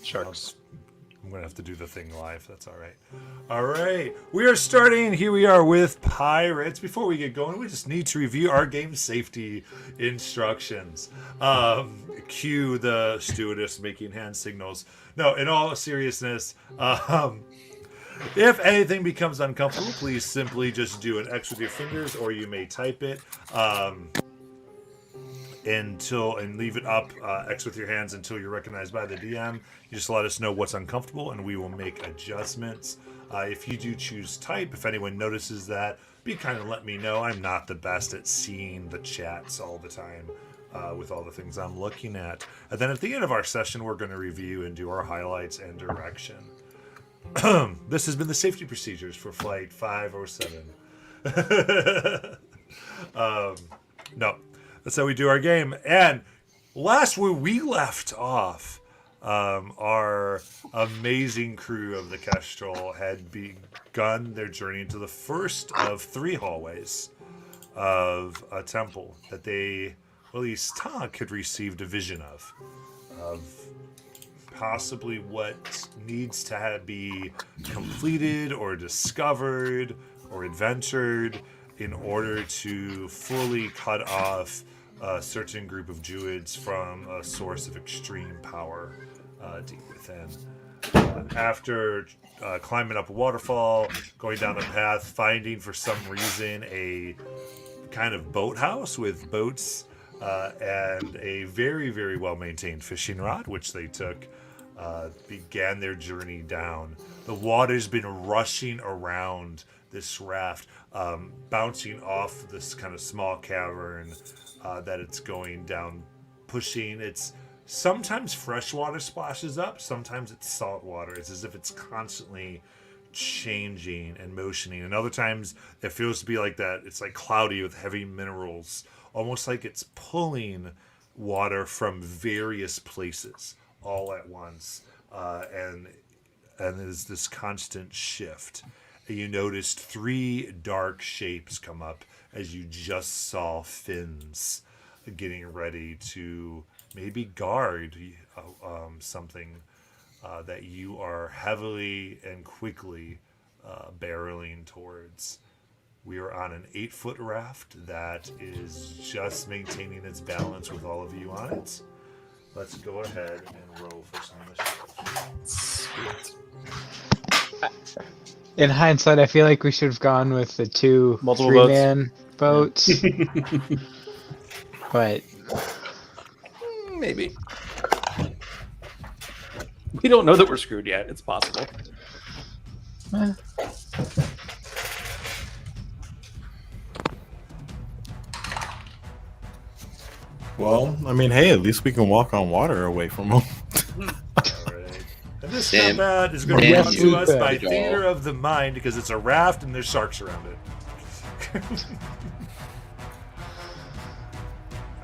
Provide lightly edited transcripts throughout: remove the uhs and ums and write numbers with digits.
Sharks. I'm going to have to do the thing live. That's all right. All right. We are starting. Here we are with Pirates. Before we get going, we just need to review our game safety instructions. Cue the stewardess making hand signals. No, in all seriousness, if anything becomes uncomfortable, please simply just do an X with your fingers, or you may type it. And leave it up X with your hands until you're recognized by the DM. You just let us know what's uncomfortable and we will make adjustments. If you do choose type, if anyone notices that, be kind and let me know. I'm not the best at seeing the chats all the time with all the things I'm looking at. And then at the end of our session, we're going to review and do our highlights and direction. This has been the safety procedures for Flight 507. No. That's how we do our game. And last where we left off, our amazing crew of the Kestrel had begun their journey into the first of 3 hallways of a temple that they, well, at least Tak had received a vision of possibly what needs to be completed or discovered or adventured in order to fully cut off a certain group of Druids from a source of extreme power deep within. After climbing up a waterfall, going down a path, finding for some reason a kind of boathouse with boats and a very, very well-maintained fishing rod, which they took, began their journey down. The water's been rushing around this raft, bouncing off this kind of small cavern that it's going down, pushing. It's sometimes fresh water splashes up, sometimes it's salt water. It's as if it's constantly changing and motioning, and other times it feels to be like that. It's like cloudy with heavy minerals, almost like it's pulling water from various places all at once, and there's this constant shift. You noticed 3 dark shapes come up as you just saw Finns getting ready to maybe guard something that you are heavily and quickly barreling towards. We are on an 8-foot raft that is just maintaining its balance with all of you on it. Let's go ahead and roll for some initiative. In hindsight, I feel like we should have gone with the 2 Multiple 3-man boats. But Maybe. We don't know that we're screwed yet. It's possible. Well, I mean, hey, at least we can walk on water away from them. Alright. And this Damn. combat is going to be Damn. brought to us by Good Theater job. of the Mind because it's a raft and there's sharks around it.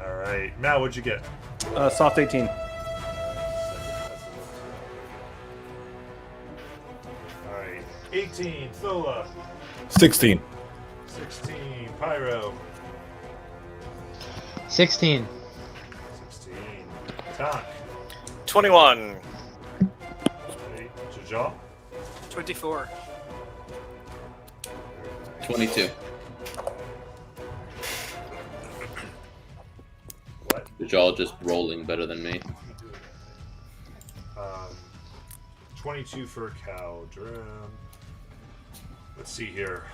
Alright. Mal, what'd you get? Soft 18. Alright. 18, Thola. 16. 16, Pyro. 16. 16, Tak. 21. Right. Jajal. 24. 22. What? Which all just rolling better than me. 22 for Caldrum. Let's see here.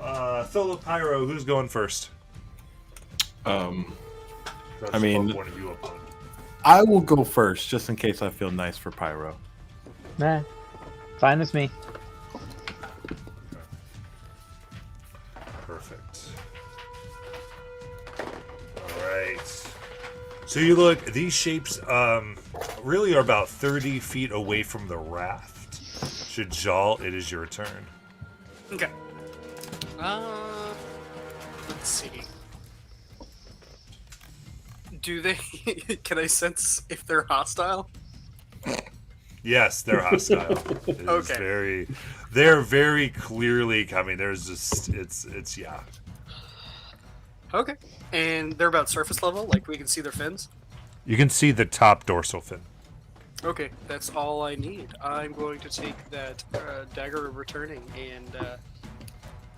Thola, Pyro, who's going first? That's I mean- what one of you up on. I will go first, just in case I feel nice for Pyro. Nah, fine with me. Perfect. Alright. So you look, these shapes really are about 30 feet away from the raft. Jajal, it is your turn. Okay. Let's see. Do they? Can I sense if they're hostile? Yes, they're hostile. It is Okay. they're very clearly coming. There's just, it's yeah. Okay. And they're about surface level, like we can see their fins. You can see the top dorsal fin. Okay, that's all I need. I'm going to take that dagger of returning and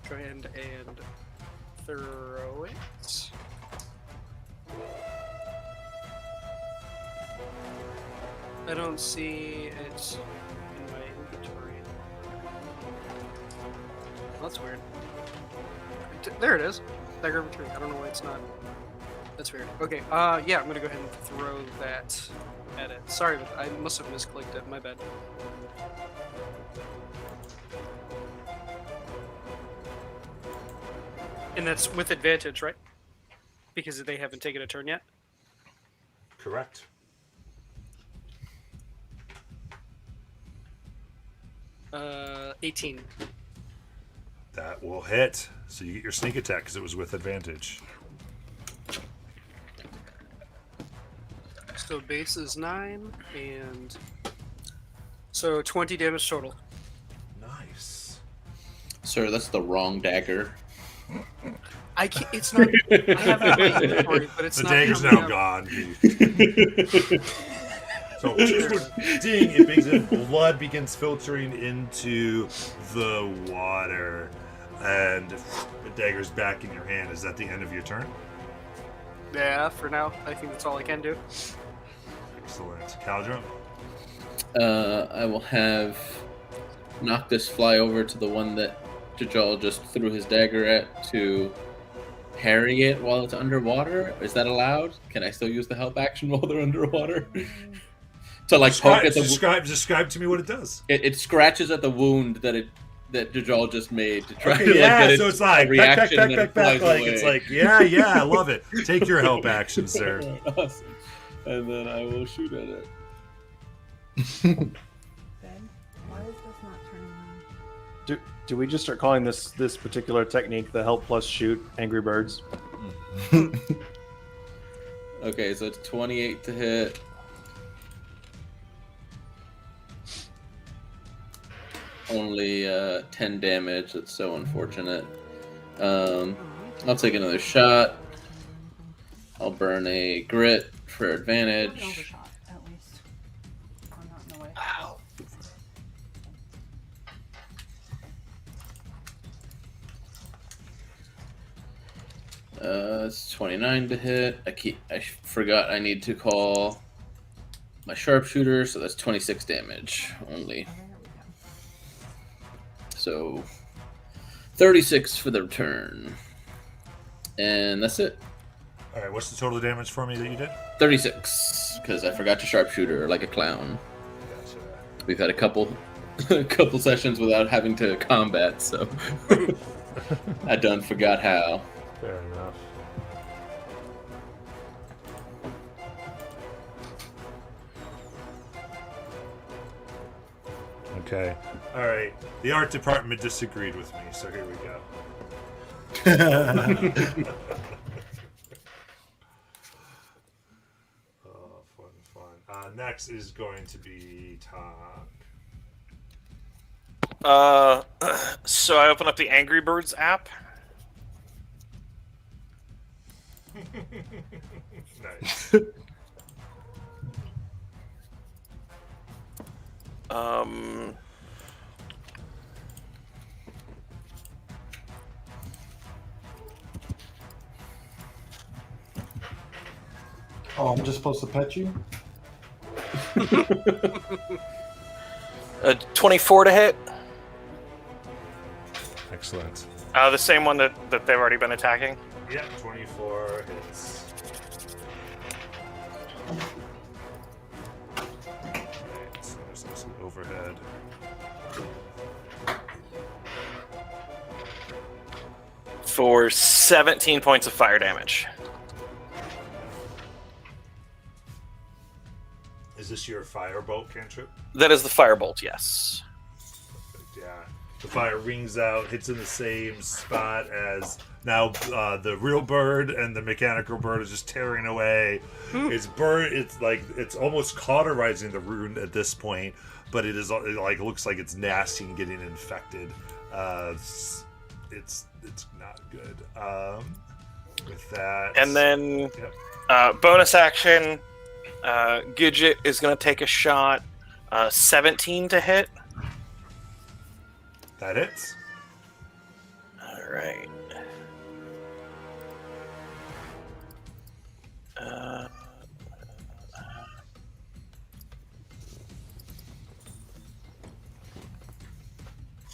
try and throw it. I don't see it in my inventory. Well, that's weird. There it is. Dagger of returning. I don't know why it's not. That's weird. Okay, yeah, I'm gonna go ahead and throw that at it. Sorry, but I must have misclicked it. My bad. And that's with advantage, right? Because they haven't taken a turn yet? Correct. Uh, 18. That will hit. So you get your sneak attack because it was with advantage. So base is 9, and so 20 damage total. Nice. Sir, that's the wrong dagger. I can't, it's not. I have it in my inventory, but it's The not. dagger's coming now up. gone. So, ding! It begins. Blood begins filtering into the water, and the dagger's back in your hand. Is that the end of your turn? Yeah, for now, I think that's all I can do. Excellent, Caldron. I will have Noctis fly over to the one that Jajal just threw his dagger at to parry it while it's underwater. Is that allowed? Can I still use the help action while they're underwater? To like poke at the Describe to me what it does. it scratches at the wound that Jajal just made to try Okay, to yeah, get so its it's like back, reaction and then it back. flies Like away. it's like yeah, I love it. Take your help action, sir. Awesome. And then I will shoot at it. Ben, why is this not turning on? Do we just start calling this particular technique the help plus shoot Angry Birds? Okay, so it's 28 to hit. Only 10 damage. That's so unfortunate. I'll take another shot. I'll burn a grit for An advantage. overshot, at least. I'm not in the way. It's 29 to hit. I forgot I need to call my sharpshooter, so that's 26 damage only. Okay, there we go. So 36 for the return. And that's it. All right, what's the total damage for me that you did? 36, because I forgot to sharpshooter like a clown. Gotcha. We've had a couple sessions without having to combat, so I done forgot how. Fair enough. Okay. All right. The art department disagreed with me, so here we go. Oh, fun. Next is going to be Talk. So I open up the Angry Birds app. Nice. Oh, I'm just supposed to pet you? 24 to hit. Excellent. The same one that they've already been attacking. Yeah, 24 hits. Right, so there's some overhead. For 17 points of fire damage. Is this your firebolt cantrip? That is the firebolt, yes. Perfect, yeah. The fire rings out, hits in the same spot as now the real bird and the mechanical bird is just tearing away. It's it's almost cauterizing the wound at this point, but it looks like it's nasty and getting infected. It's not good. With that, And then yep. bonus action, Gidget is going to take a shot. 17 to hit. That hits. All right.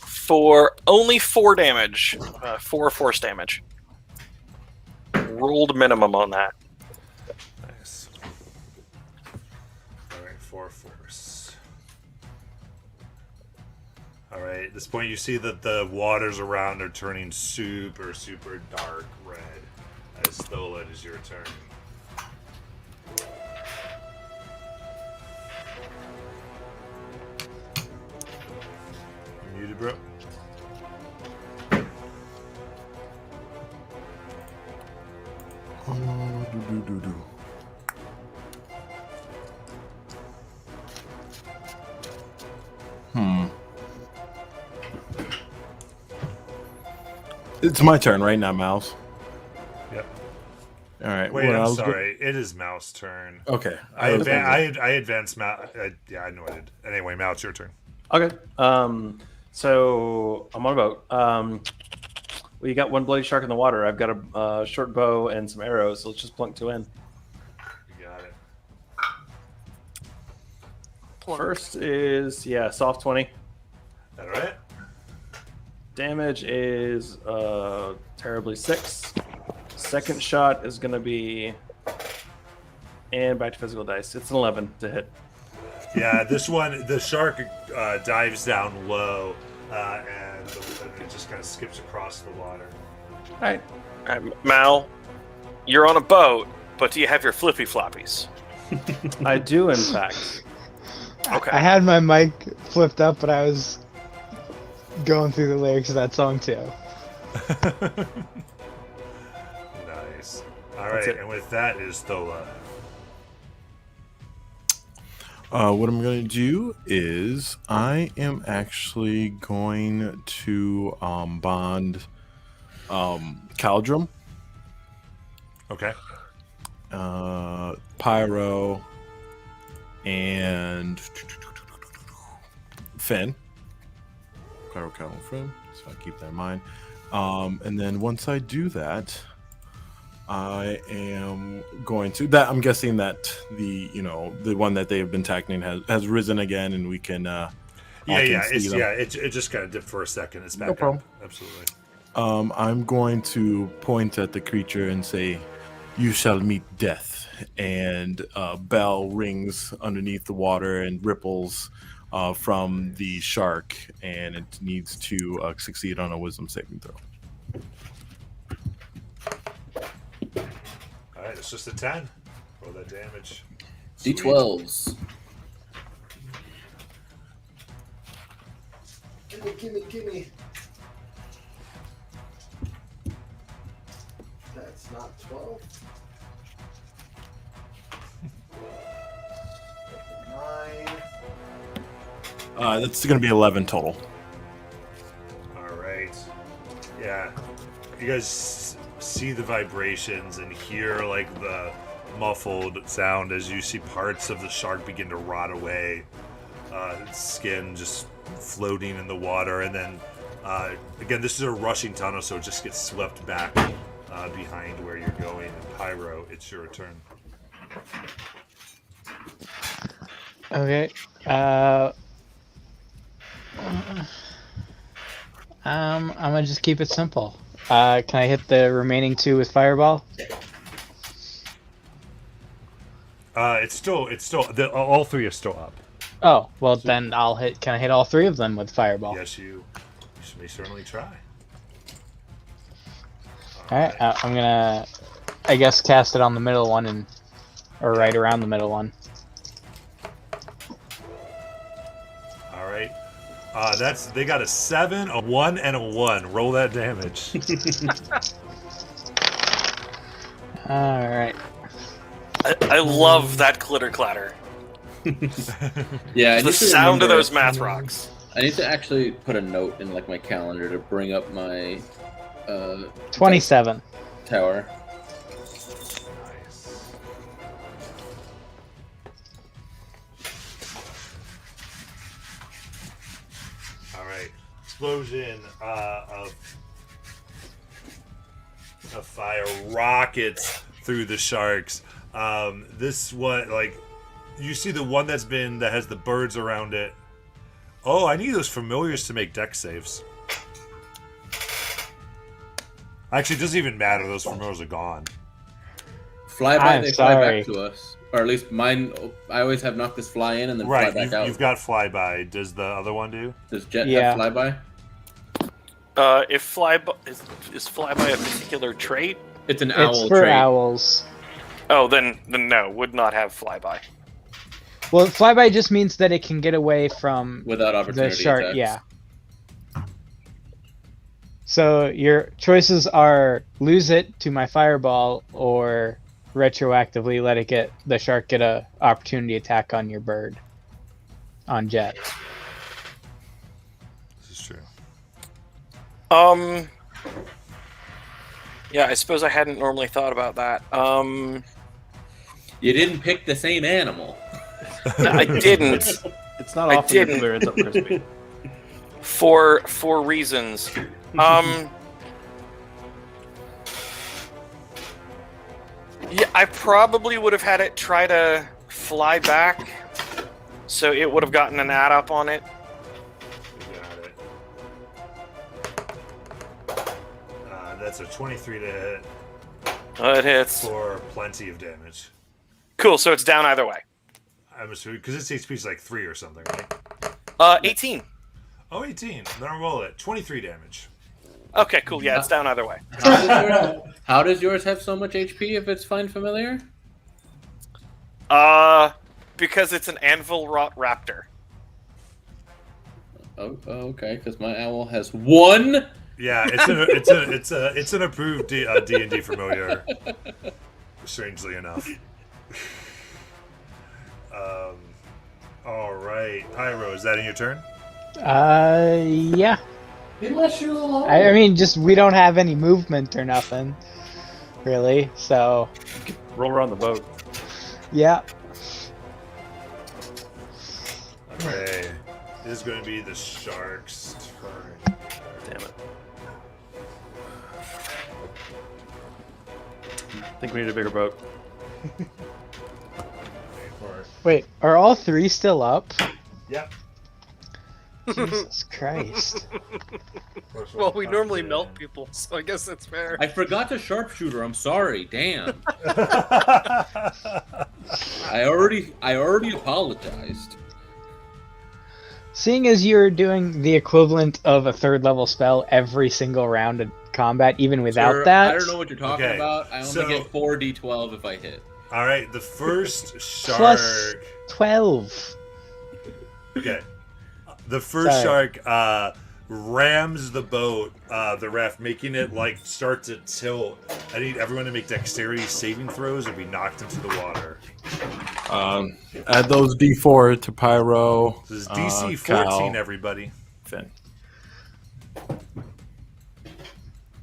For only 4 damage. 4 force damage. Rolled minimum on that. Nice. All right, 4 force. All right, at this point you see that the waters around are turning super, super dark red. As Thola, it is your turn. You muted, bro? It's my turn right now, Mouse. Yep. All right. Wait, well, I I'm was sorry. It is Mouse' turn. Okay. I advanced Mouse. Yeah, I know I did. Anyway, Mouse, your turn. Okay. So I'm on a boat. Well, you got one bloody shark in the water. I've got a short bow and some arrows. So let's just plunk 2 in. You got it. First is soft 20. All right. Damage is terribly 6. Second shot is going to be, and back to physical dice. It's an 11 to hit. Yeah, this one, the shark dives down low, and it just kind of skips across the water. All right. Mal, you're on a boat, but do you have your flippy floppies? I do, in fact. Okay. I had my mic flipped up, but I was going through the lyrics of that song too. Nice. All right, and with that is Thola. What I'm going to do is I am actually going to bond Caldrum, Okay. Pyro, and Finn. Pyro, Caldrum, Finn. So I keep that in mind. And then once I do that, I am going to that. I'm guessing that the one that they have been tackling has risen again, and we can. It just kind of dipped for a second. It's back No problem. up. Absolutely. I'm going to point at the creature and say, "You shall meet death." And a bell rings underneath the water and ripples from the shark, and it needs to succeed on a wisdom saving throw. All right, it's just a 10. Roll that damage. D12s. Gimme. That's not 12. 9. That's going to be 11 total. All right. Yeah. You guys see the vibrations and hear like the muffled sound as you see parts of the shark begin to rot away. Its skin just floating in the water, and then again, this is a rushing tunnel, so it just gets swept back behind where you're going. And Pyro, it's your turn. Okay. I'm gonna just keep it simple. Can I hit the remaining 2 with fireball? It's still all 3 are still up. Oh, well then I'll hit. Can I hit all 3 of them with fireball? Yes, you may certainly try. All right. I'm gonna, I guess, cast it on the middle one or right around the middle one. All right. They got a 7, a 1, and a 1. Roll that damage. All right. I love that clitter clatter. Yeah, I The need to sound of remember- those math rocks. I need to actually put a note in like my calendar to bring up my 27. tower. Nice. explosion of fire rockets through the sharks. This one, like, you see the one that has the birds around it. Oh, I need those familiars to make deck saves. Actually, it doesn't even matter. Those familiars are gone. Fly by, I'm they fly sorry. back to us. Or at least mine, I always have Noctis fly in and then Right, fly back out. you've got flyby. Does the other one do? Does Jet Yeah. have flyby? If flyby is flyby a particular trait? It's an It's owl for trait. owls. Oh, then no, would not have flyby. Well, flyby just means that it can get away from Without the opportunity shark. attacks. Yeah. So your choices are lose it to my fireball or retroactively let it get the shark get a opportunity attack on your bird. On Jet. This is true. Yeah, I suppose I hadn't normally thought about that. You didn't pick the same animal. I didn't. It's not I often didn't. the clear ends up crispy. For reasons. Yeah, I probably would have had it try to fly back, so it would have gotten an add up on it. You got it. That's a 23 to hit It hits. for plenty of damage. Cool, so it's down either way. I'm assuming because its HP is like 3 or something, right? 18. Oh, 18. Then I'll roll it. 23 damage. Okay, cool. Yeah, it's down either way. How does yours have so much HP if it's Find Familiar? Because it's an anvil rot raptor. Oh, okay, because my owl has 1. Yeah, it's an approved D&D familiar. Strangely enough. All right, Pyro, is that in your turn? Yeah. He left you alone. I mean, just we don't have any movement or nothing, really. So, Roll around the boat. yeah. Okay, this is going to be the shark's turn. Damn it. I think we need a bigger boat. Wait, are all 3 still up? Yep. Jesus Christ. Well, we normally melt people, so I guess that's fair. I forgot to sharpshooter. I'm sorry. Damn. I already apologized. Seeing as you're doing the equivalent of a 3rd level spell every single round of combat, even without Sir, that. I don't know what you're talking Okay, about. I only so- get 4d12 if I hit. All right, the first shark. Plus 12. Okay. The first Sorry. shark rams the boat, the raft, making it like start to tilt. I need everyone to make dexterity saving throws or be knocked into the water. Add those D4 to Pyro. This is DC 14, Cal, everybody. Finn.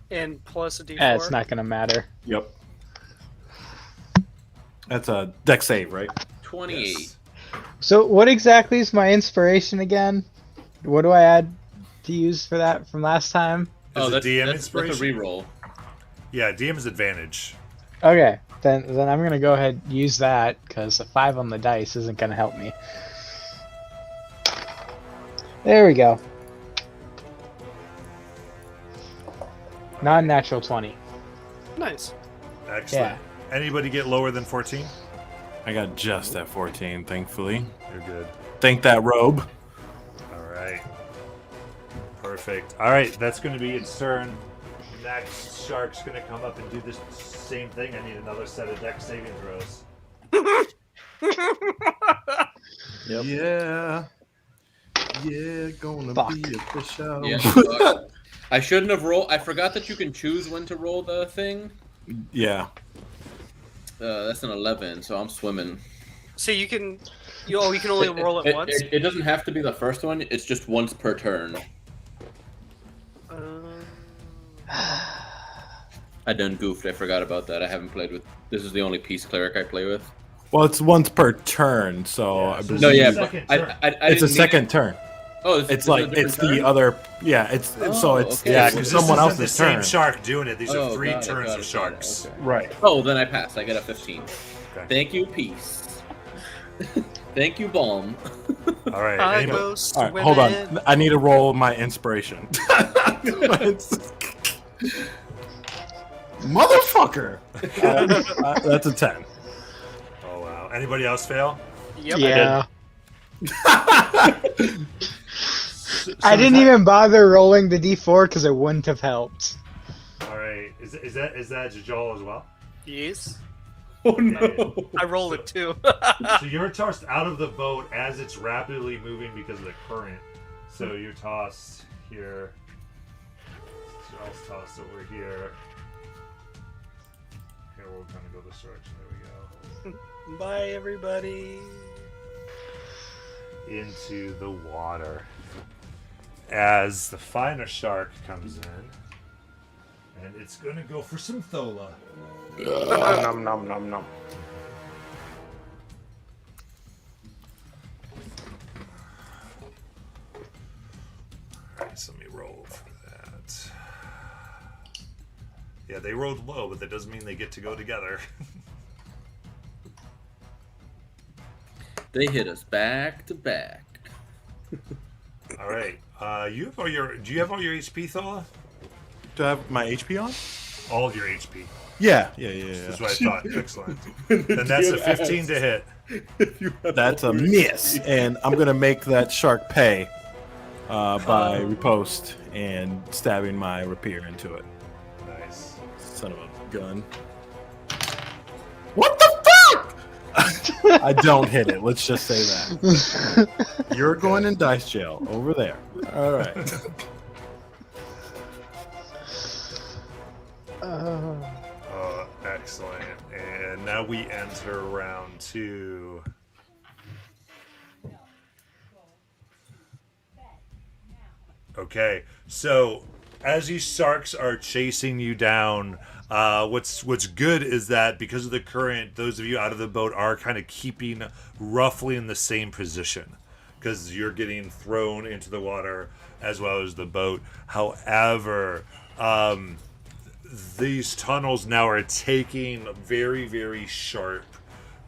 And plus a d4. It's not gonna matter. Yep. That's a deck save, right? 28. Yes. So, what exactly is my inspiration again? What do I add to use for that from last time? Is it that's DM that's a inspiration? reroll. Yeah, DM's advantage. Okay, then I'm gonna go ahead and use that because a 5 on the dice isn't gonna help me. There we go. Non-natural 20. Nice. Excellent. Anybody get lower than 14? I got just at 14, thankfully. You're good. Thank that robe. All right. Perfect. All right, that's going to be its turn. Next shark's going to come up and do this same thing. I need another set of dex saving throws. Yep. Yeah. Yeah, gonna Fuck. be a fish out. Yeah. fuck. I shouldn't have rolled. I forgot that you can choose when to roll the thing. Yeah. That's an 11, so I'm swimming. So you can, you can only roll it once. It doesn't have to be the first one. It's just once per turn. I done goofed. I forgot about that. I haven't played with. This is the only peace cleric I play with. Well, it's once per turn, so Yeah, I so believe No, yeah, It's a but second I turn. I it's a didn't second turn. Oh, It's like it's the other. Yeah, it's so it's okay. Yeah, it's because someone this isn't else's the same turn. shark doing it. These are Oh, 3 got it, turns got of it, sharks. okay. Right. Oh, then I pass. I get a 15. Okay. Thank you, peace. Thank you, balm. All right. I anybody- go All right, hold on. I need to roll my inspiration. Motherfucker. That's a 10. Oh wow. Anybody else fail? Yep. Yeah. So I didn't even bother rolling the d4 because it wouldn't have helped. All right. Is that Jajal as well? Yes. Oh no. I rolled it too. So you're tossed out of the boat as it's rapidly moving because of the current. So you're tossed here. Jajal's tossed over here. Here we're gonna go this direction. There we go. Bye, everybody. Into the water. As the finer shark comes in, and it's gonna go for some Thola. Nom nom nom nom. Alright, so let me roll for that. Yeah, they rolled low, but that doesn't mean they get to go together. They hit us back to back. Alright. You have all your do you have all your HP, Thola? Do I have my HP on? All of your HP. Yeah. That's what I thought. Excellent. Then that's a 15 to hit. That's a miss, and I'm gonna make that shark pay by riposte and stabbing my rapier into it. Nice. Son of a gun. What the fuck? I don't hit it. Let's just say that. You're going in dice jail over there. All right. Oh, excellent. And now we enter round 2. Okay, so as these sharks are chasing you down, what's good is that because of the current, those of you out of the boat are kind of keeping roughly in the same position because you're getting thrown into the water as well as the boat. However, these tunnels now are taking very, very sharp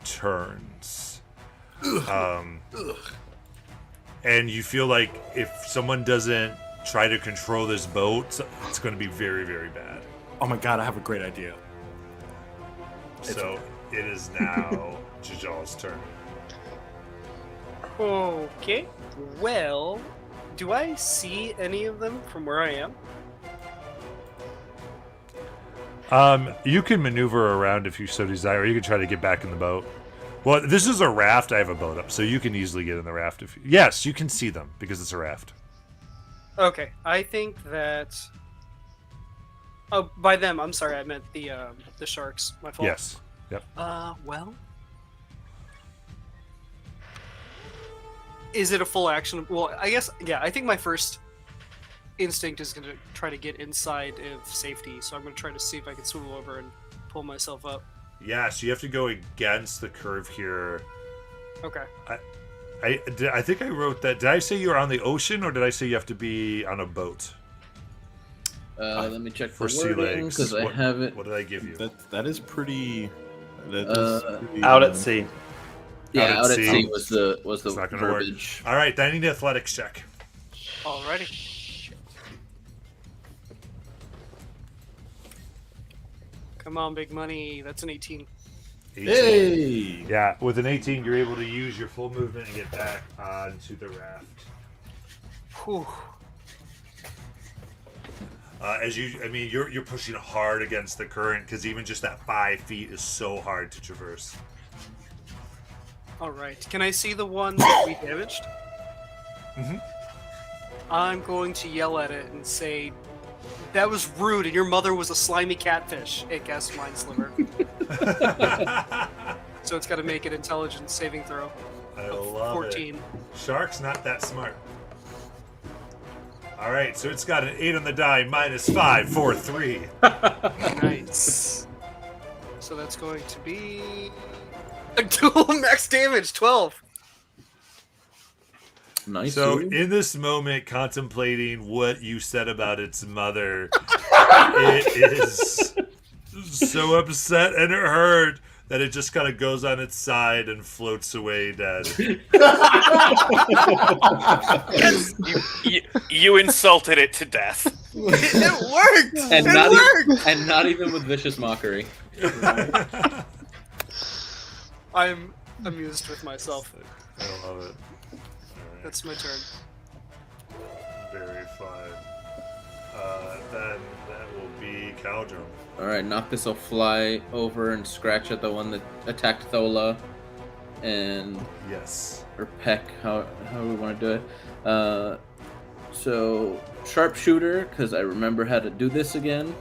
turns. And you feel like if someone doesn't try to control this boat, it's going to be very, very bad. Oh my god, I have a great idea. So it is now Jajal's turn. Okay. Well, do I see any of them from where I am? You can maneuver around if you so desire. You can try to get back in the boat. Well, this is a raft. I have a boat up, so you can easily get in the raft. Yes, you can see them because it's a raft. Okay, I think that. Oh, by them, I'm sorry. I meant the sharks. My fault. Yes. Yep. Well, is it a full action? Well, I guess yeah. I think my first instinct is going to try to get inside of safety, so I'm going to try to see if I can swivel over and pull myself up. Yeah, so you have to go against the curve here. Okay. I think I wrote that. Did I say you were on the ocean, or did I say you have to be on a boat? Let me check For the sea wording legs. because I have it. What did I give you? That is pretty. That is pretty, Out at sea. Yeah, Out out at at sea. sea was the It's not gonna work. verbiage. All right, then I need an athletics check. Alrighty. Come on, big money. That's an 18. 18. Hey! Yeah, with an 18, you're able to use your full movement and get back onto the raft. Whew. You're pushing hard against the current because even just that 5 feet is so hard to traverse. Alright. Can I see the one that we damaged? Mhm. I'm going to yell at it and say, that was rude, and your mother was a slimy catfish. It guessed Mind Sliver. So it's got to make an intelligence saving throw. I love 14. it. Shark's not that smart. All right, so it's got an 8 on the die, -5, 4, 3. Nice. So that's going to be a dual max damage, 12. Nice. So, Ooh. in this moment, contemplating what you said about its mother, it is so upset and it hurt that it just kind of goes on its side and floats away dead. You insulted it to death. It worked. and it not worked. and not even with vicious mockery. I'm amused with myself. I love it. Alright, That's my turn. very fun. Then that will be Caldrum. All right, Noctis will fly over and scratch at the one that attacked Thola, and Yes. or peck, how we want to do it. So sharpshooter, because I remember how to do this again.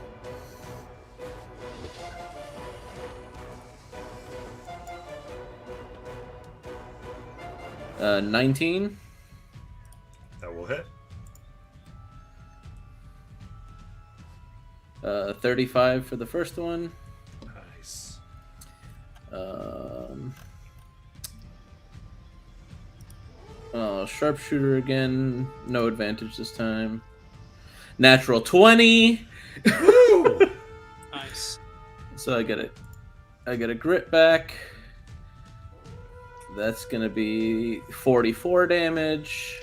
Uh, 19. That will hit. 35 for the first one. Nice. Sharpshooter again. No advantage this time. Natural 20. Nice. So I get a grit back. That's gonna be 44 damage.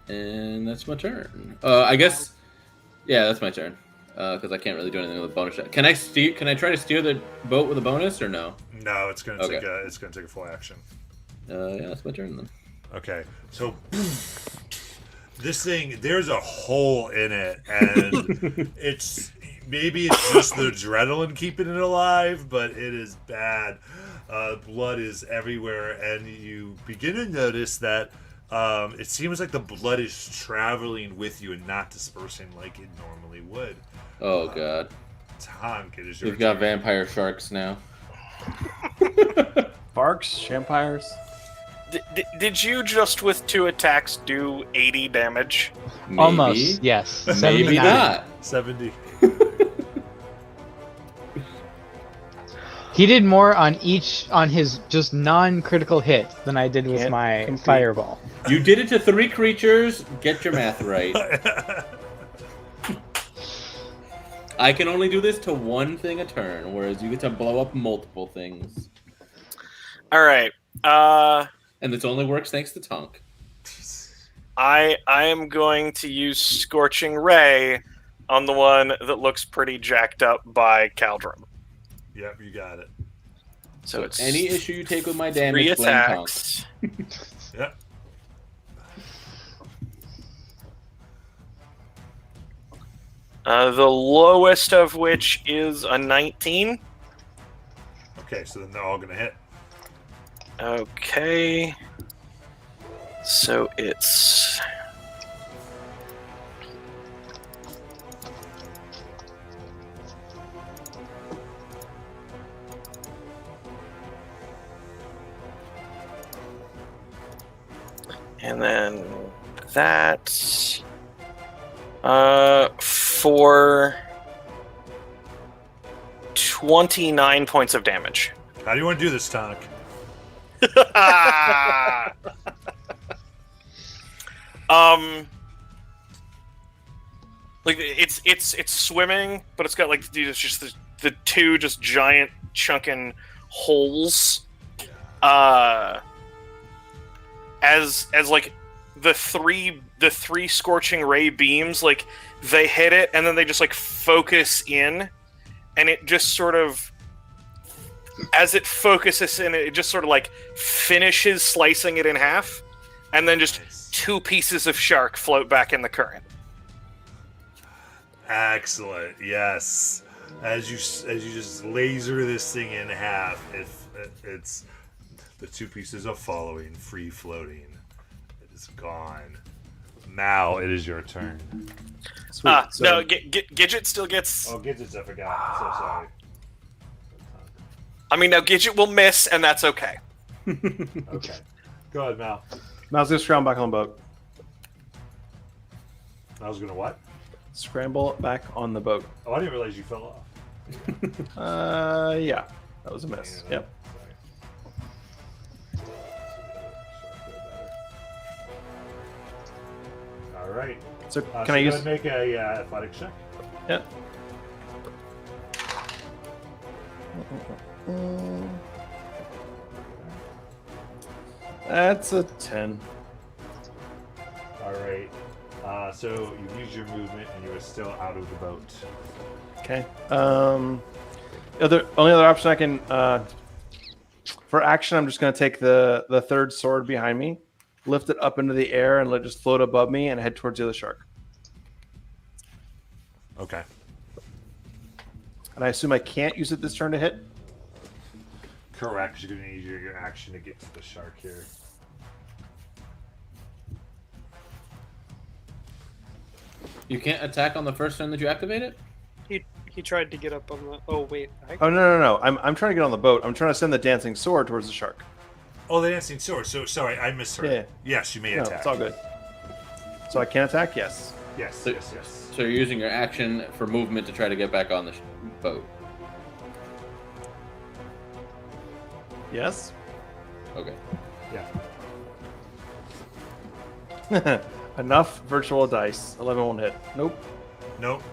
And that's my turn. I guess, yeah, that's my turn. Because I can't really do anything with bonus shot. Can I steer? Can I try to steer the boat with a bonus or no? No, it's gonna Okay. take a full action. Yeah, that's my turn then. Okay, so this thing, there's a hole in it, and maybe it's just the adrenaline keeping it alive, but it is bad. Blood is everywhere, and you begin to notice that it seems like the blood is traveling with you and not dispersing like it normally would. Oh god, Tonk, it is your we've got turn. vampire sharks now. Barks, Shampires. Did you just with 2 attacks do 80 damage? Maybe. Almost, yes. Maybe 79. not. 70. He did more on his just non-critical hit than I did with Can't my compete. fireball. You did it to 3 creatures. Get your math right. I can only do this to one thing a turn, whereas you get to blow up multiple things. All right. And this only works thanks to Tonk. I am going to use Scorching Ray on the one that looks pretty jacked up by Caldrum. Yep, you got it. So it's Any issue you take with my 3 damage, blame Tonk. attacks. Yep. The lowest of which is a 19. Okay, so then they're all gonna hit. Okay. So it's... And then that... for 29 points of damage. How do you want to do this, Tonk? Like it's swimming, but it's got like just the 2 just giant chunking holes. As like the three Scorching Ray beams, like they hit it and then they just like focus in, and it just sort of, as it focuses in, it just sort of like finishes slicing it in half, and then just 2 pieces of shark float back in the current. Excellent. Yes. As you just laser this thing in half, it's the 2 pieces are following, free floating. It is gone. Now it is your turn. Sweet. So, No, Gidget still gets. Oh, Gidgets, I forgot. So sorry. I mean, now Gidget will miss, and that's okay. Okay. Go ahead, Mal. Mal's gonna scramble back on the boat. I was gonna what? Scramble back on the boat. Oh, I didn't realize you fell off. Yeah. That was a miss. Yeah, Yep. sorry. All right. So So can I go use? ahead and make a athletic check? Yeah. That's a 10. All right. So you used your movement and you are still out of the boat. Okay. Only other option I can for action, I'm just going to take the third sword behind me, lift it up into the air, and let it just float above me and head towards the other shark. Okay. And I assume I can't use it this turn to hit. Correct. You're going to need your action to get to the shark here. You can't attack on the first turn that you activate it? He tried to get up on the. Oh wait. Oh no! I'm trying to get on the boat. I'm trying to send the dancing sword towards the shark. Oh, the dancing sword. So sorry, I misheard. Yeah. Yes, you may No, attack. it's all good. So I can attack? Yes. Yes, yes. So you're using your action for movement to try to get back on the boat. Yes. Okay. Yeah. Enough virtual dice. 11 won't hit. Nope. Nope.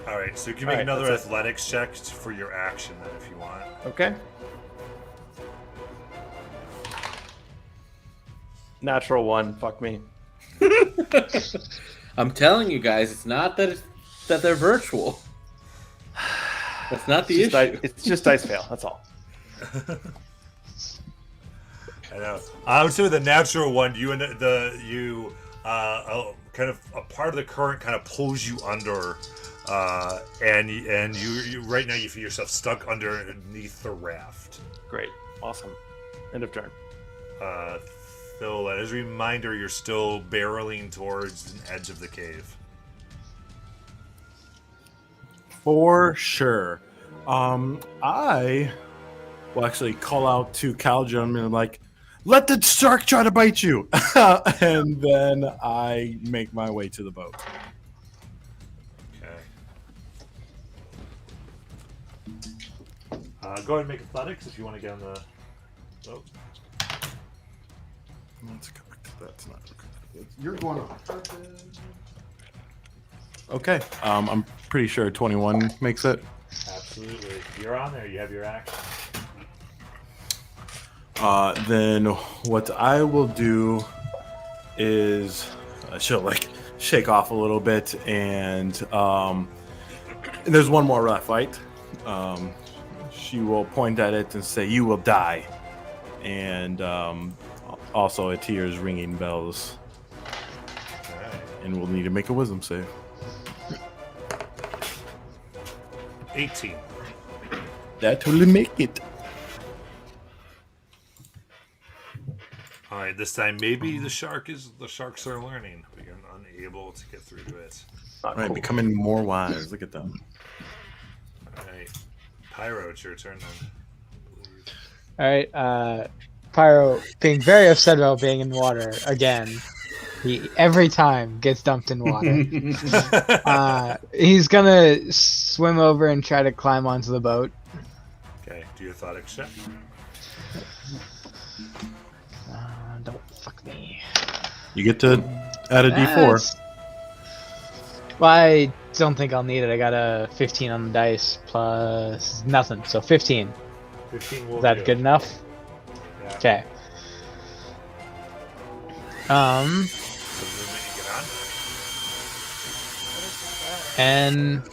All right, so you can All make right, another that's it. athletics check for your action then, if you want. Okay. Natural 1. Fuck me. I'm telling you guys, it's not that that they're virtual. That's not the issue. It's just dice fail. That's all. I know. I would say with the natural one, kind of a part of the current kind of pulls you under, and you right now you feel yourself stuck underneath the raft. Great. Awesome. End of turn. Phil, as a reminder, you're still barreling towards an edge of the cave. For sure. I will actually call out to Caljon and like, let the shark try to bite you, and then I make my way to the boat. Okay. Go ahead and make athletics if you want to get on the boat. Let's go back to that's not okay. You're going on purpose. Okay. I'm pretty sure 21 makes it. Absolutely. You're on there. You have your action. Then what I will do is she'll like shake off a little bit, and there's one more left, right? She will point at it and say, "You will die," and also a tear is ringing bells, All right. and we'll need to make a wisdom save. 18. That will make it. All right, this time maybe the sharks are learning, but you're unable to get through to it. Not All right, cool. becoming more wise. Look at them. All right, Pyro, it's your turn then. All right, Pyro, being very upset about being in water again. He every time gets dumped in water. He's gonna swim over and try to climb onto the boat. Okay, do your athletics check. Don't fuck me. You get to add a D4. Well, I don't think I'll need it. I got a 15 on the dice plus nothing, so 15. 15 will Is that do. good enough? Yeah. Okay. The movement you get on. And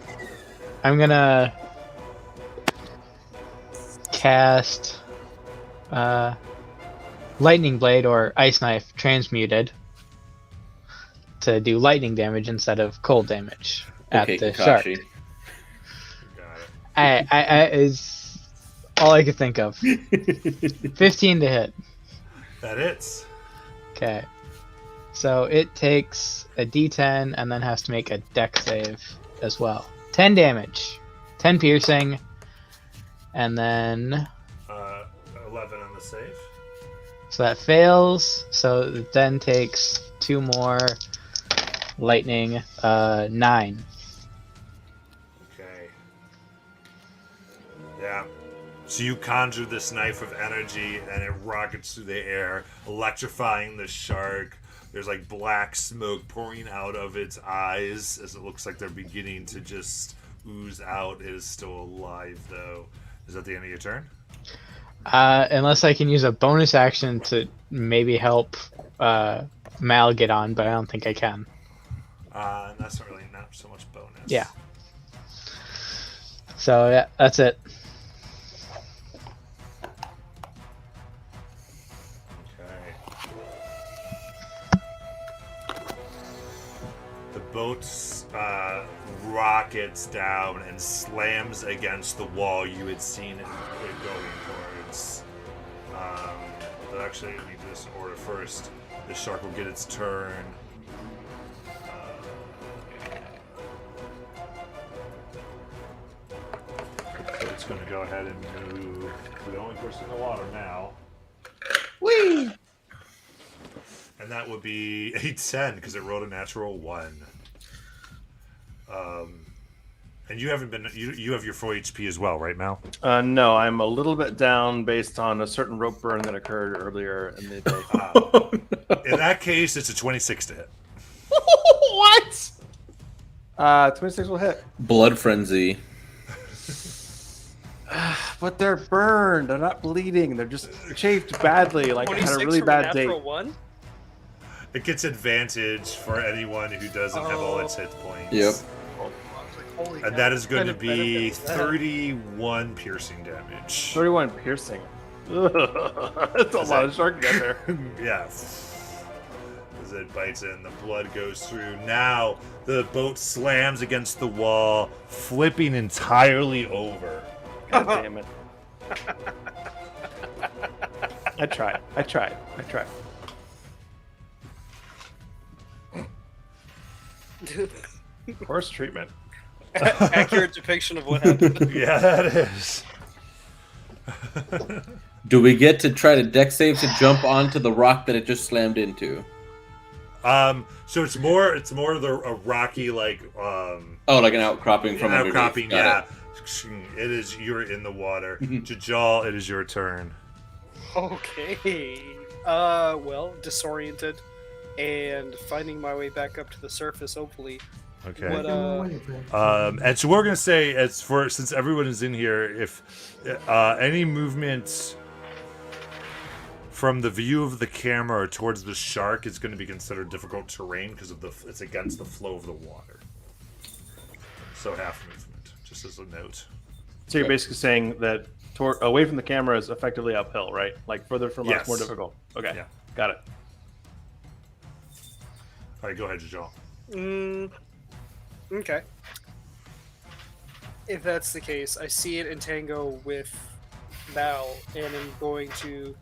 I'm gonna cast Lightning Blade or Ice Knife transmuted to do lightning damage instead of cold damage at Okay, the shark. Kakashi. You got it. I is all I could think of. 15 to hit. That hits. Okay. So it takes a D10 and then has to make a dex save as well. 10 damage, 10 piercing, and then 11 on the save. so that fails. So it then takes 2 more lightning, 9. Okay. Yeah. So you conjure this knife of energy, and it rockets through the air, electrifying the shark, There's like black smoke pouring out of its eyes as it looks like they're beginning to just ooze out. It is still alive, though. Is that the end of your turn? Unless I can use a bonus action to maybe help Mal get on, but I don't think I can. And that's not so much bonus. Yeah. So yeah, that's it. Okay. The boat rockets down and slams against the wall you had seen it going towards. But actually, let me do this in order first. The shark will get its turn. So it's going to go ahead and move to the only person in the water now. Whee! And that would be a 10 because it rolled a natural 1. And you haven't been. You have your full HP as well, right, Mal? No, I'm a little bit down based on a certain rope burn that occurred earlier in the day. In that case, it's a 26 to hit. What? 26 will hit. Blood frenzy. But they're burned. They're not bleeding. They're just chafed badly. Like I had a 26 really from bad natural date. 1? It gets advantage for anyone who doesn't have all its hit points. Yep. Holy And cow. that is going to What kind of be benefit was that? 31 piercing damage. 31 piercing. Ugh, that's a lot of shark in there. Yeah. As it bites in, the blood goes through. Now the boat slams against the wall, flipping entirely over. God damn it. I tried. Horse treatment. Accurate depiction of what happened. Yeah, that is. Do we get to try to deck save to jump onto the rock that it just slammed into? So it's more of a rocky like Oh, like an outcropping from an underneath. outcropping. Got Yeah, it. it is. You're in the water. Jajal, it is your turn. Okay. Well, disoriented and finding my way back up to the surface, hopefully. Okay. What, And so we're gonna say, since everyone is in here, if any movement from the view of the camera or towards the shark is going to be considered difficult terrain because of it's against the flow of the water. So half movement, just as a note. So you're basically saying that away from the camera is effectively uphill, right? Like further from us, more Yes. difficult. Okay, Yeah. got it. All right, go ahead, Jajal. Okay. If that's the case, I see it entangle with Mal, and I'm going to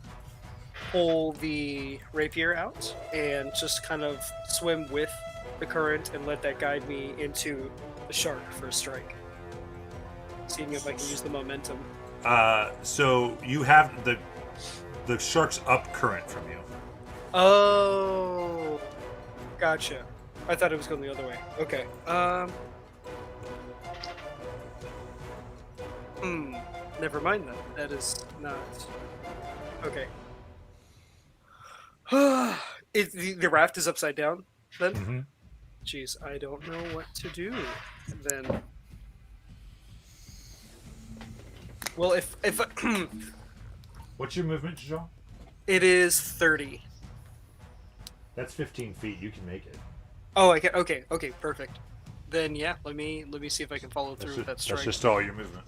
pull the rapier out and just kind of swim with the current and let that guide me into the shark for a strike. Seeing if I can use the momentum. So you have the shark's up current from you. Oh, gotcha. I thought it was going the other way. Okay. Never mind then. That is not. Okay. The raft is upside down then? Mm-hmm. Jeez, I don't know what to do then. Well, if What's your movement, Jajal? it is 30. That's 15 feet. You can make it. Oh, I can. Okay, perfect. Then yeah, let me see if I can follow through with that strike. That's just all your movement.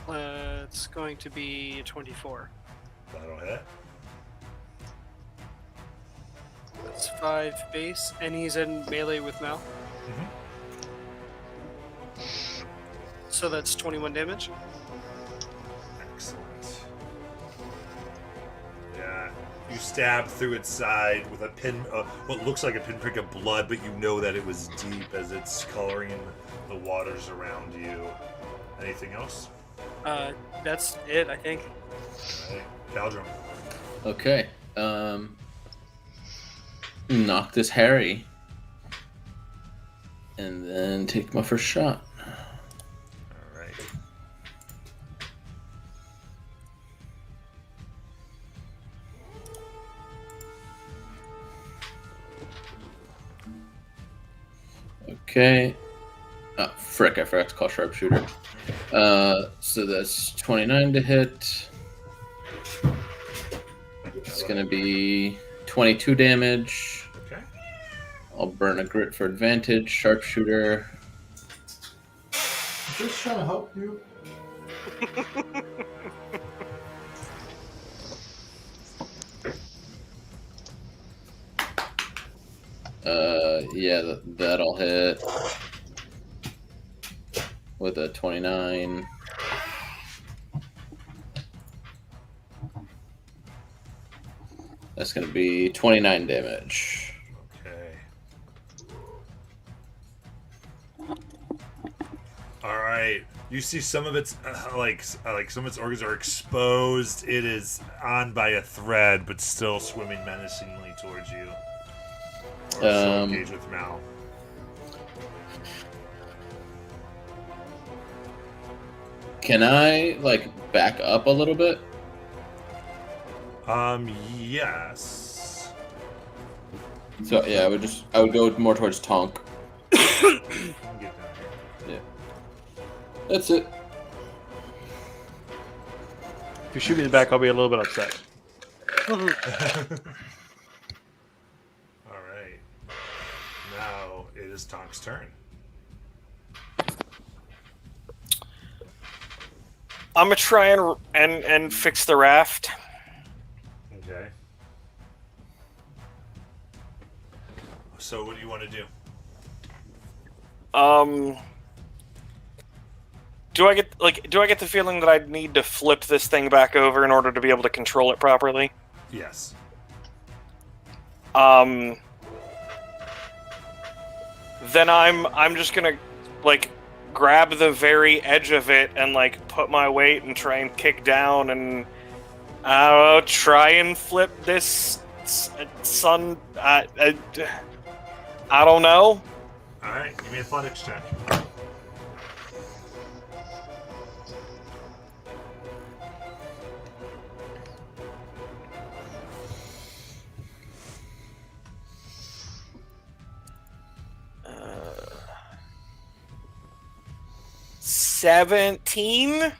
It's going to be 24. That'll hit. That's 5 base, and he's in melee with Mal. So that's 21 damage. Excellent. Yeah, you stab through its side with a what looks like a pinprick of blood, but you know that it was deep as it's coloring the waters around you. Anything else? That's it, I think. All right, Caldrum. Okay. Knock this Harry. And then take my first shot. All right. Okay. Oh, frick, I forgot to call sharpshooter. So that's 29 to hit. It's going to be 22 damage. Okay. I'll burn a grit for advantage. Sharpshooter. Just trying to help you. Yeah, that'll hit with a 29. That's going to be 29 damage. Okay. All right. You see some of its like some of its organs are exposed. It is on by a thread, but still swimming menacingly towards you. Or still engaged with Mal. Can I like back up a little bit? Yes. So yeah, I would go more towards Tonk. You can get down here. That's it. If you shoot me in the back, I'll be a little bit upset. All right. Now it is Tonk's turn. I'm gonna try and fix the raft. Okay. So what do you want to do? Do I get the feeling that I'd need to flip this thing back over in order to be able to control it properly? Yes. Then I'm just gonna like grab the very edge of it and like put my weight and try and kick down and try and flip this sun. I don't know. All right. Give me an athletics check. Uh, 17.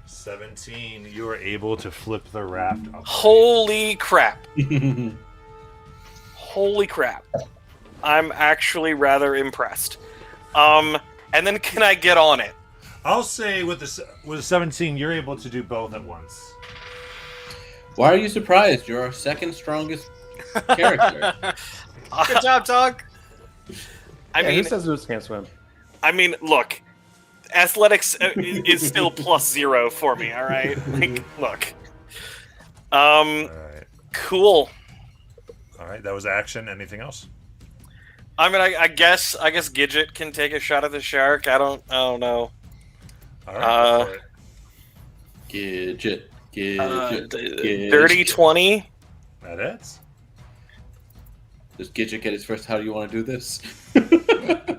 17. You are able to flip the raft up. Holy crap! Holy crap! I'm actually rather impressed. And then can I get on it? I'll say with a 17, you're able to do both at once. Why are you surprised? You're our second strongest character. Good job, Tonk. I Yeah, mean, who says Moose can't swim? Look, athletics is still +0 for me. All right, like, look. All right. Cool. All right. That was action. Anything else? I mean, I guess Gidget can take a shot at the shark. I don't know. All right. Go for it. Gidget. Dirty 20. That is. Does Gidget get his first? How do you want to do this?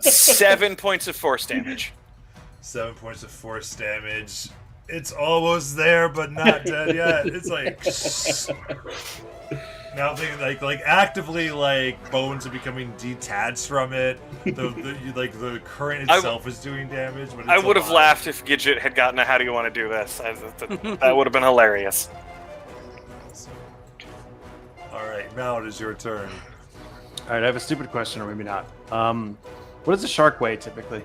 7 points of force damage. 7 points of force damage. It's almost there, but not dead yet. It's like now like actively like bones are becoming detached from it. The current itself is doing damage. But it's I would have alive. laughed if Gidget had gotten a "How do you want to do this?" That would have been hilarious. All right, now it is your turn. All right, I have a stupid question, or maybe not. What does a shark weigh typically?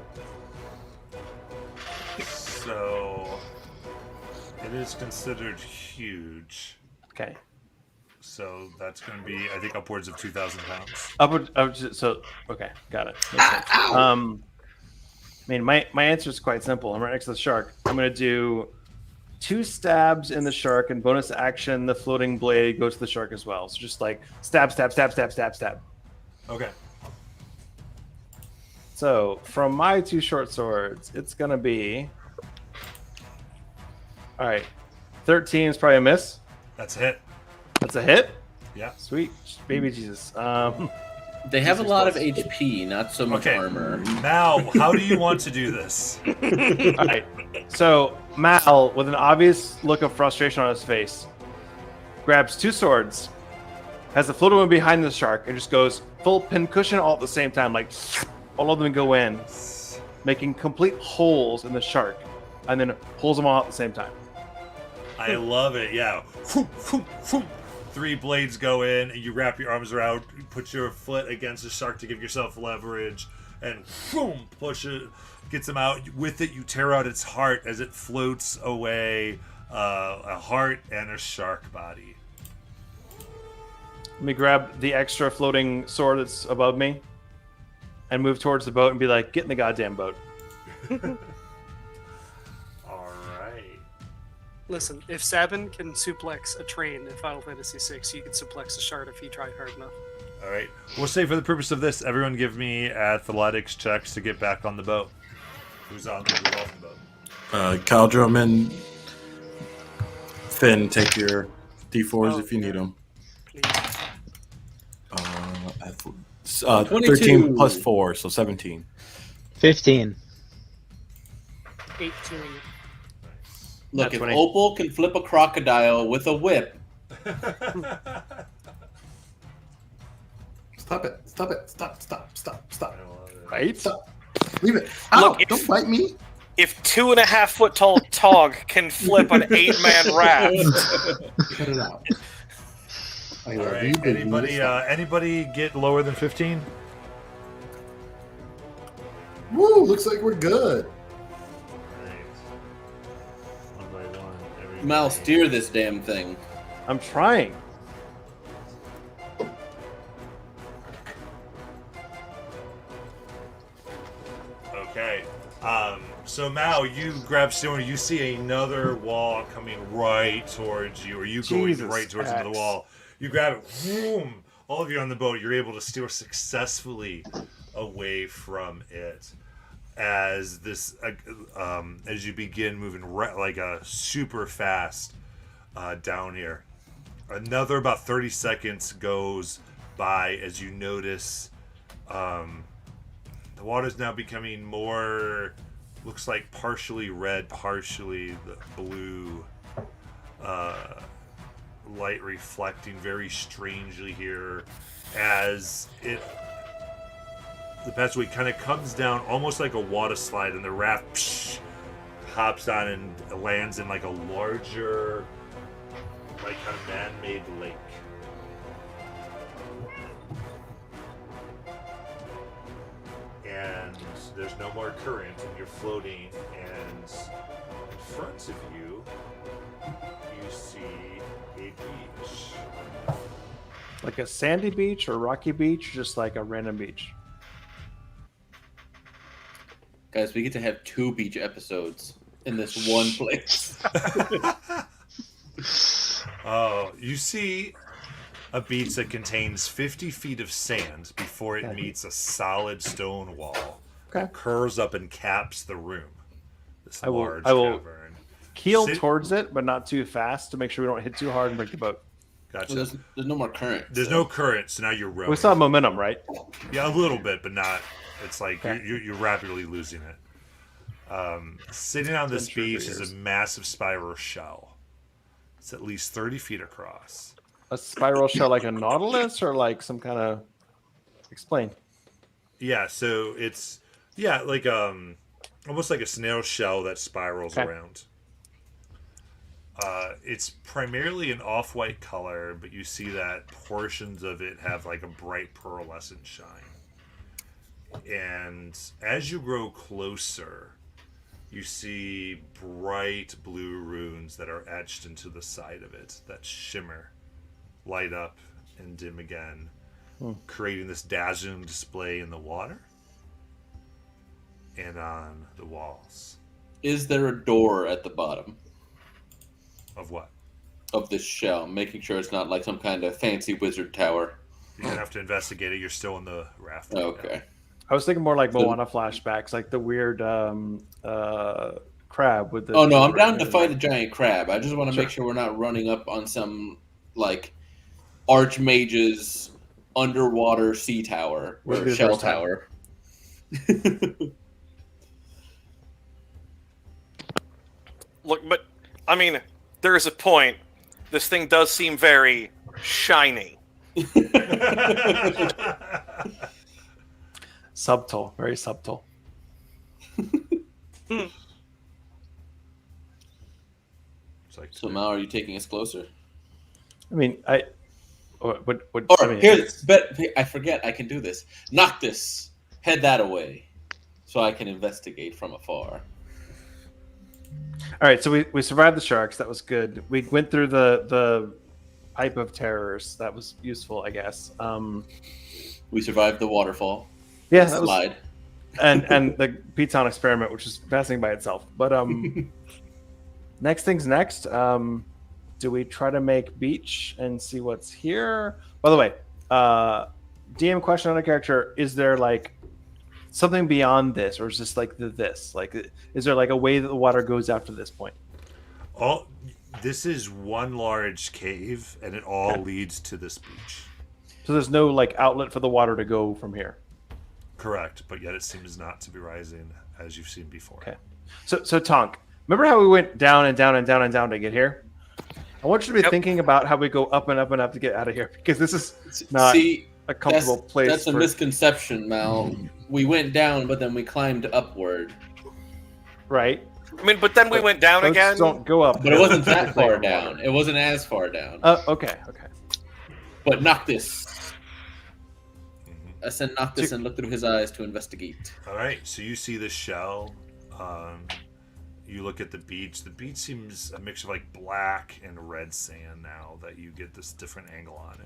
So it is considered huge. Okay. So that's going to be, I think, upwards of 2,000 pounds. So okay, got it. Makes sense. I mean, my answer is quite simple. I'm right next to the shark. I'm gonna do 2 stabs in the shark, and bonus action, the floating blade goes to the shark as well. So just like stab, stab, stab, stab, stab, stab. Okay. So from my 2 short swords, it's gonna be all right. 13 is probably a miss. That's a hit. That's a hit. Yeah. Sweet baby Jesus. They have a lot of HP, not so much Okay. armor. Now, how do you want to do this? All right. So Mal, with an obvious look of frustration on his face, grabs 2 swords, has the floating one behind the shark, and just goes full pincushion all at the same time, like all of them go in, making complete holes in the shark, and then pulls them all at the same time. I love it. Yeah. Whoop, whoop, whoop. 3 blades go in, and you wrap your arms around, put your foot against the shark to give yourself leverage, and boom, push it, gets him out. With it, you tear out its heart as it floats away. A heart and a shark body. Let me grab the extra floating sword that's above me, and move towards the boat and be like, "Get in the goddamn boat." All right. Listen, if Sabin can suplex a train in Final Fantasy VI, you can suplex a shard if you try hard enough. All right. We'll say for the purpose of this, everyone give me athletics checks to get back on the boat. Who's off the boat? Caldrum and Finn, take your D4s if you need them. Please. 13 plus 4, so 17. 15. 18. Look, That's if 20. Opal can flip a crocodile with a whip, Stop it. Stop it. Stop. Stop. Stop. Stop. Right? Stop. Leave it. Ow! Look, if- Don't bite me. If 2.5 foot tall Tog can flip an 8-man raft, Cut it out. I All love right. you, baby. Anybody get lower than 15? Woo! Looks like we're good. One by one. everybody. Mal, steer this damn thing. I'm trying. Okay. So Mao, you grab Stone, you see another wall coming right towards you, or you going Jesus right towards into the X. wall. You grab it, boom! All of you on the boat, you're able to steer successfully away from it as this, as you begin moving like a super fast down here. Another about 30 seconds goes by as you notice the water's now becoming more, looks like partially red, partially the blue, light reflecting very strangely here as it, the passageway kind of comes down almost like a water slide, and the raft hops on and lands in like a larger, like kind of man-made lake. And there's no more current, and you're floating, and in front of you, you see a beach. Like a sandy beach or rocky beach, or just like a random beach. Guys, we get to have 2 beach episodes in this one place. Oh, you see a beach that contains 50 feet of sand before it meets a solid stone wall that curves up and caps the room. This I will- large I will- cavern. Keel Sit- towards it, but not too fast to make sure we don't hit too hard and break the boat. Gotcha. Well, there's no more current. There's so- no current, so now you're rowing. We still have momentum, right? Yeah, a little bit, but not. It's like Okay. you're rapidly losing it. Sitting on this Been sure for beach is years. a massive spiral shell. It's at least 30 feet across. A spiral shell like a nautilus or like some kind of... Explain. Yeah, so it's like almost like a snail shell that spirals Okay. around. It's primarily an off-white color, but you see that portions of it have like a bright pearlescent shine. And as you grow closer, you see bright blue runes that are etched into the side of it that shimmer, light up, and dim again, creating this dazzling display in the water and on the walls. Is there a door at the bottom Of what? of this shell, making sure it's not like some kind of fancy wizard tower? You're gonna have to investigate it. You're still in the raft. right Okay. I was thinking more like So- Moana flashbacks, like the weird crab with the... Oh no, I'm down to fight a giant crab. I just want to Sure. make sure we're not running up on some like archmage's underwater sea tower Would or be the shell first time. tower. look, but I mean, there is a point. This thing does seem very shiny. now. Subtle, very subtle. It's like, So Mal, are you taking us closer? I mean, what Or I mean, here, but I forget I can do this. Noctis, head that away, so I can investigate from afar. all right. So we survived the sharks. That was good. We went through the pipe of terrors. That was useful, I guess. We survived the waterfall. Yeah, that was, Slide. and the Piton experiment, which is fascinating by itself. But next thing's next. Do we try to make beach and see what's here? By the way, DM question on a character: is there like something beyond this, or is this like this? Like, is there like a way that the water goes after this point? this is one large cave, and it all leads to this beach. So there's no like outlet for the water to go from here. Correct, but yet it seems not to be rising as you've seen before. Okay. So Tonk, remember how we went down and down and down and down to get here? I want you to be thinking about how we go up and up and up to get out of here, because this is not a comfortable place. That's a misconception, Mal. We went down, but then we climbed upward. Right. I mean, but then we went down Boats again. don't go up. But it wasn't that far down. It wasn't as far down. Okay. But Noctis. I sent Noctis and looked through his eyes to investigate. All right, so you see the shell. You look at the beach. The beach seems a mixture of like black and red sand now that you get this different angle on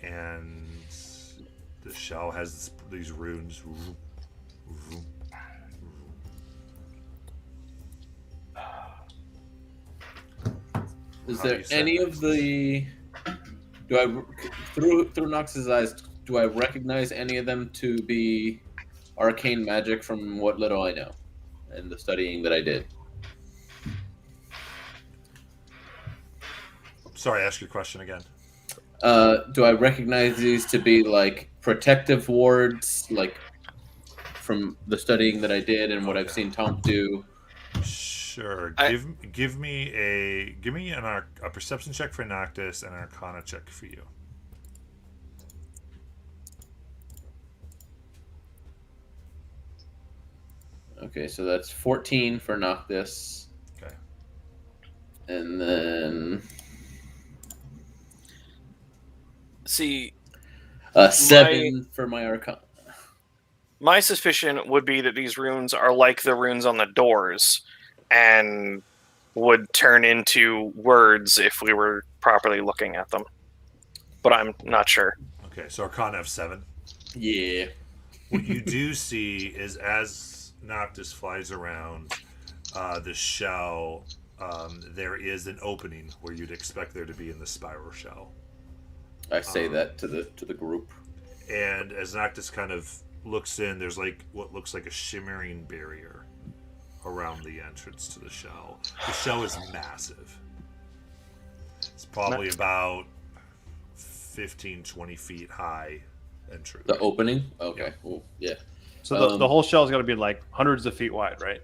it. And the shell has these runes. Is How do there you set any that? of the... through Nox's eyes, do I recognize any of them to be arcane magic from what little I know and the studying that I did? Sorry, ask your question again. Do I recognize these to be like protective wards, like from the studying that I did and what I've seen Tom do? Sure. Give me a perception check for Noctis and an Arcana check for you. Okay, so that's 14 for Noctis. Okay. And then See, 7 for my Arcana. my suspicion would be that these runes are like the runes on the doors and would turn into words if we were properly looking at them. But I'm not sure. Okay, so Arcana of 7. Yeah. What you do see is as Noctis flies around the shell, there is an opening where you'd expect there to be in the spiral shell. I say that to the group. And as Noctis kind of looks in, there's like what looks like a shimmering barrier around the entrance to the shell. The shell is massive. It's probably about 15, 20 feet high and true. The opening? Okay. Ooh, yeah. So the whole shell's got to be like hundreds of feet wide, right?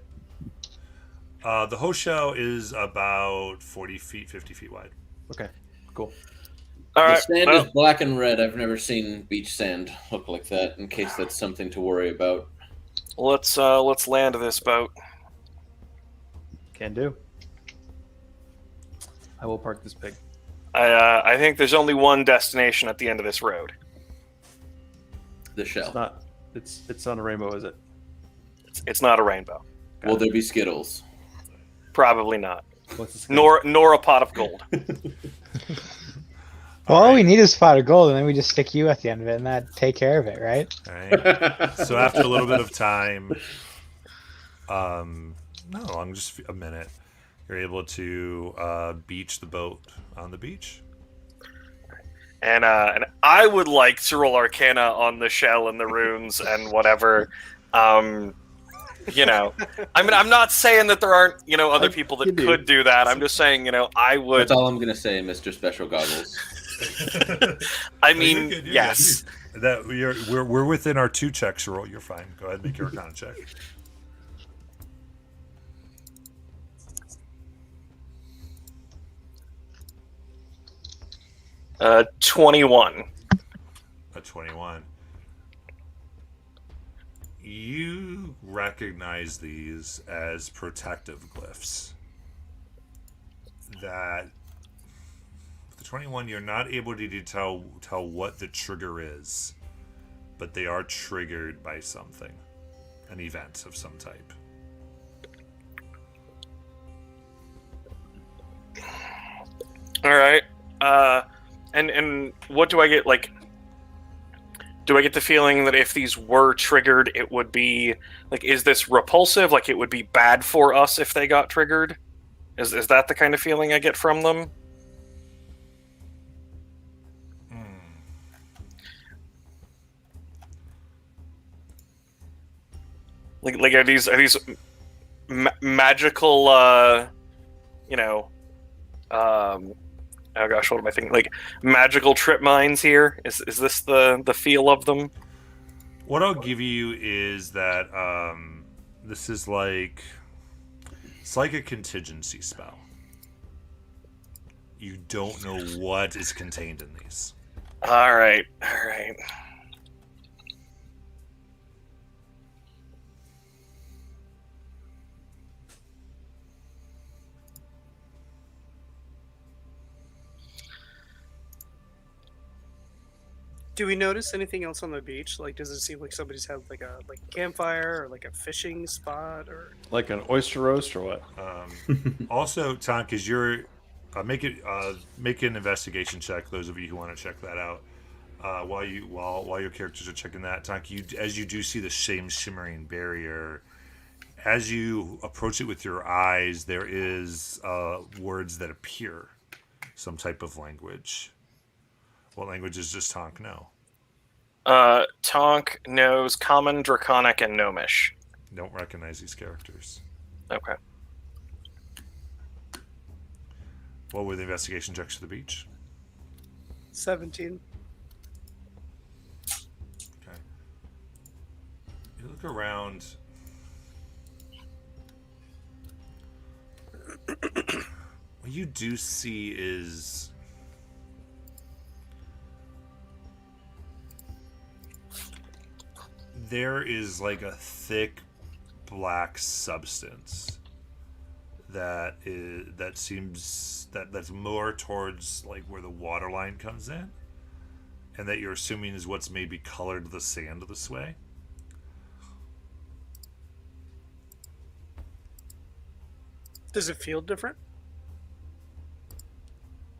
The whole shell is about 40 feet, 50 feet wide. Okay, cool. All The right. sand well, is black and red. I've never seen beach sand look like that, in case that's something to worry about. let's land this boat. Can do. I will park this pig. I think there's only one destination at the end of this road. The It's shell. not. It's not a rainbow, is it? It's not a rainbow. Will there be Skittles? Probably not. What's this? Nor a pot of gold. Well, all we need is a pot of gold, and then we just stick you at the end of it, and that take care of it, right? All right. So after a little bit of time, not long, just a minute, you're able to beach the boat on the beach. And I would like to roll Arcana on the shell and the runes and whatever. You know, I mean, I'm not saying that there aren't, other people that could do that. I'm just saying, I would. That's all I'm gonna say, Mr. Special Goggles. I No, mean, you're good, yes. good. That we're within our 2 checks roll. You're fine. Go ahead and make your Arcana check. 21. A 21. You recognize these as protective glyphs. That with the 21, you're not able to tell what the trigger is, but they are triggered by something, an event of some type. All right. And what do I get? Like, do I get the feeling that if these were triggered, it would be like, is this repulsive? Like, it would be bad for us if they got triggered? Is that the kind of feeling I get from them? Like are these magical? You know. Oh gosh, what am I thinking? Like magical trip mines here? Is this the feel of them? What I'll give you is that this is like it's like a contingency spell. You don't know what is contained in these. All right. Do we notice anything else on the beach? Like, does it seem like somebody's had like a campfire or like a fishing spot or Like an oyster roast or what? Also, Tonk, as you're make an investigation check. Those of you who want to check that out, while your characters are checking that, Tonk, as you do see the same shimmering barrier, as you approach it with your eyes, there is words that appear, some type of language. What language does Tonk know? Tonk knows Common, Draconic, and Gnomish. Don't recognize these characters. Okay. What were the investigation checks to the beach? 17? Okay. You look around. What you do see is there is like a thick black substance that's more towards like where the water line comes in, and that you're assuming is what's maybe colored the sand this way. Does it feel different?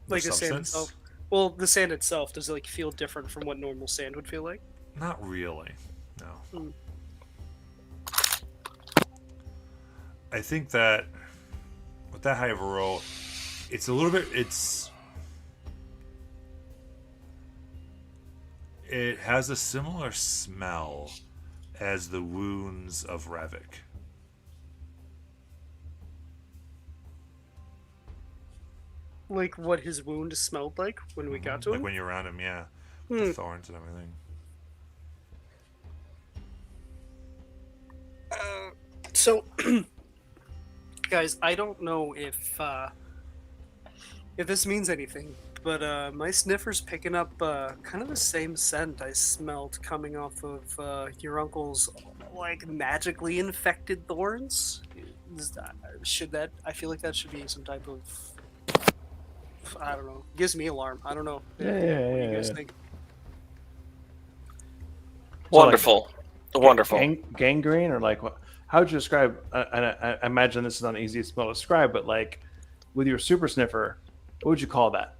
Like the sand substance? itself? Well, the sand itself, does it like feel different from what normal sand would feel like? Not really. No. Hmm. I think that with that high of a roll, it's a little bit. It has a similar smell as the wounds of Revik. Like what his wound smelled like when we got to Like him? when you're around him, yeah. Hmm. The thorns and everything. So, guys, I don't know if this means anything, but my sniffer's picking up kind of the same scent I smelled coming off of your uncle's like magically infected thorns. I feel like that should be some type of, I don't know, gives me alarm. I don't know. What do you guys think? Wonderful. Wonderful. Gangrene or like what? How would you describe? I imagine this is not an easy smell to describe, but like with your super sniffer, what would you call that?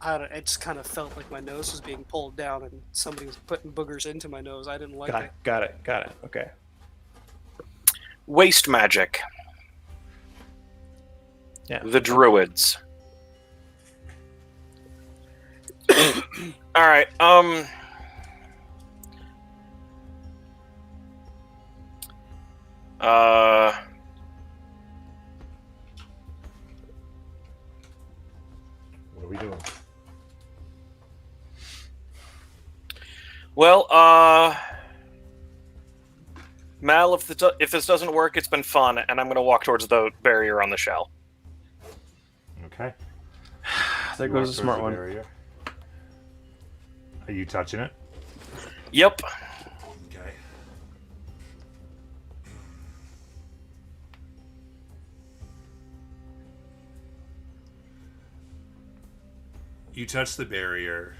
It just kind of felt like my nose was being pulled down and somebody was putting boogers into my nose. I didn't like it. Got it. Okay. Waste magic. Yeah. The druids. All right. What are we doing? Well, Mal, if this doesn't work, it's been fun, and I'm going to walk towards the barrier on the shell. Okay. There You goes walk a smart towards the one. barrier. Are you touching it? Yep. Okay. You touch the barrier,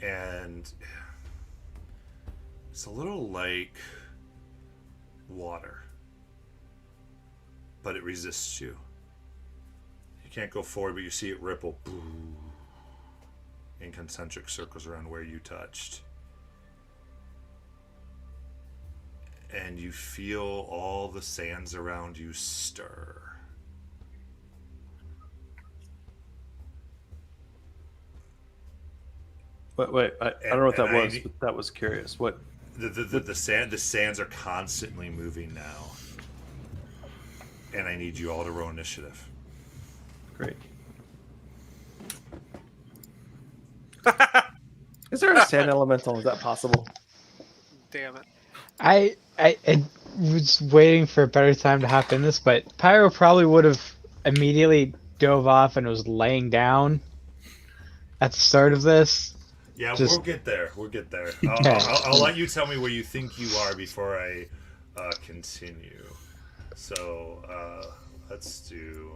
and it's a little like water, but it resists you. You can't go forward, but you see it ripple in concentric circles around where you touched. And you feel all the sands around you stir. Wait, I don't know what that was, but that was curious. What? The sands are constantly moving now. And I need you all to roll initiative. Great. Is there a sand elemental? Is that possible? Damn it. I was waiting for a better time to hop in this, but Pyro probably would have immediately dove off and was laying down at the start of this. Yeah, Just- we'll get there. We'll get there. Okay. I'll let you tell me where you think you are before I continue. So let's do.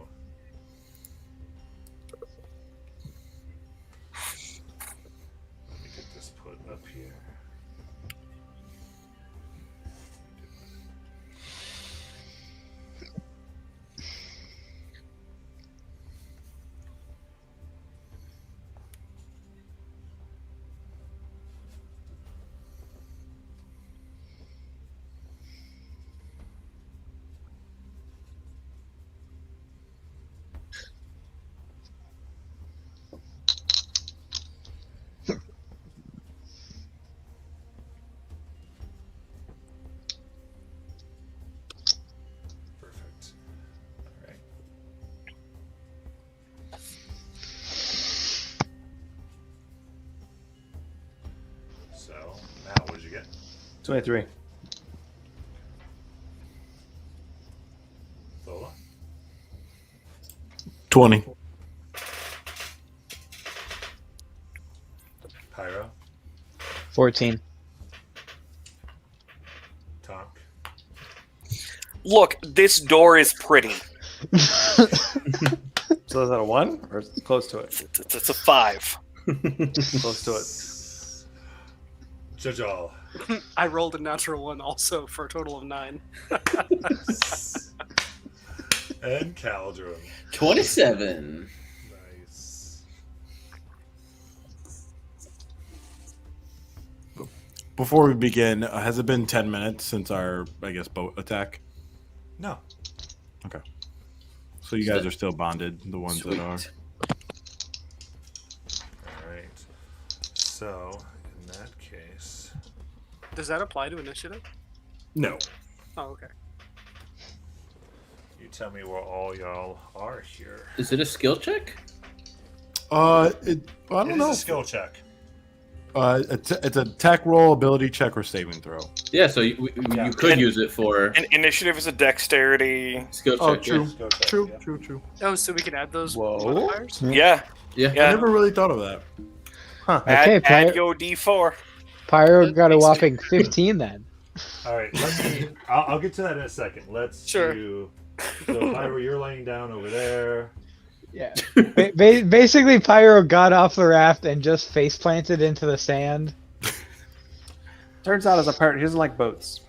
Let me get this put up here. Perfect. All right. So now, what'd you get? 23. Lola? 20. Pyro? 14. Tonk? Look, this door is pretty. So is that a 1 or is it close to it? It's a 5. Close to it. Jajal. I rolled a natural 1 also for a total of 9. And Caldron. 27. Nice. Before we begin, has it been 10 minutes since our, I guess, boat attack? No. Okay. So you guys are still bonded, the ones Sweet. that are. All right. So, in that case, Does that apply to initiative? No. Oh, okay. you tell me where all y'all are here. Is it a skill check? I don't It is know. a skill check. It's a attack roll, ability check, or saving throw. Yeah, so you could And- use it for And initiative is a dexterity. skill Oh, check. true. Skill check, True, yeah. true, true. Oh, so we can add those Whoa. modifiers? Yeah. Yeah. Yeah. Yeah. I never really thought of that. Huh. Okay, Add your D4. Pyro got a makes whopping 15 then. All right. I'll get to that in a second. Let's Sure. do. So, Pyro, you're laying down over there. Yeah. Basically, Pyro got off the raft and just face planted into the sand. Turns out as a pirate, he doesn't like boats.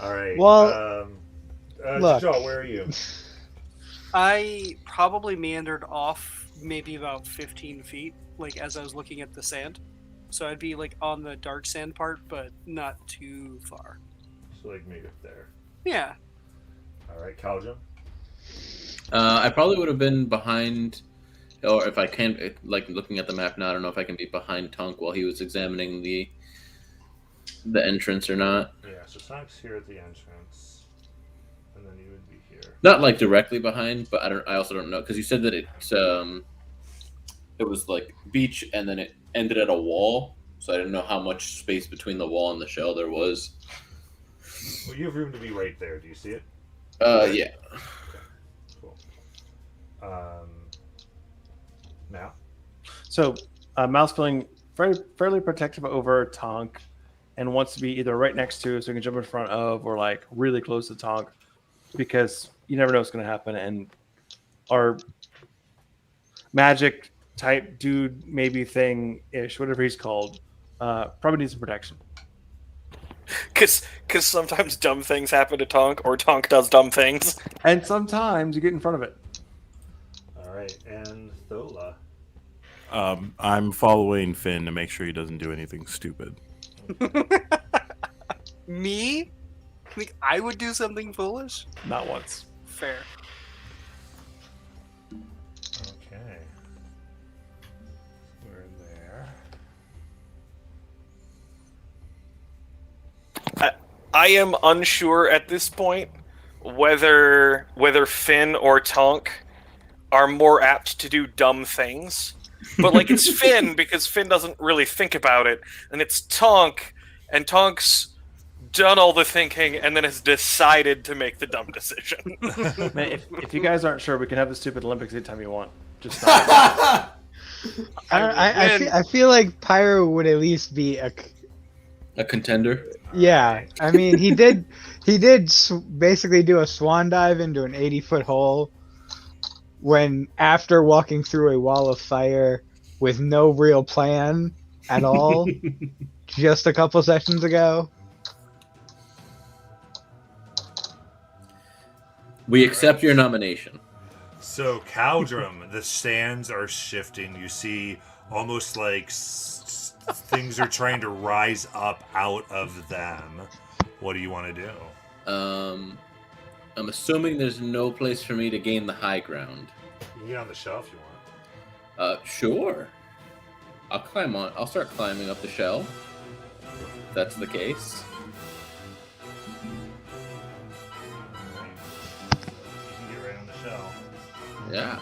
All right. Well, look. Joe, where are you? I probably meandered off maybe about 15 feet, like as I was looking at the sand. So I'd be like on the dark sand part, but not too far. So, like, meet up there. Yeah. All right, Caldron. I probably would have been behind, or if I can, like looking at the map now, I don't know if I can be behind Tunk while he was examining the entrance or not. Yeah, so Tonk's here at the entrance. And then you would be here. Not like directly behind, but I also don't know because you said that it was like beach and then it ended at a wall, so I didn't know how much space between the wall and the shell there was. Well, you have room to be right there. Do you see it? Yeah. Cool. Now? So, Mal's feeling fairly protective over Tonk and wants to be either right next to, so he can jump in front of, or like really close to Tonk, because you never know what's going to happen. And our magic type dude, maybe thing ish, whatever he's called, probably needs some protection. Because sometimes dumb things happen to Tonk, or Tonk does dumb things. And sometimes you get in front of it. All right, and Thola. I'm following Finn to make sure he doesn't do anything stupid. Me? Think I would do something foolish? Not once. Fair. Okay. We're there. I am unsure at this point whether Finn or Tonk are more apt to do dumb things. But like it's Finn because Finn doesn't really think about it, and it's Tonk, and Tonk's done all the thinking and then has decided to make the dumb decision. Man, if you guys aren't sure, we can have the stupid Olympics anytime you want. Just not. I feel like Pyro would at least be a contender. yeah. I mean, he did basically do a swan dive into an 80-foot hole when after walking through a wall of fire with no real plan at all just a couple sessions ago. We accept your nomination. So, Caldrum, the sands are shifting. You see almost like things are trying to rise up out of them. What do you want to do? I'm assuming there's no place for me to gain the high ground. You can get on the shelf if you want. Sure. I'll start climbing up the shell. If that's the case. You can get right on the shelf. Yeah.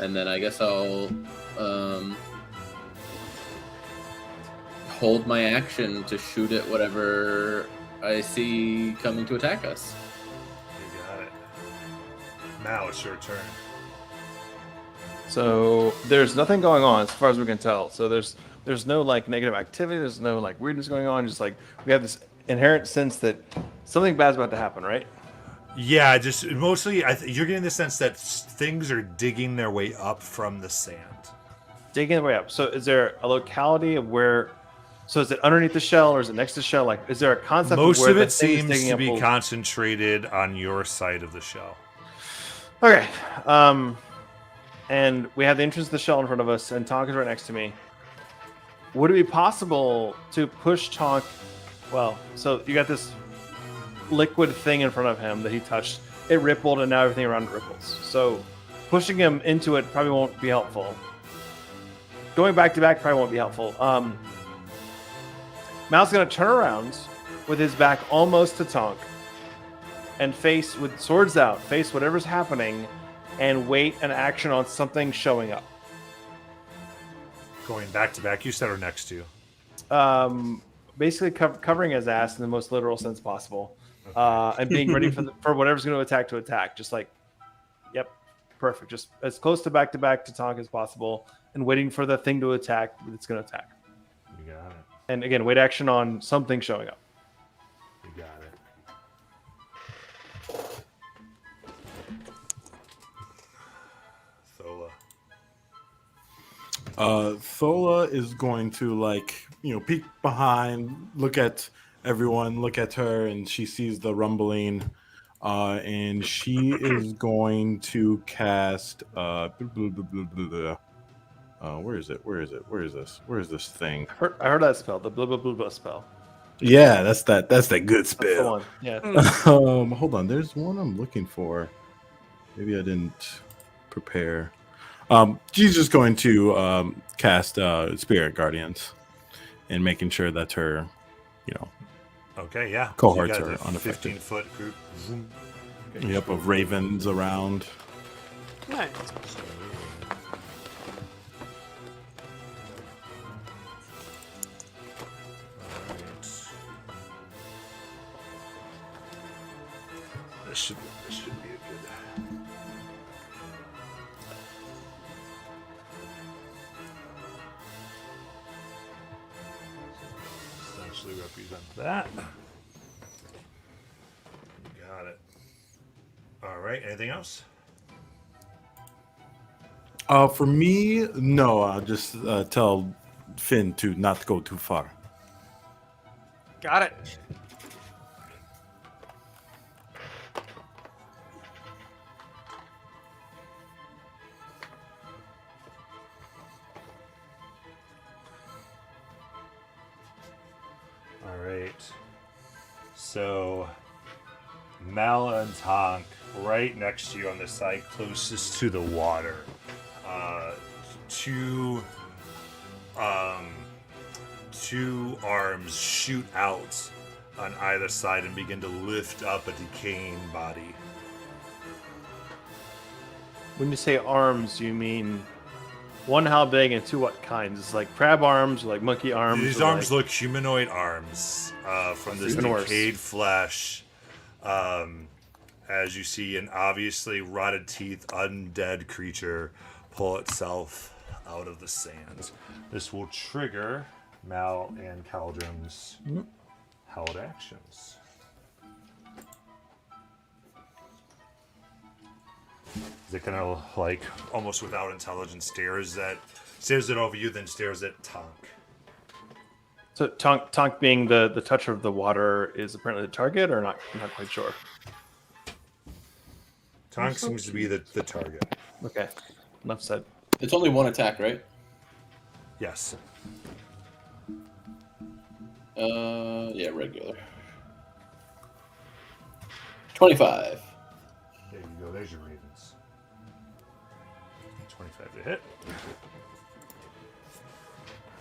And then I guess I'll hold my action to shoot at whatever I see coming to attack us. You got it. Now it's your turn. So there's nothing going on as far as we can tell. So there's no like negative activity. There's no like weirdness going on. Just like we have this inherent sense that something bad's about to happen, right? Yeah, just mostly you're getting the sense that things are digging their way up from the sand. Digging their way up. So is there a locality of where? So is it underneath the shell or is it next to the shell? Like, is there a concept? Most of, where of the it thing is seems digging to up be will- concentrated on your side of the shell. Okay. And we have the entrance to the shell in front of us, and Tonk is right next to me. Would it be possible to push Tonk? Well, so you got this liquid thing in front of him that he touched. It rippled, and now everything around it ripples. So pushing him into it probably won't be helpful. Going back to back probably won't be helpful. Mal's going to turn around with his back almost to Tonk and face, with swords out, face whatever's happening and wait an action on something showing up. Going back to back, you said, or next to you. Basically covering his ass in the most literal sense possible, and being ready for whatever's going to attack. Just like, yep, perfect. Just as close to back to Tonk as possible, and waiting for the thing to attack that's going to attack. You got it. And again, wait action on something showing up. You got it. Thola. Thola is going to peek behind, look at everyone, look at her, and she sees the rumbling, and she is going to cast. Where is it? Where is this? Where is this thing? I heard that spell, the blah blah blah blah spell. Yeah, that's that good That's the spell. one. Yeah. Hold on. There's one I'm looking for. Maybe I didn't prepare. She's just going to cast Spirit Guardians and making sure that her, Okay, yeah. Cohorts So you are got the unaffected. 15-foot group. Zoom. of ravens around. Nice. This should be a good. Essentially represent that. Got it. All right. Anything else? For me, no. I'll just tell Finn to not go too far. Got it. All right. So, Mal and Tonk right next to you on the side closest to the water. Two arms shoot out on either side and begin to lift up a decaying body. When you say arms, you mean one how big and two what kinds? It's like crab arms, or like monkey arms. These or arms like... look humanoid arms from this even worse. decayed flesh. As you see an obviously rotted teeth undead creature pull itself out of the sand. This will trigger Mal and Caldrum's held actions. Is it kind of like almost without intelligence stares it over you, then stares at Tonk? So Tonk being the toucher of the water is apparently the target, or not? I'm not quite sure. Tonk seems to be the target. Okay, enough said. It's only one attack, right? Yes. Yeah, regular. 25. There you go. There's your ravens. 25 to hit.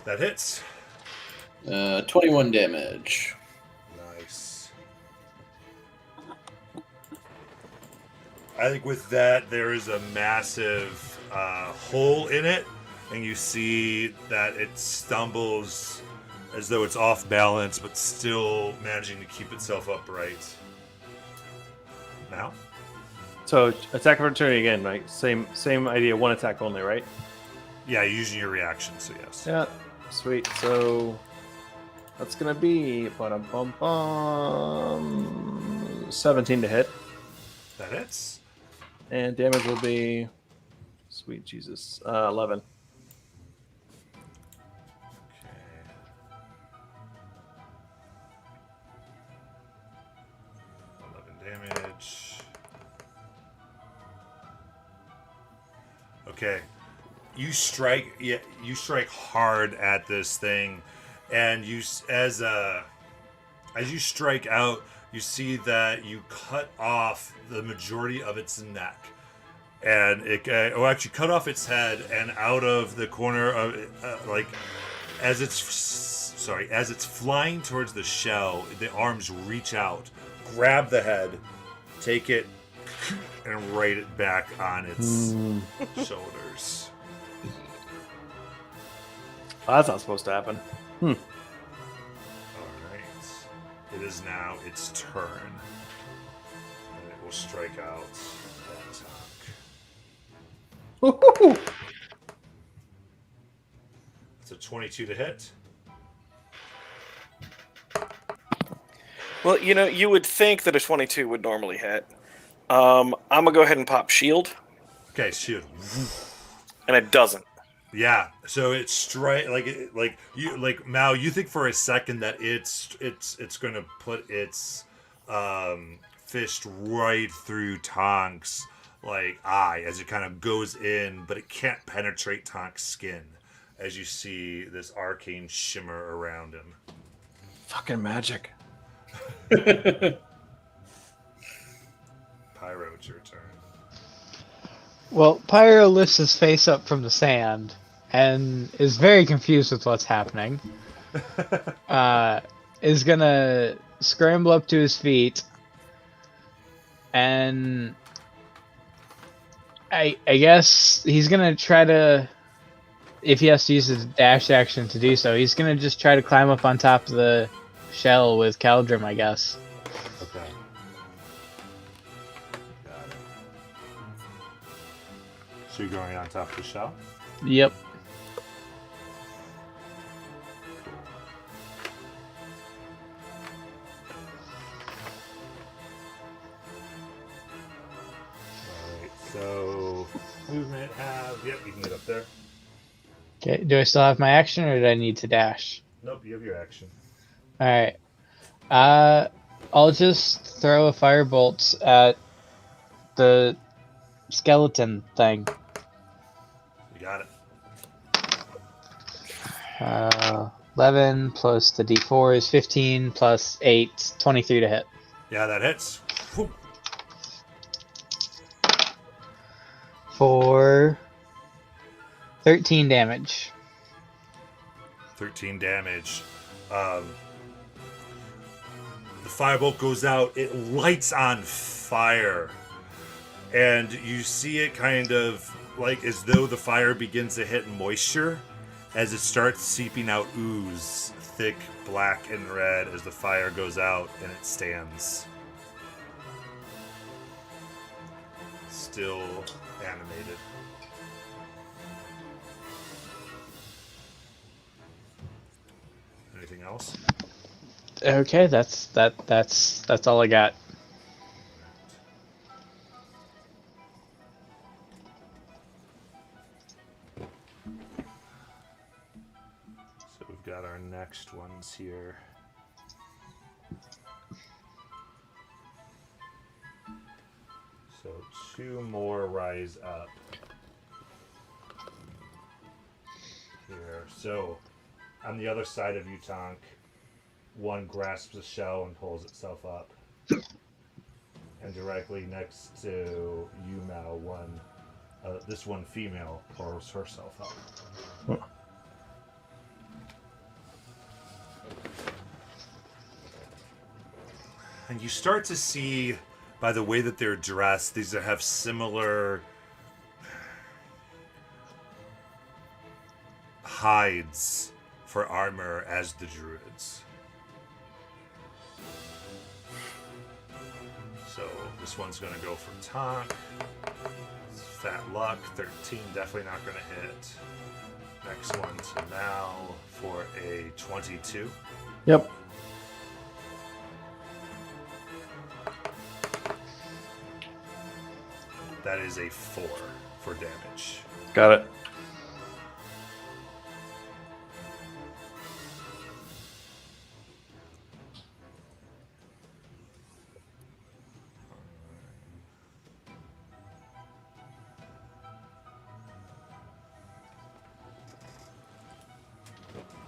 That hits. 21 damage. Nice. I think with that, there is a massive hole in it, and you see that it stumbles as though it's off balance, but still managing to keep itself upright. Now? So attack of opportunity again, right? Same idea. One attack only, right? Yeah, using your reaction, so yes. Yeah, sweet. So that's gonna be 17 to hit, That hits. and damage will be sweet Jesus 11. Okay. 11 damage. Okay. You strike hard at this thing, and as you strike out, you see that you cut off the majority of its neck, and actually cut off its head, and out of the corner of it, as it's flying towards the shell, the arms reach out, grab the head, take it, and right it back on its shoulders. Oh, that's not supposed to happen. All right. It is now its turn. And it will strike out that Tonk. Woo-hoo-hoo. It's a 22 to hit. Well, you would think that a 22 would normally hit. I'm gonna go ahead and pop shield, Okay, shoot. and it doesn't. Yeah, so it's straight Mal. You think for a second that it's gonna put its fist right through Tonk's eye as it kind of goes in, but it can't penetrate Tonk's skin. As you see this arcane shimmer around him. Fucking magic. Pyro, it's your turn. Well, Pyro lifts his face up from the sand and is very confused with what's happening. Is gonna scramble up to his feet, and I guess he's gonna try to, if he has to use his dash action to do so, he's gonna just try to climb up on top of the shell with Caldrum, I guess. Okay. Got it. So you're going on top of the shell? Yep. Alright, so So movement have. Yep, you can get up there. Okay. Do I still have my action, or do I need to dash? Nope, you have your action. All right. I'll just throw a firebolt at the skeleton thing. You got it. 11 plus the d4 is 15 plus 8, 23 to hit. Yeah, that hits. Whoop. For 13 damage. 13 damage. The firebolt goes out. It lights on fire. And you see it kind of like as though the fire begins to hit moisture as it starts seeping out ooze, thick black and red, as the fire goes out and it stands. Still animated. Anything else? Okay, that's all I got. So we've got our next ones here. So 2 more rise up here. So on the other side of you, Tonk, one grasps a shell and pulls itself up. And directly next to you, Mal, this one female pulls herself up. And you start to see, by the way that they're dressed, these have similar hides for armor as the druids. So this one's going to go for Tonk. Fat luck, 13, definitely not going to hit. Next one to Mal for a 22. Yep. That is a 4 for damage. Got it.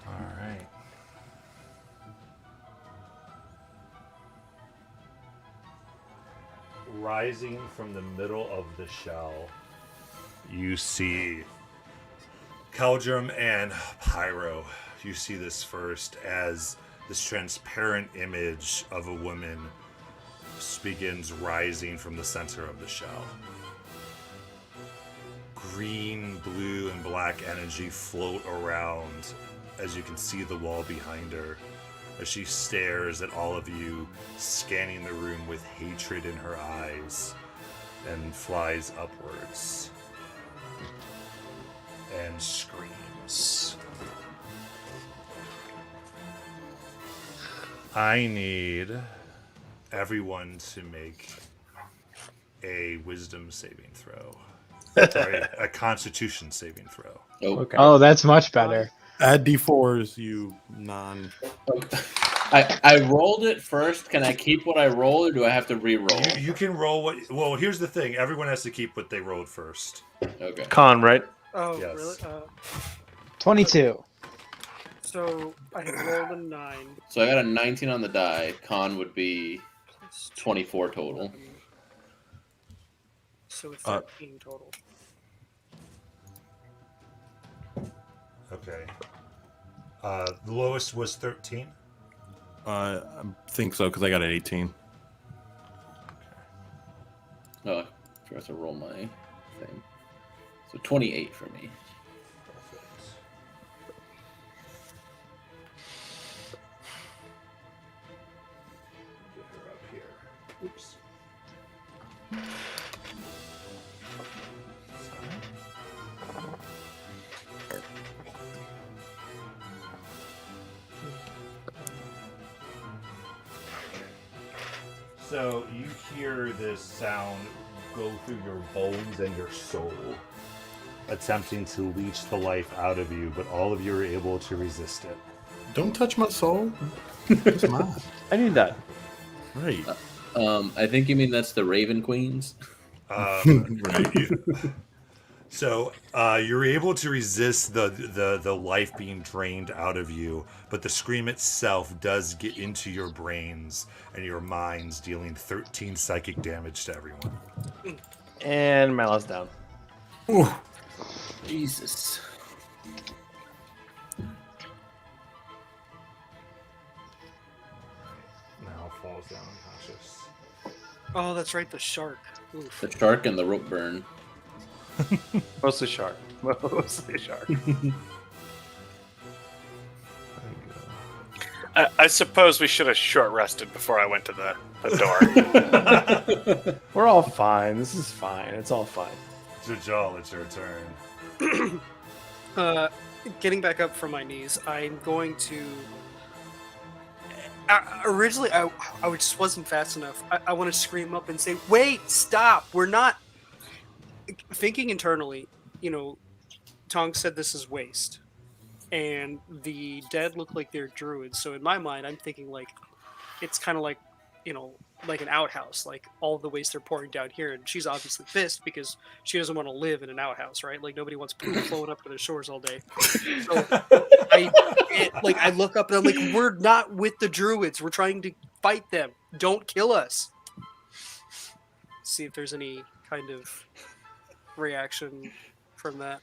All right. Rising from the middle of the shell, you see Keldrum and Pyro. You see this first as this transparent image of a woman begins rising from the center of the shell. Green, blue, and black energy float around as you can see the wall behind her, as she stares at all of you, scanning the room with hatred in her eyes, and flies upwards and screams. I need everyone to make a wisdom saving throw. Sorry, a constitution saving throw. Oh, Okay. Oh, that's much better. Add d4s, you non. I rolled it first. Can I keep what I rolled, or do I have to re-roll? You can roll what. Well, here's the thing. Everyone has to keep what they rolled first. Okay. Con, right? Oh, Yes. really? 22. So I rolled a 9. So I got a 19 on the die. Con would be Plus 24 total. 11. So 13 total. Okay. The lowest was 13. I think so because I got an 18. Oh, I forgot to roll my thing. So 28 for me. Perfect. Get her up here. Oops. So you hear this sound go through your bones and your soul, attempting to leech the life out of you, but all of you are able to resist it. Don't touch my soul. It's mine. I need that. Right. I think you mean that's the Raven Queens. Right. So you're able to resist the life being drained out of you, but the scream itself does get into your brains and your minds, dealing 13 psychic damage to everyone. And Mal's down. Ooh. Jesus. Now falls down unconscious. Oh, that's right, the shark. Oof. The shark and the rope burn. Mostly shark. Mostly shark. I suppose we should have short rested before I went to the door. We're all fine. This is fine. It's all fine. Jajal, it's your turn. Getting back up from my knees, I'm going to. Originally, I just wasn't fast enough. I want to scream up and say, "Wait! Stop! We're not." Thinking internally, you know, Tong said this is waste, and the dead look like they're druids. So in my mind, I'm thinking like, it's kind of like, you know, like an outhouse, like all the waste they're pouring down here. And she's obviously pissed because she doesn't want to live in an outhouse, right? Like nobody wants people flowing up to the shores all day. So I look up and I'm like, we're not with the druids. We're trying to fight them. Don't kill us. See if there's any kind of reaction from that.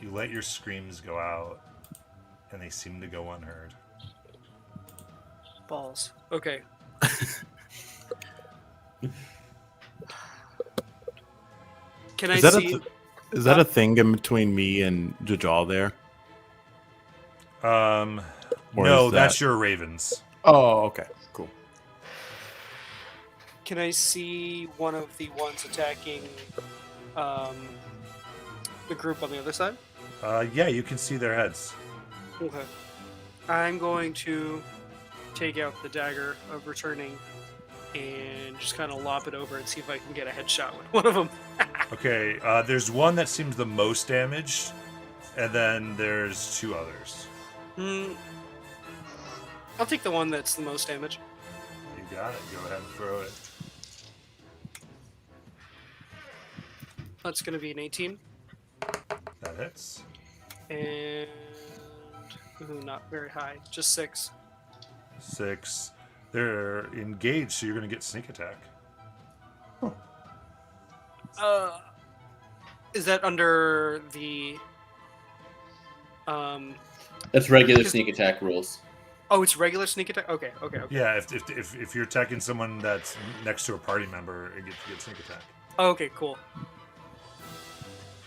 You let your screams go out, and they seem to go unheard. Balls. Okay. Can I Is that see? is that a thing in between me and Jajal there? Or No, is that's that- your ravens. Oh, okay. Cool. Can I see one of the ones attacking the group on the other side? Yeah, you can see their heads. Okay. I'm going to take out the dagger of returning and just kind of lop it over and see if I can get a headshot with one of them. Okay, there's one that seems the most damaged, and then there's two others. I'll take the one that's the most damage. You got it. Go ahead and throw it. That's going to be an 18. That hits. And not very high, just 6. 6. They're engaged, so you're going to get sneak attack. Is that under the That's regular sneak attack rules. Oh, it's regular sneak attack. Okay. Yeah, if you're attacking someone that's next to a party member, it gets sneak attack. Okay, cool.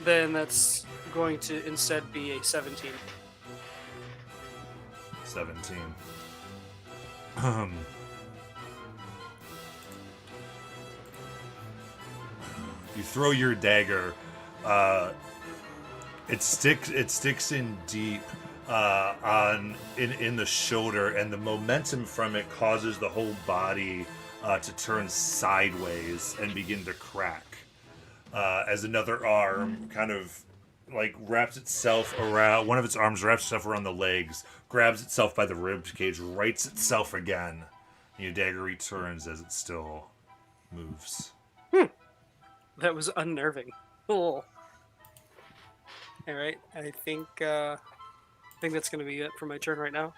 Then that's going to instead be a 17. 17. You throw your dagger. It sticks in deep in the shoulder, and the momentum from it causes the whole body to turn sideways and begin to crack. As another arm kind of like wraps itself around, one of its arms wraps itself around the legs, grabs itself by the rib cage, rights itself again. And your dagger returns as it still moves. That was unnerving. Cool. All right, I think that's going to be it for my turn right now.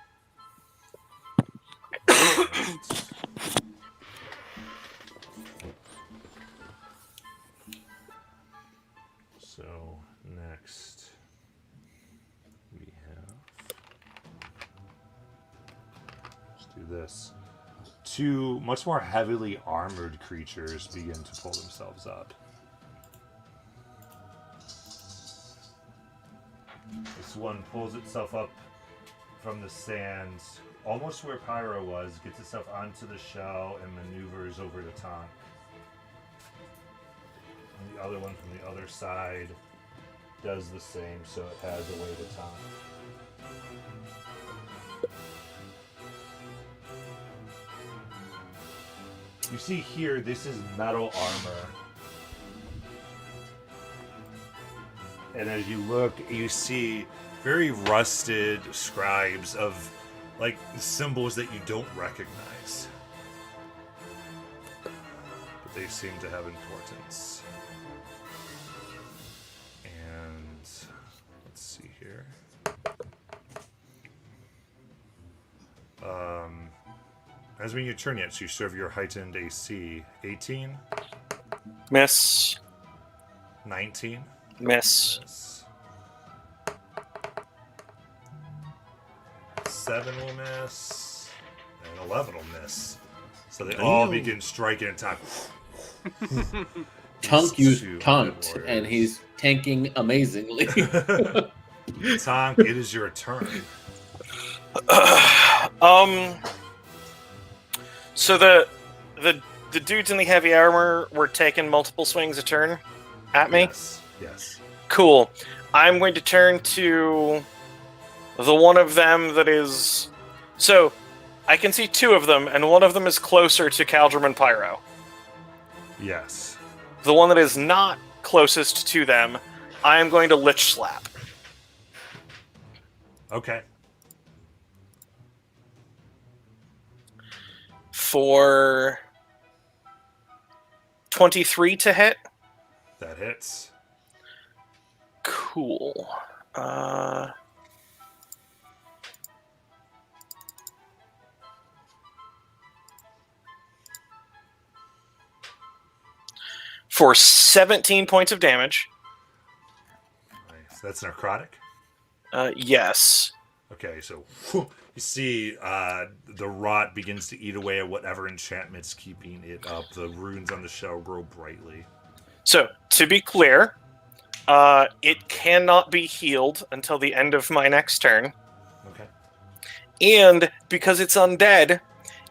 So next we have, let's do this. Two much more heavily armored creatures begin to pull themselves up. This one pulls itself up from the sand, almost where Pyro was, gets itself onto the shell and maneuvers over to Tonk. And the other one from the other side does the same, so it has a way to Tonk. You see here, this is metal armor. And as you look, you see very rusted scribes of like symbols that you don't recognize. But they seem to have importance. And let's see here. Hasn't been your turn yet, so you serve your heightened AC. 18? Miss. 19? Miss. Miss. 7 will miss. And 11 will miss. So they all begin striking and attack. Tunk These used two taunt, warriors. and he's tanking amazingly. Tonk, it is your turn. So the dudes in the heavy armor were taking multiple swings a turn at me. Yes. Yes. Cool. I'm going to turn to the one of them that is. So I can see 2 of them, and one of them is closer to Caldrum and Pyro. Yes. The one that is not closest to them, I am going to Lich Slap. Okay. For 23 to hit. That hits. Cool. For 17 points of damage. Nice. That's necrotic. Yes. Okay, so you see the rot begins to eat away at whatever enchantment's keeping it up. The runes on the shell grow brightly. So, to be clear, it cannot be healed until the end of my next turn. Okay. And because it's undead,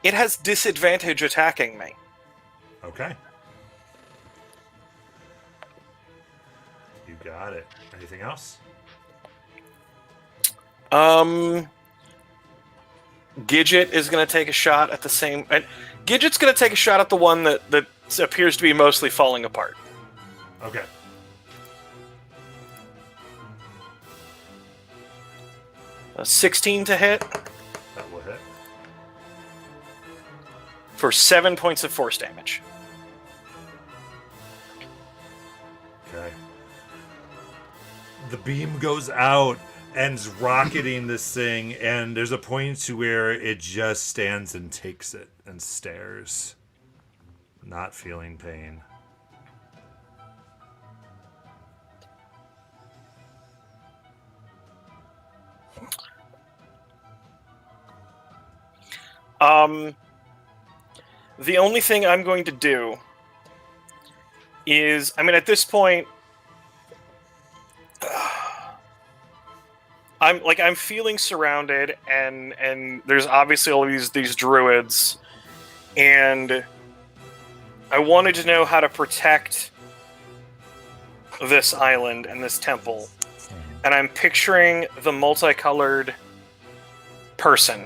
it has disadvantage attacking me. Okay. You got it. Anything else? Gidget is going to take a shot at the same... Gidget's going to take a shot at the one that appears to be mostly falling apart. Okay. A 16 to hit That will hit. for 7 points of force damage. Okay. The beam goes out and is rocketing this thing, and there's a point to where it just stands and takes it and stares, not feeling pain. The only thing I'm going to do is, I mean, at this point, I'm feeling surrounded, and there's obviously all these druids, and I wanted to know how to protect this island and this temple, and I'm picturing the multicolored person,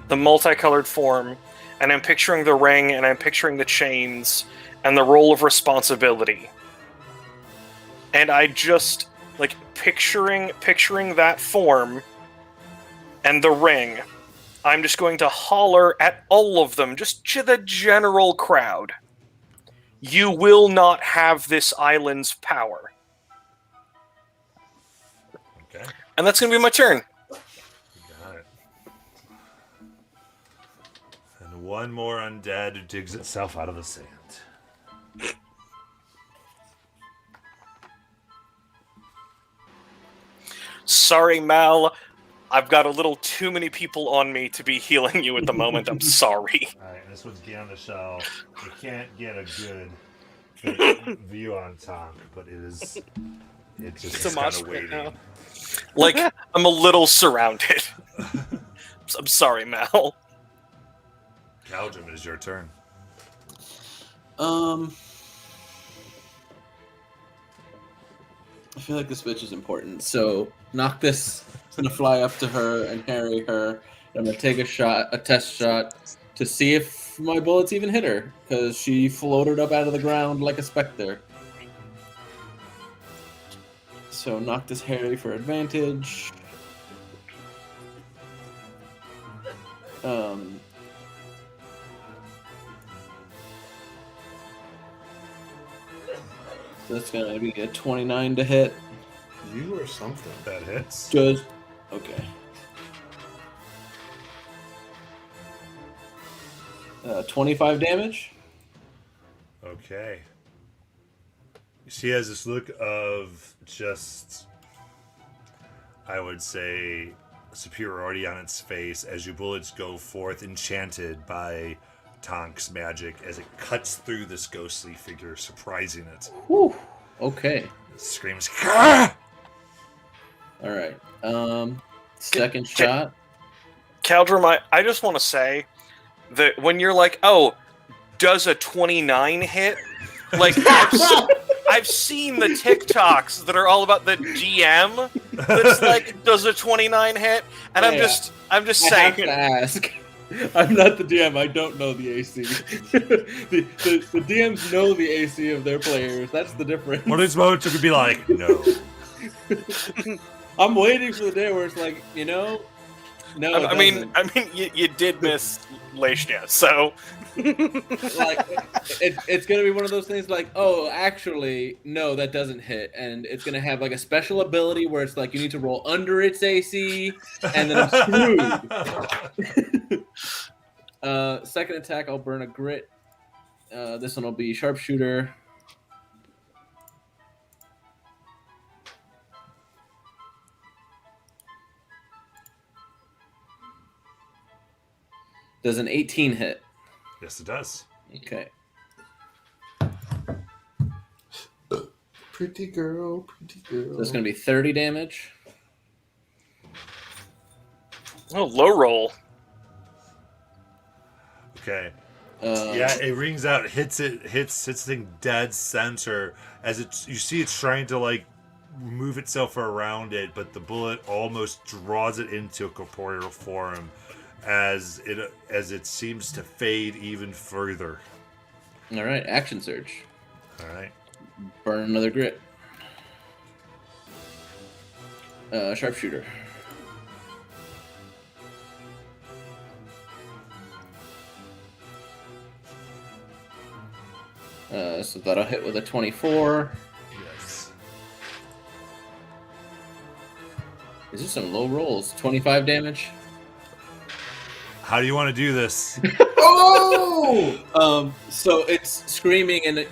the multicolored form, and I'm picturing the ring, and I'm picturing the chains, and the role of responsibility. And I just, like, picturing that form and the ring, I'm just going to holler at all of them, just to the general crowd. You will not have this island's power. Okay. And that's going to be my turn. Got it. And one more undead digs itself out of the sand. Sorry, Mal. I've got a little too many people on me to be healing you at the moment. I'm sorry. Alright, and this one's getting on the shell. You can't get a good view on Tonk, but it just It's a is kind mosh of pit waiting. now. Like, I'm a little surrounded. I'm sorry, Mal. Caldrum, it is your turn. I feel like this bitch is important. So Noctis is gonna fly up to her and harry her. I'm gonna take a test shot to see if if my bullets even hit her, because she floated up out of the ground like a specter. So Noctis Harry for advantage. So that's gonna be a 29 to hit. You or something. That hits. Just okay. 25 damage. Okay. She has this look of just, I would say, superiority on its face as your bullets go forth, enchanted by Tonk's magic as it cuts through this ghostly figure, surprising it. Whew. Okay. It screams, "Gah!" All right. Second shot. Caldrum, I just want to say that when you're like, oh, does a 29 hit? Like, I've seen the TikToks that are all about the GM that's like, does a 29 hit? And I'm Yeah. just I have saying. to ask. I'm not the DM. I don't know the AC. the DMs know the AC of their players. That's the difference. One of these moments you could be like, no. I'm waiting for the day where it's like, you know, no. I mean, you did miss Lashnia, so like, it's gonna be one of those things like, oh, actually, no, that doesn't hit, and it's gonna have like a special ability where it's like you need to roll under its AC, and then I'm screwed. Second attack, I'll burn a grit. This one will be sharpshooter. Does an 18 hit? Yes, it does. Okay. Pretty girl, pretty girl. So it's going to be 30 damage. oh, low roll. Okay. Uh, Yeah, it rings out, hits the thing dead center as you see it's trying to like move itself around it, but the bullet almost draws it into a corporeal form as it seems to fade even further. All right, action surge. All right. Burn another grit. Sharpshooter. So that'll hit with a 24. Yes. These are some low rolls. 25 damage. How do you want to do this? Oh! So it's screaming, and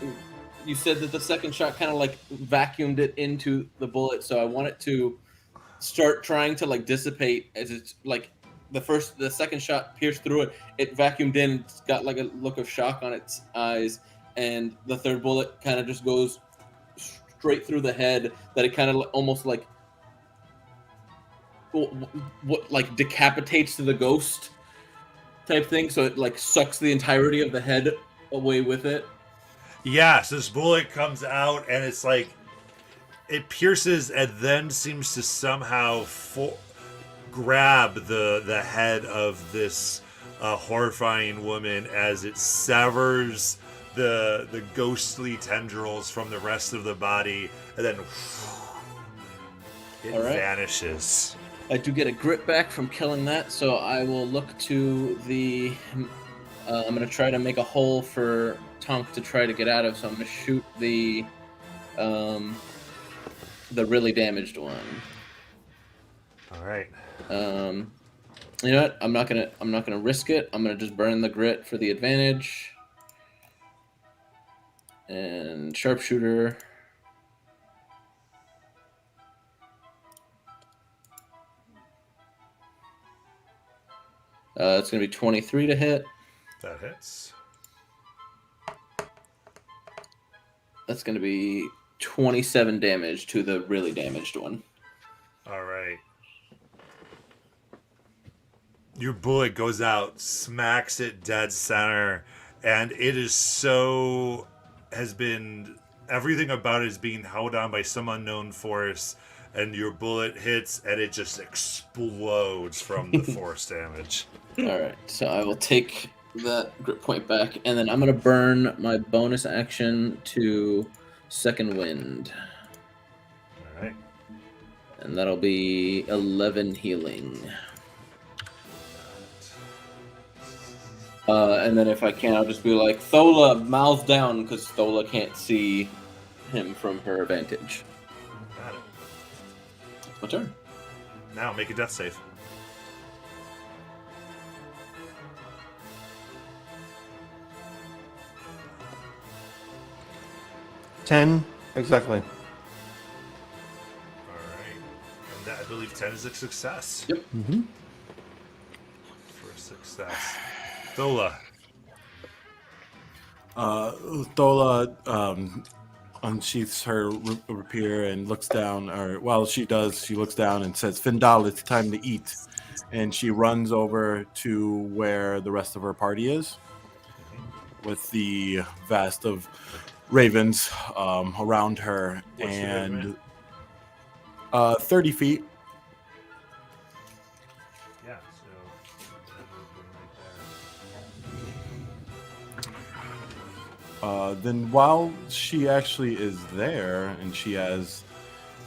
you said that the second shot kind of like vacuumed it into the bullet. So I want it to start trying to like dissipate as it's like the second shot pierced through it. It vacuumed in. It's got like a look of shock on its eyes, and the third bullet kind of just goes straight through the head. That it kind of almost like what like decapitates to the ghost type thing, so it like sucks the entirety of the head away with it. Yes, this bullet comes out and it's like it pierces and then seems to somehow grab the head of this horrifying woman as it severs the ghostly tendrils from the rest of the body, and then it All right. vanishes. I do get a grit back from killing that, so I will look to the. I'm going to try to make a hole for Tonk to try to get out of. So I'm going to shoot the really damaged one. All right. You know what? I'm not gonna risk it. I'm gonna just burn the grit for the advantage. And sharpshooter. It's gonna be 23 to hit. That hits. That's gonna be 27 damage to the really damaged one. All right. Your bullet goes out, smacks it dead center, and it is everything about it is being held on by some unknown force, and your bullet hits and it just explodes from the force damage. All right, so I will take that grip point back, and then I'm gonna burn my bonus action to Second Wind, All right. and that'll be 11 healing. And then if I can, I'll just be like, Thola, mouth down, because Thola can't see him from her vantage. Got it. My turn. Now make a death save. Ten exactly. All right. And that, I believe 10 is a success. Yep. For success. Thola. Thola unsheaths her rapier and looks down, or while she does, she looks down and says, Findal, it's time to eat. And she runs over to where the rest of her party is, with the vast of ravens around her. What's the And movement? 30 feet. Yeah, so that movement right there. Then while she actually is there and she has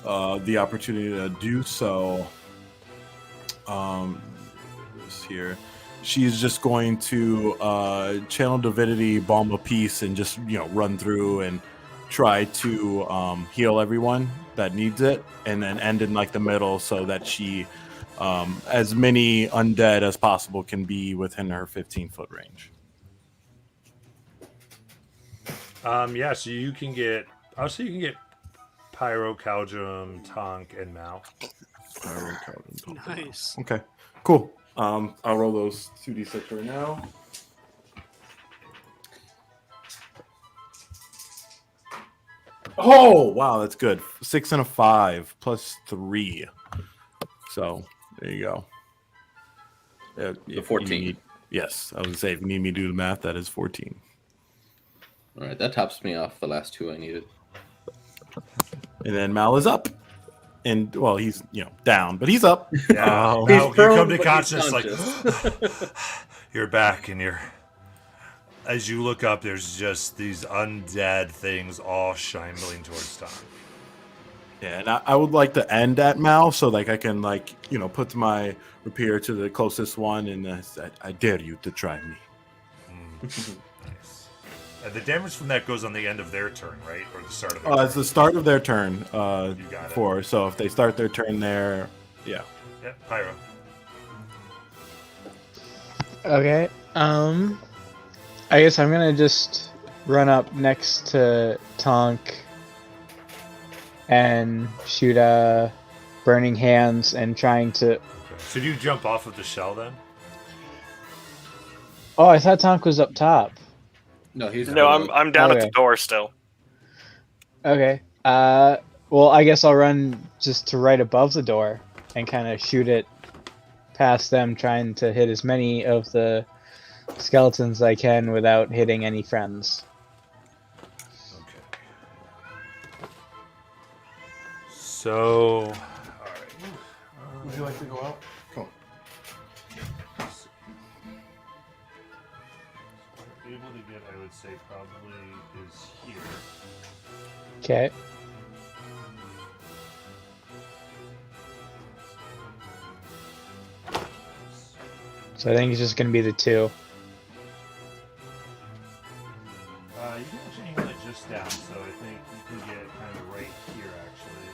the opportunity to do so, here, she's just going to channel divinity, balm of peace, and just run through and try to heal everyone that needs it, and then end in like the middle so that she, as many undead as possible, can be within her 15-foot range. Yeah, so you can get. Also, you can get Pyro, Caldrum, Tonk, and Mal. Nice. Okay, cool. I'll roll those 2d6 right now. Oh, wow, that's good. 6 and a 5 plus 3. So there you go. If you 14. need- yes, I would say if you need me to do the math, that is 14. All right, that tops me off the last 2 I needed. And then Mal is up. And, well, he's, down, but he's up. Yeah. Now Now you prone, come to but he's consciousness, like conscious. you're back, and you're. As you look up, there's just these undead things all shambling towards Tom. Yeah, and I would like to end at Mal so like I can put my rapier to the closest one and say, I dare you to try me. Nice. The damage from that goes on the end of their turn, right, or the start of their turn. It's the start of their turn. You got it. So if they start their turn there, yeah. Yeah, Pyro. Okay. I guess I'm gonna just run up next to Tonk and shoot a burning hands and trying to. Okay. So do you jump off of the shell then? Oh, I thought Tonk was up top. No, he's No, I'm down at Okay. the door still. Okay. Well, I guess I'll run just to right above the door and kind of shoot it past them, trying to hit as many of the skeletons I can without hitting any friends. Okay. So, all right. Would you like to go out? Come on. Able to get, I would say, probably is here. Okay. So I think it's just gonna be the 2. You can actually angle it just down, so I think you can get kind of right here, actually.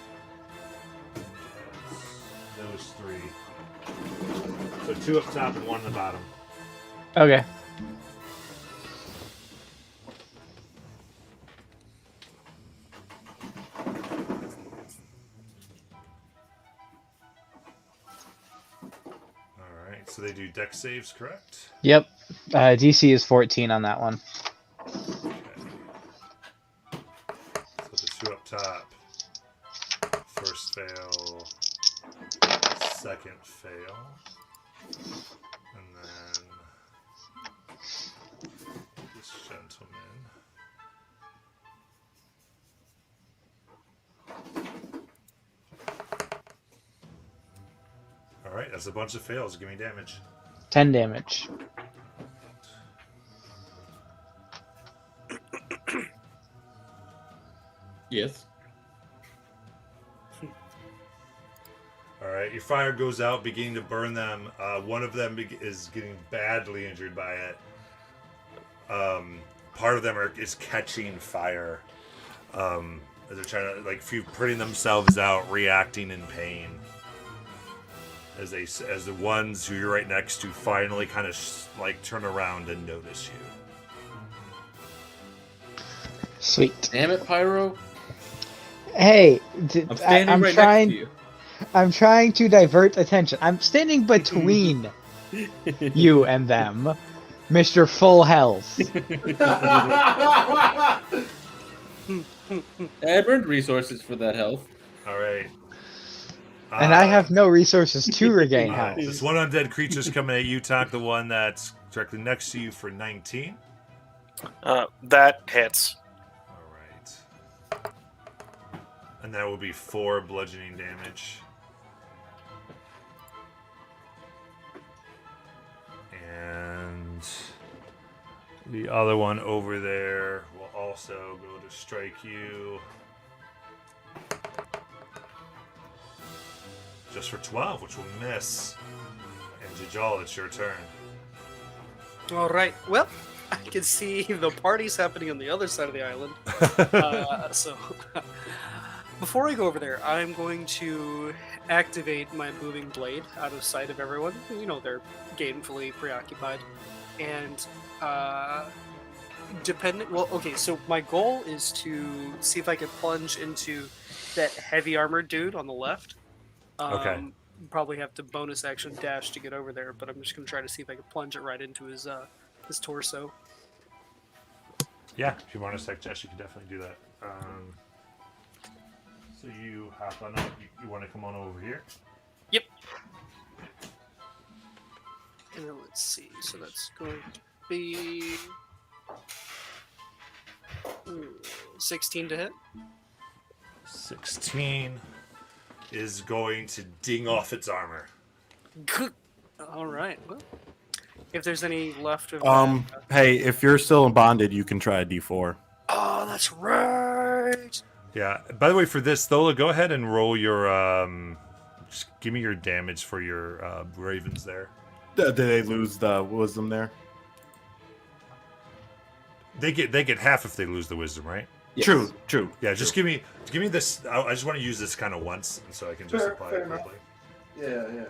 Those 3. So 2 up top and 1 on the bottom. Okay. Alright, so they do dex saves, correct? Yep. DC is 14 on that one. Okay. So the 2 up top. First fail. Second fail. And then this gentleman. Alright, that's a bunch of fails. Give me damage. 10 damage. Yes. All right, your fire goes out, beginning to burn them. One of them is getting badly injured by it. Part of them is catching fire. As they're trying to putting themselves out, reacting in pain. As the ones who you're right next to finally kind of turn around and notice you. Sweet. Damn it, Pyro. Hey, I'm standing I'm right trying. next to you. I'm trying to divert attention. I'm standing between you and them, Mr. Full Health. I burned resources for that health. All right. And I have no resources to regain health. This one undead creature's coming at you, Talk. The one that's directly next to you for 19. That hits. All right. And that will be 4 bludgeoning damage. And the other one over there will also go to strike you. Just for 12, which will miss. And Jajal, it's your turn. All right. Well, I can see the party's happening on the other side of the island. So before I go over there, I'm going to activate my moving blade out of sight of everyone. You know, they're gainfully preoccupied. And so my goal is to see if I can plunge into that heavy armored dude on the left. Okay. Probably have to bonus action dash to get over there, but I'm just going to try to see if I can plunge it right into his torso. Yeah, if you want to sec dash, you can definitely do that. So you hop on up. You want to come on over here? Yep. And then let's see. So that's going to be 16 to hit. 16 is going to ding off its armor. All right. Well, if there's any left of Hey, if you're still in bonded, you can try a D4. Oh, that's right. Yeah. By the way, for this, Thola, go ahead and roll your. Just give me your damage for your ravens there. Did they lose the wisdom there? They get half if they lose the wisdom, right? Yes. True. Yeah. Just give me this. I just want to use this kind of once, so I can just Fair- apply fair it enough. quickly. Yeah.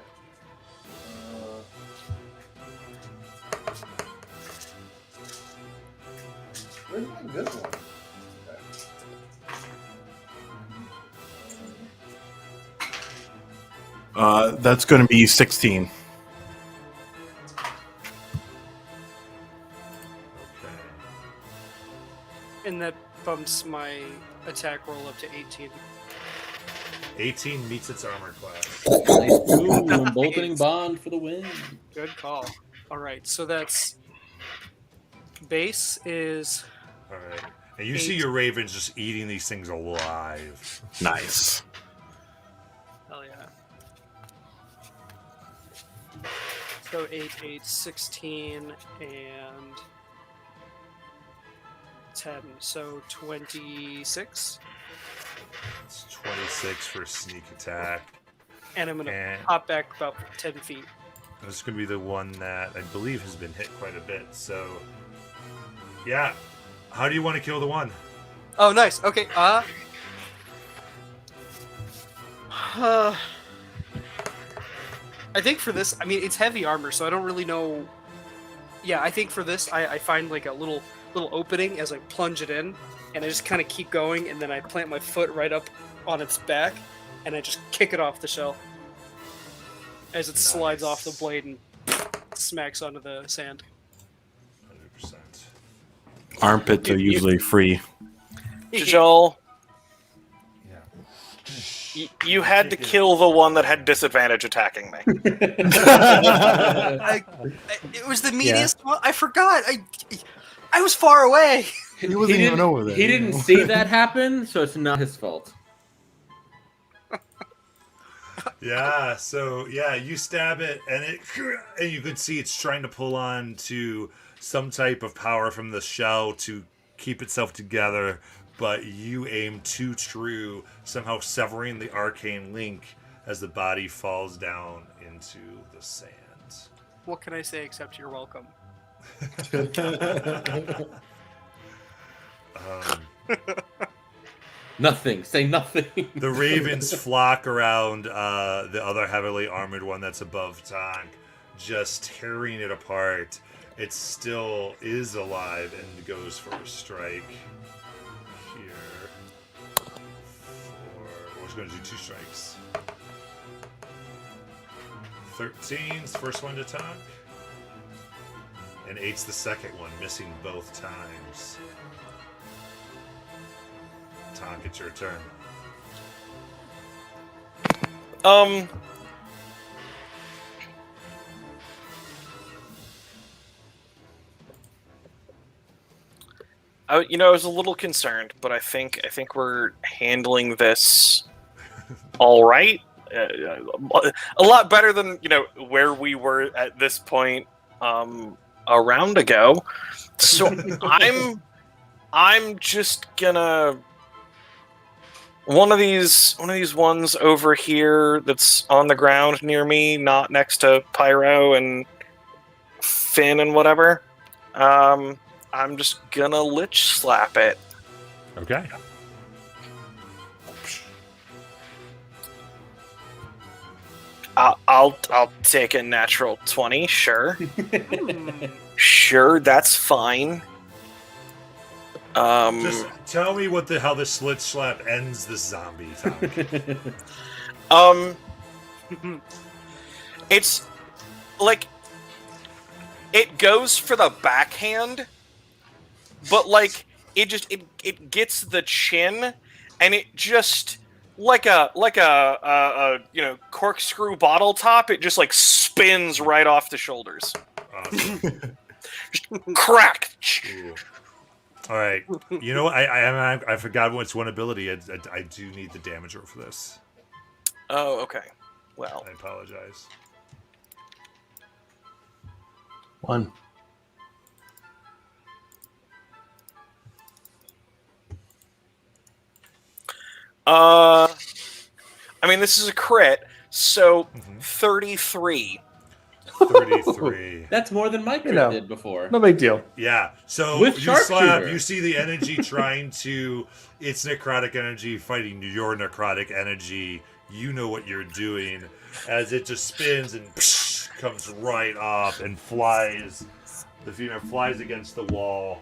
Where's my good one? That's going to be 16. Okay. And that bumps my attack roll up to 18. 18 meets its armor class. Nice. Ooh, bolting bond for the win. Good call. All right, so that's base is All right. And you see your ravens just eating these things alive. Nice. hell yeah. So 8, 16, and 10. So 26. It's 26 for sneak attack. And I'm gonna And hop back about 10 feet. this is going to be the one that I believe has been hit quite a bit. So, yeah. How do you want to kill the one? Oh, nice. Okay. I think for this, I mean, it's heavy armor, so I don't really know. Yeah, I think for this, I find like a little opening as I plunge it in, and I just kind of keep going, and then I plant my foot right up on its back, and I just kick it off the shell as it slides off the blade and smacks onto the sand. 100%. Armpits are usually free. Jajal, Yeah. you had to kill the one that had disadvantage attacking me. It was the meatiest one. I forgot. I was far away. He wasn't even over there. He didn't see that happen, so it's not his fault. Yeah, so yeah, you stab it, and you could see it's trying to pull on to some type of power from the shell to keep itself together, but you aim too true, somehow severing the arcane link as the body falls down into the sand. What can I say except you're welcome? Nothing. Say nothing. The ravens flock around the other heavily armored one that's above Tonk, just tearing it apart. It still is alive and goes for a strike here. We're going to do 2 strikes. 13's first one to Tonk. And 8's the second one, missing both times. Tonk, it's your turn. I was a little concerned, but I think we're handling this all right. A lot better than where we were at this point a round ago. So I'm just gonna one of these ones over here that's on the ground near me, not next to Pyro and Finn and whatever. I'm just gonna Lich Slap it. Okay. I'll take a natural 20, sure. Sure, that's fine. Just tell me how the Lich Slap ends this zombie, Tonk. It's like it goes for the backhand, but like it gets the chin, and it just like a corkscrew bottle top. It just like spins right off the shoulders. Awesome. Just crack. Ooh. All right. You know what? I forgot what's one ability. I do need the damage roll for this. Oh, okay. Well, I apologize. 1. I mean, this is a crit, so 33. 33. That's more than Mike did before. No big deal. Yeah. So With you slap, sharpshooter. you see the energy trying to, it's necrotic energy fighting your necrotic energy. You know what you're doing as it just spins and comes right off and flies. The female flies against the wall,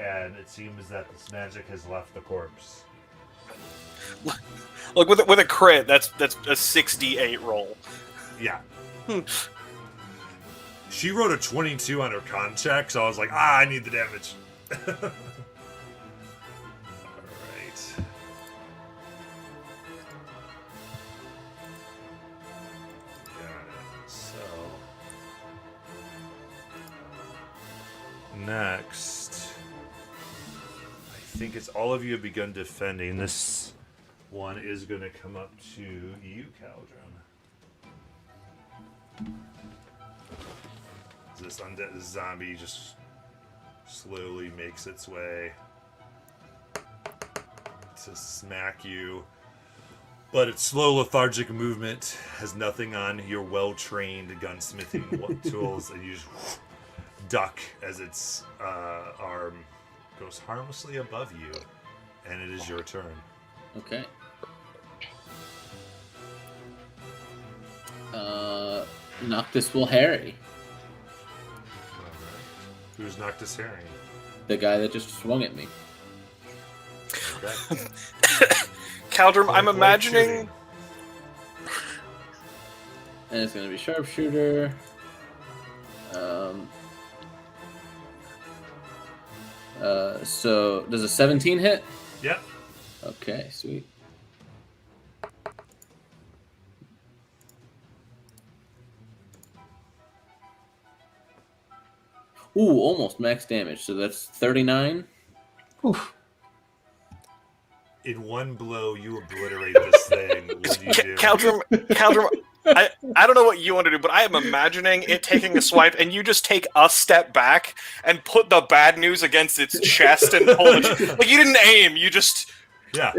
and it seems that this magic has left the corpse. Look, with a crit, that's a 68 roll. Yeah. She wrote a 22 on her con check, so I was like, I need the damage. Alright. So. Next. I think it's all of you have begun defending. This one is going to come up to you, Caldron. This undead zombie just slowly makes its way to smack you. But its slow, lethargic movement has nothing on your well-trained gunsmithing tools, and you just duck as its arm goes harmlessly above you, and it is your turn. Okay. Noctis will harry. Who's Noctis Herring? The guy that just swung at me. Okay. Caldrum, I'm Like imagining. shooting. And it's going to be sharpshooter. So does a 17 hit? Yep. Okay, sweet. Ooh, almost max damage. So that's 39. Oof. In one blow, you obliterate this thing. What do you do? Caldrum, I don't know what you want to do, but I am imagining it taking a swipe, and you just take a step back and put the bad news against its chest and pull it. Like you didn't aim, you just. Yeah.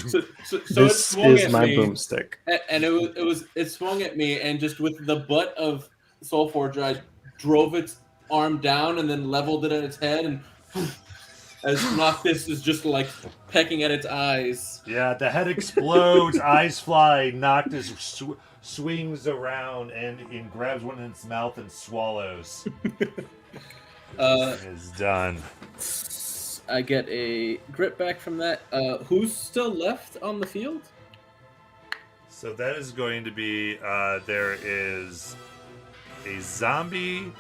So it This swung is at my me, boomstick. and it swung at me, and just with the butt of Soulforger, I drove its arm down and then leveled it at its head, and as Noctis is just like pecking at its eyes. Yeah, the head explodes, eyes fly, Noctis swings around and grabs one in its mouth and swallows. It's done. I get a grip back from that. Who's still left on the field? So that is going to be, there is a zombie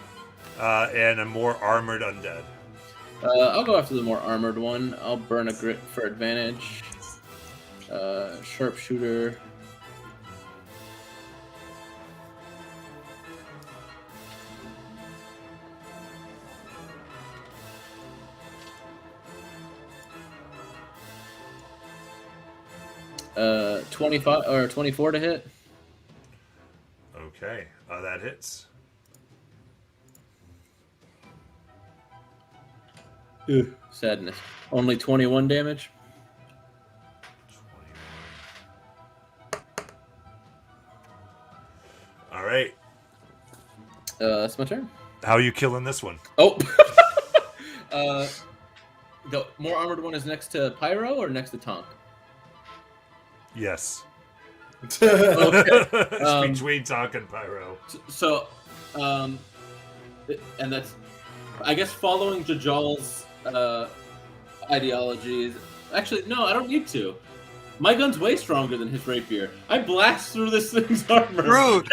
and a more armored undead. I'll go after the more armored one. I'll burn a grit for advantage. Sharpshooter. Uh, 25 or 24 to hit. Okay, that hits. Sadness. Only 21 damage. 21. All right. That's my turn. How are you killing this one? Oh. The more armored one is next to Pyro or next to Tonk? Yes. Okay. It's between Tonk and Pyro. So, and that's, I guess, following Jajal's ideologies. Actually, no, I don't need to. My gun's way stronger than his rapier. I blast through this thing's armor. Rude.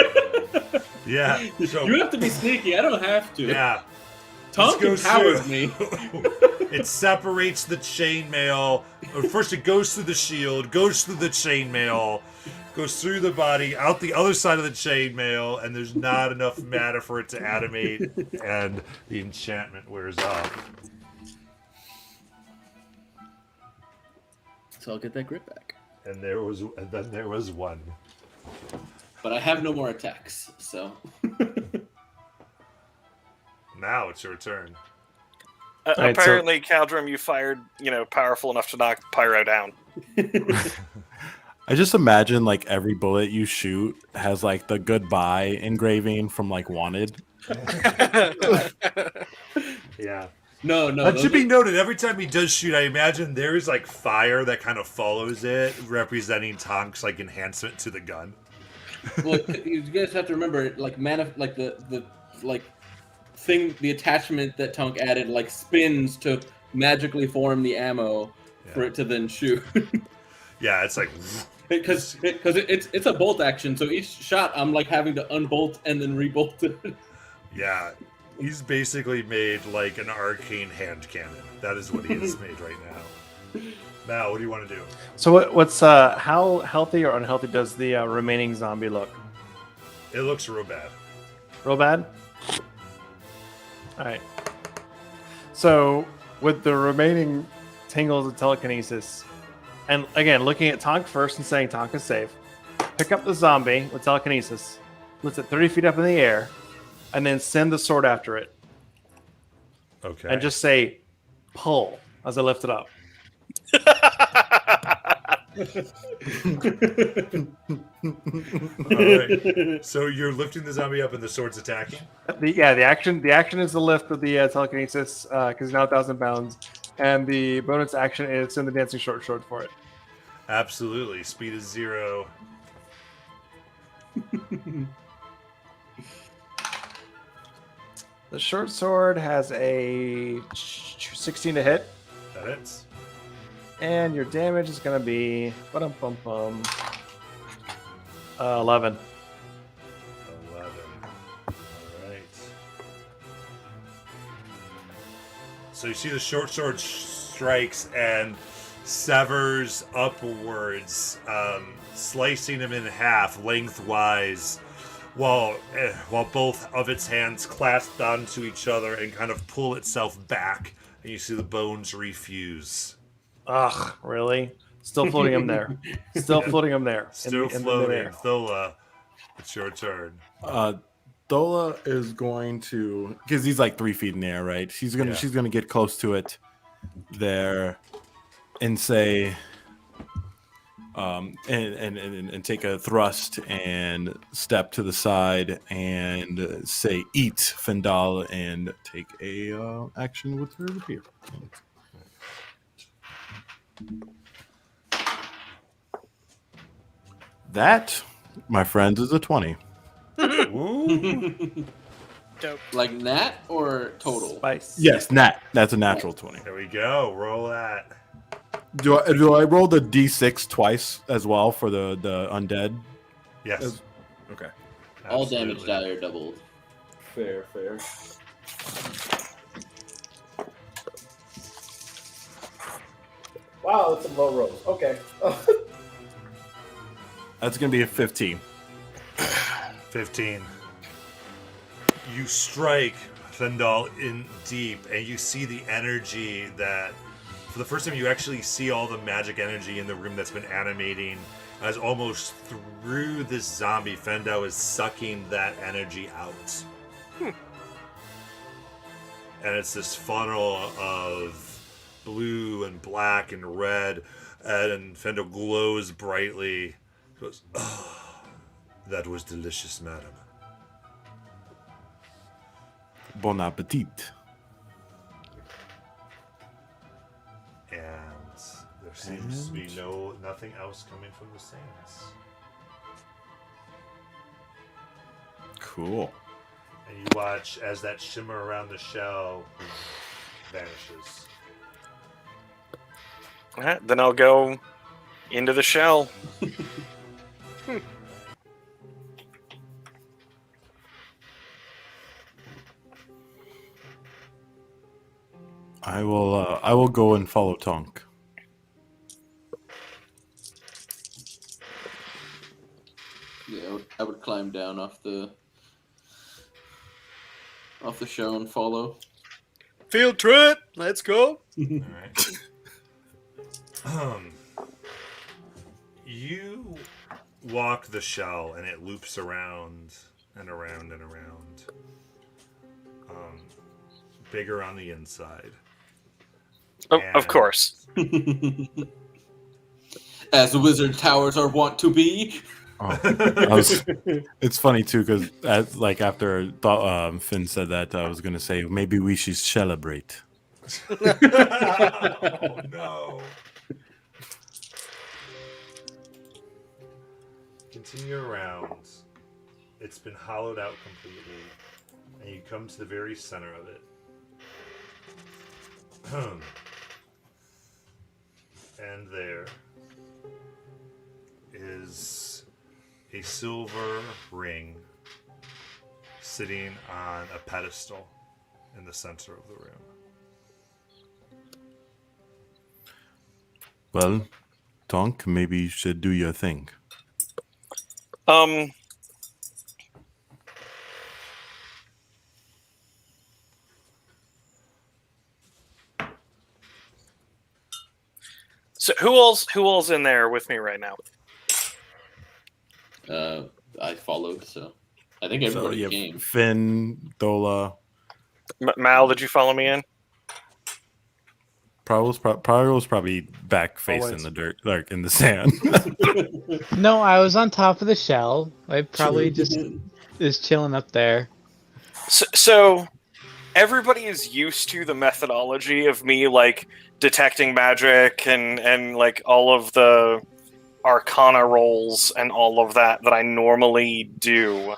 Yeah. So, You have to be sneaky. I don't have to. yeah. Tonk This goes empowers through- me. It separates the chainmail. First, it goes through the shield, goes through the chainmail, goes through the body, out the other side of the chainmail, and there's not enough matter for it to animate, and the enchantment wears off. So I'll get that grip back. And then there was one. But I have no more attacks, so. Now it's your turn. right, so- Apparently, Caldrum, you fired, powerful enough to knock Pyro down. I just imagine like every bullet you shoot has like the goodbye engraving from like Wanted. Yeah. No. That those should are- be noted. Every time he does shoot, I imagine there's like fire that kind of follows it, representing Tonk's like enhancement to the gun. Well, you guys have to remember, like the thing, the attachment that Tonk added, like spins to magically form the ammo for it to then shoot. Yeah, it's like Because it's a bolt action, so each shot I'm like having to unbolt and then rebolt it. yeah. He's basically made like an arcane hand cannon. That is what he has made right now. Now, what do you want to do? So what's how healthy or unhealthy does the remaining zombie look? It looks real bad. Real bad? All right. So with the remaining tingles of telekinesis, and again looking at Tonk first and saying Tonk is safe, pick up the zombie with telekinesis, lifts it 30 feet up in the air, and then send the sword after it, Okay. and just say pull as I lift it up. All right. So you're lifting the zombie up and the sword's attacking? The action is the lift of the telekinesis because he's now 1,000 pounds, and the bonus action is send the dancing short sword for it. Absolutely. Speed is 0. The short sword has a 16 to hit, That hits. and your damage is going to be 11. 11. All right. So you see the short sword strikes and severs upwards, slicing him in half lengthwise, while both of its hands clasped onto each other and kind of pull itself back, and you see the bones refuse. Ugh, really? Still floating him there. Still floating him there. Still in floating. midair. Thola, It's your turn. Dola is going to, because he's like 3 feet in the air, right? She's gonna get close to it there and say, and take a thrust and step to the side and say, "Eat, Fendal," and take a action with her rapier. That, my friends, is a 20. Ooh. Dope. Like nat or total? Spice. Yes, that's a natural 20. There we go. Roll that. Do I roll the d6 twice as well for the undead? Yes. Okay. All Absolutely. damage die are doubled. Fair. Wow, that's some low rolls. Okay. That's gonna be a 15. 15. You strike Fendal in deep, and you see the energy that, for the first time, you actually see all the magic energy in the room that's been animating as almost through this zombie, Fendal is sucking that energy out. And it's this funnel of blue and black and red, and Fendal glows brightly. Goes, "Oh, that was delicious, madam." Bon appetit. And there seems to be nothing else coming from the sands. Cool. And you watch as that shimmer around the shell vanishes. All right, then I'll go into the shell. I will go and follow Tonk. Yeah, I would climb down off the shell and follow. Field trip. Let's go. All right. You walk the shell, and it loops around and around and around. Bigger on the inside. Of And- course. As wizard towers are wont to be. It's funny too because after Finn said that, I was gonna say maybe we should celebrate. Oh, no. Continue around. It's been hollowed out completely, and you come to the very center of it. And there is a silver ring sitting on a pedestal in the center of the room. Well, Tonk, maybe you should do your thing. So who all's in there with me right now? I followed, so I think everybody came. Finn, Dola, Mal, did you follow me in? Prowl's probably back facing Always. the dirt, like in the sand. No, I was on top of the shell. I probably just is chilling up there. So everybody is used to the methodology of me like detecting magic and like all of the arcana rolls and all of that I normally do.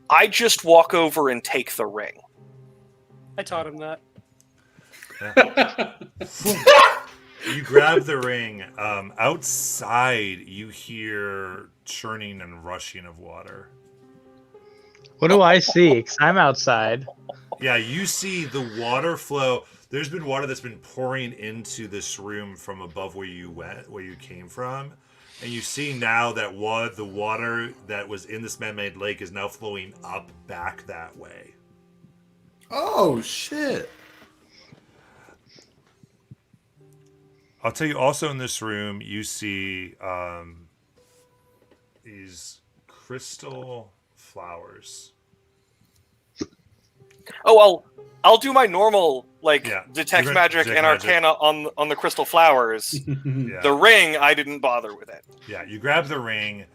I just walk over and take the ring. I taught him that. You grab the ring. Outside, you hear churning and rushing of water. What do I see? 'Cause I'm outside. Yeah, you see the water flow. There's been water that's been pouring into this room from above where you went, where you came from. And you see now that the water that was in this man-made lake is now flowing up back that way. Oh shit! I'll tell you also in this room, you see crystal flowers. Oh, I'll do my normal detect you're gonna magic detect and magic. arcana on the crystal flowers. Yeah. The ring, I didn't bother with it. Yeah, you grab the ring.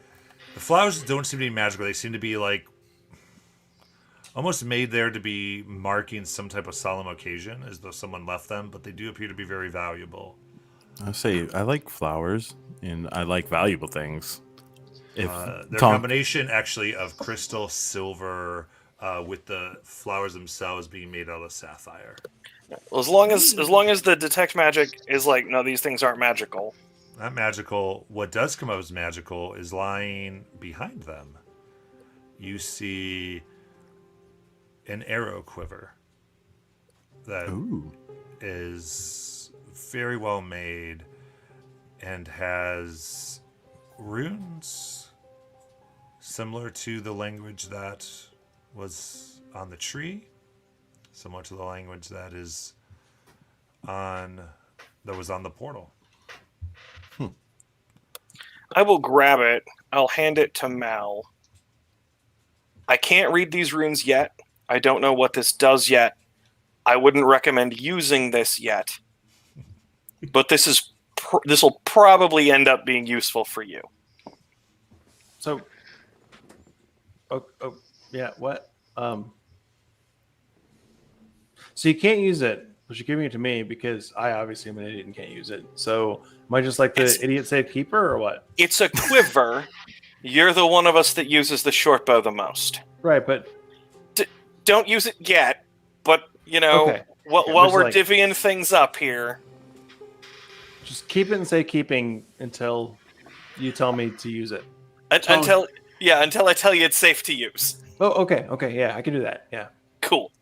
The flowers don't seem to be magical. They seem to be like almost made there to be marking some type of solemn occasion, as though someone left them, but they do appear to be very valuable. I say I like flowers and I like valuable things. If They're a Tom- combination actually of crystal, silver, with the flowers themselves being made out of sapphire. Well, as long as the detect magic is like, no, these things aren't magical. Not magical. What does come out as magical is lying behind them. You see an arrow quiver that Ooh. is very well made and has runes similar to the language that was on the tree, similar to the language that was on the portal. I will grab it. I'll hand it to Mal. I can't read these runes yet. I don't know what this does yet. I wouldn't recommend using this yet. But this will probably end up being useful for you. So, yeah, what? So you can't use it, but you're giving it to me because I obviously am an idiot and can't use it. So am I just like the idiot safekeeper or what? It's a quiver. You're the one of us that uses the short bow the most. Right, but Don't use it yet, but, Okay. while There's we're like- divvying things up here. just keep it and say keeping until you tell me to use it. Until I tell you it's safe to use. Oh, okay, yeah, I can do that. Yeah. Cool.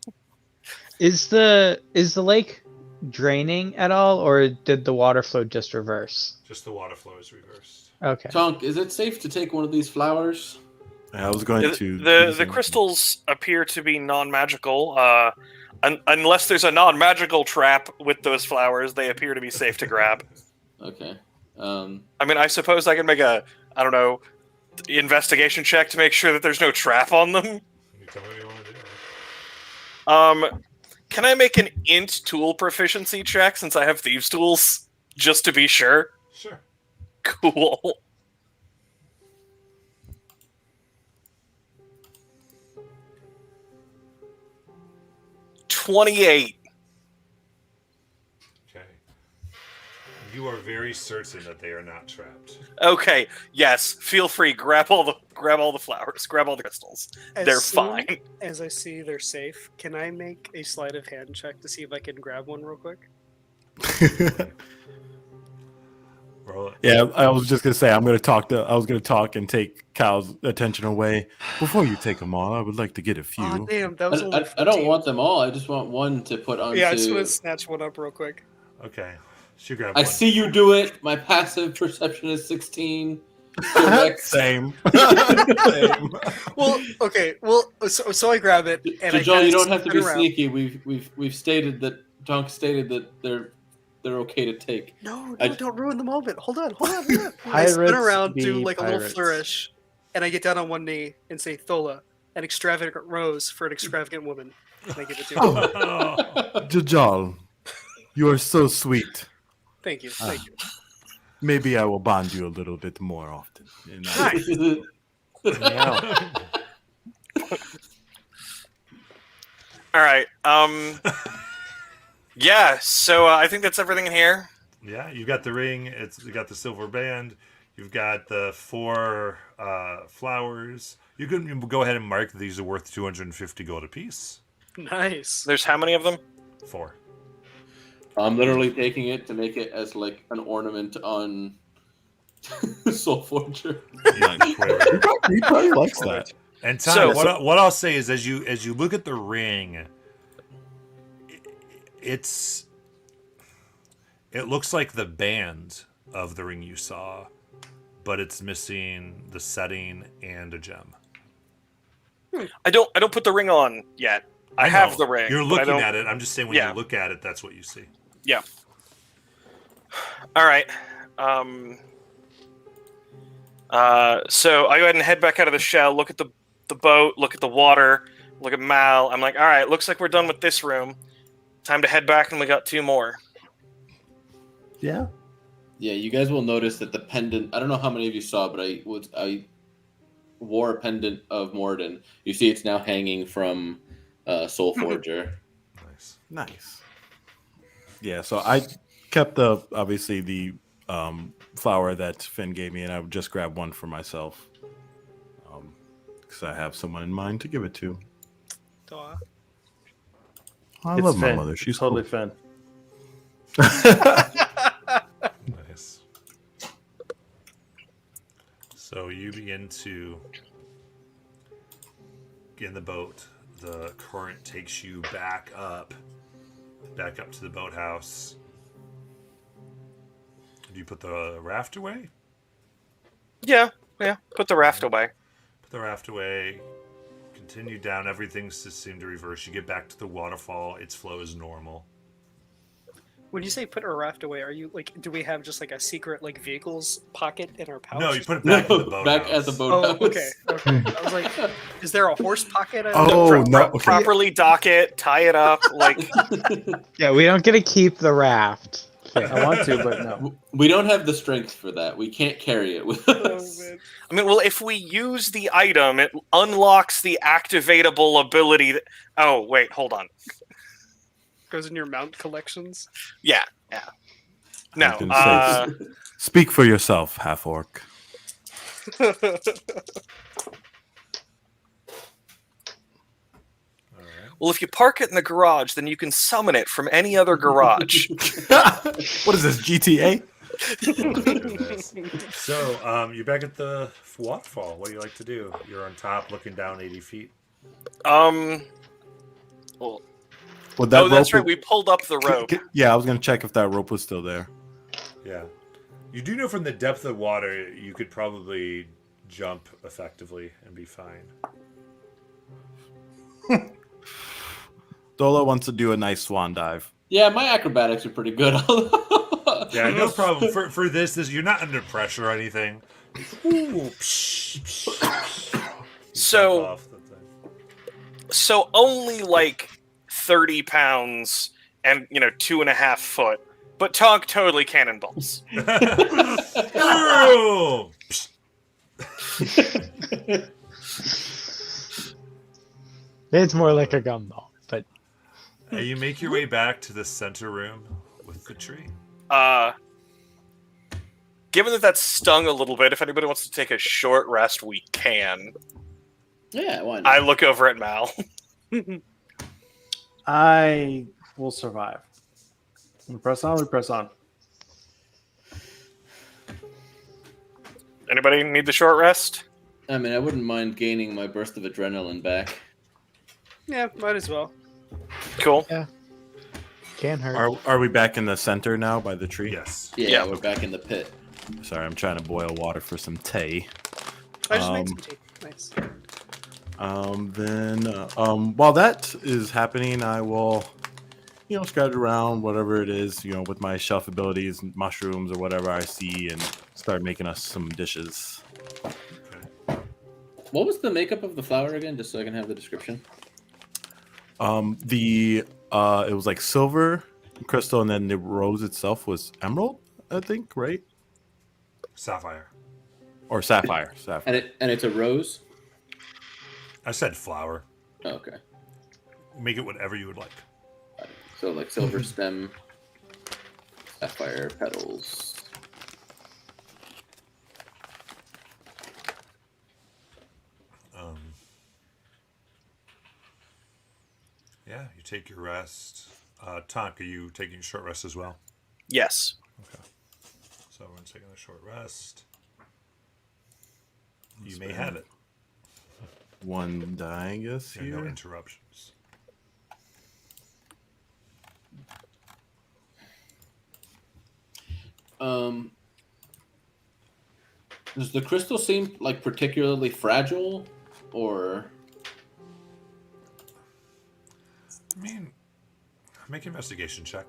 Is the lake draining at all, or did the water flow just reverse? Just the water flow is reversed. Okay. Tonk, is it safe to take one of these flowers? I was going to The crystals appear to be non-magical. Unless there's a non-magical trap with those flowers, they appear to be safe to grab. Okay. I mean, I suppose I can make a, I don't know, investigation check to make sure that there's no trap on them. You tell me what you want to do. Can I make an int tool proficiency check since I have thieves tools, just to be sure? Sure. Cool. $28. Okay. You are very certain that they are not trapped. Okay, yes. Feel free. Grab all the flowers. Grab all the crystals. They're fine. As I see they're safe, can I make a sleight of hand check to see if I can grab one real quick? Roll it. Yeah, I was just gonna say I was gonna talk and take Cal's attention away. Before you take them all, I would like to get a few. Oh damn, that was only I don't 15. want them all. I just want one to put onto. Yeah, I just want to snatch one up real quick. Okay. She grabbed I one. see you do it. My passive perception is 16. Correct. Same. Well, okay, so I grab it and I Joel, kinda you don't just have to spin be around. sneaky. We've stated that Tonk stated that they're okay to take. No, I- don't ruin the moment. Hold on. I spin Pirates around, do be like a little pirates. flourish, and I get down on one knee and say, Thola, an extravagant rose for an extravagant woman. And I give it to him. Oh. Jajal, you are so sweet. Thank you. Maybe I will bond you a little bit more often. You know? Nice. Yeah. All right. Yeah. So I think that's everything in here. Yeah, you got the ring. You got the silver band. You've got the 4 flowers. You can go ahead and mark that these are worth 250 gold apiece. Nice. There's how many of them? 4. I'm literally taking it to make it as like an ornament on Soul Forger. He probably likes that. And Tom, So- what I'll say is, as you look at the ring, it looks like the band of the ring you saw, but it's missing the setting and a gem. I don't put the ring on yet. I have know. the ring. You're but I looking don't- at it. I'm just saying when Yeah. you look at it, that's what you see. Yeah. All right. So I go ahead and head back out of the shell, look at the boat, look at the water, look at Mal. I'm like, all right, looks like we're done with this room. Time to head back, and we got 2 more. Yeah. Yeah, you guys will notice that the pendant. I don't know how many of you saw, but I wore a pendant of Morden. You see, it's now hanging from Soul Forger. Nice. Nice. Yeah, so I kept the flower that Finn gave me, and I would just grab one for myself, because I have someone in mind to give it to. Aw. I It's love my Finn. mother. It's She's totally cool. Finn. Nice. So you begin to get in the boat. The current takes you back up to the boathouse. Do you put the raft away? Yeah. Put the raft away. Put the raft away. Continue down. Everything seemed to reverse. You get back to the waterfall. Its flow is normal. When you say put our raft away, are you like? Do we have just like a secret like vehicles pocket in our pouch? No, you put it back in the boathouse. Back at the boathouse. Oh, okay. I was like, is there a horse pocket? Oh, no. Okay. Properly dock it, tie it up, like. Yeah, we don't get to keep the raft. I want to, but no. We don't have the strength for that. We can't carry it with us. man. I mean, well, if we use the item, it unlocks the activatable ability. Oh, wait, hold on. Goes in your mount collections. Yeah. No. I was gonna say, speak for yourself, half orc. Well, if you park it in the garage, then you can summon it from any other garage. What is this, GTA? Goodness. So, you're back at the waterfall. What do you like to do? You're on top, looking down 80 feet. Well, Would that that's rope right. We pulled up the rope. Yeah, I was gonna check if that rope was still there. Yeah. You do know from the depth of the water, you could probably jump effectively and be fine. Dola wants to do a nice swan dive. Yeah, my acrobatics are pretty good. Yeah, no problem. For this, you're not under pressure or anything. Ooh, psh, psh, psh. You So- jump off the thing. So only like 30 pounds and 2.5 foot, but Tonk totally cannonballs. Ooh, psh. It's more like a gumball, but You make your way back to the center room with the tree. Given that that's stung a little bit, if anybody wants to take a short rest, we can. Yeah, why not? I look over at Mal. I will survive. We press on. We press on. Anybody need the short rest? I mean, I wouldn't mind gaining my burst of adrenaline back. Yeah, might as well. Cool. can't hurt. Are we back in the center now by the tree? Yes. Yeah, Yeah. we're back in the pit. Sorry, I'm trying to boil water for some tea. I just made some tea. Nice. While that is happening, I will, scrounge around whatever it is, with my shelf abilities, mushrooms or whatever I see, and start making us some dishes. What was the makeup of the flower again, just so I can have the description? It was like silver crystal, and then the rose itself was emerald, I think, right? Sapphire. Or sapphire. And it's a rose. I said flower. Oh, okay. Make it whatever you would like. So like silver stem, sapphire petals. Yeah, you take your rest. Tonk, are you taking a short rest as well? Yes. Okay. So everyone's taking a short rest. You may have it. One die, I guess. Yeah, no Here. interruptions. Does the crystal seem like particularly fragile, or? I mean, make an investigation check.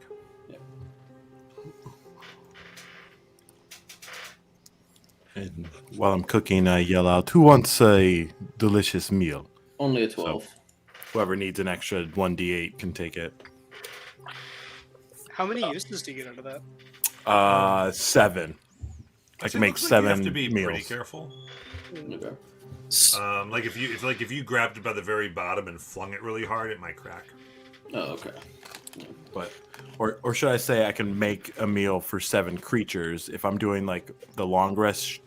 And while I'm cooking, I yell out, "Who wants a delicious meal?" Only a 12. Whoever needs an extra 1d8 can take it. How many uses do you get out of that? 7. I can make Looks like you 7 have to be pretty meals. careful. Okay. Like if you grabbed it by the very bottom and flung it really hard, it might crack. Oh, okay. But or should I say I can make a meal for 7 creatures if I'm doing like the long rest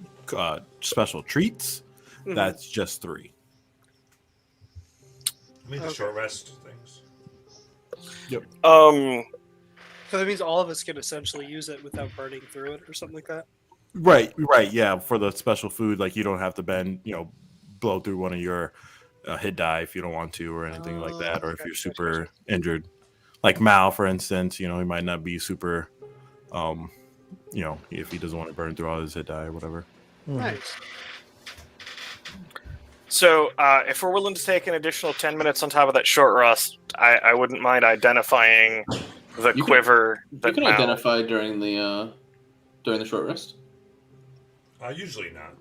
special treats? Mhm. That's just 3. I mean, the Okay. short rest things. So that means all of us can essentially use it without burning through it or something like that. Right, yeah. For the special food, like you don't have to blow through one of your hit die if you don't want to, or anything like that, or if Okay, you're gotcha, super injured. Like Mal, for instance, he might not be super, if he doesn't want to burn through all his hit die or whatever. Nice. So, if we're willing to take an additional 10 minutes on top of that short rest, I wouldn't mind identifying the You can- quiver You that can Mal... identify during the short rest. Usually not.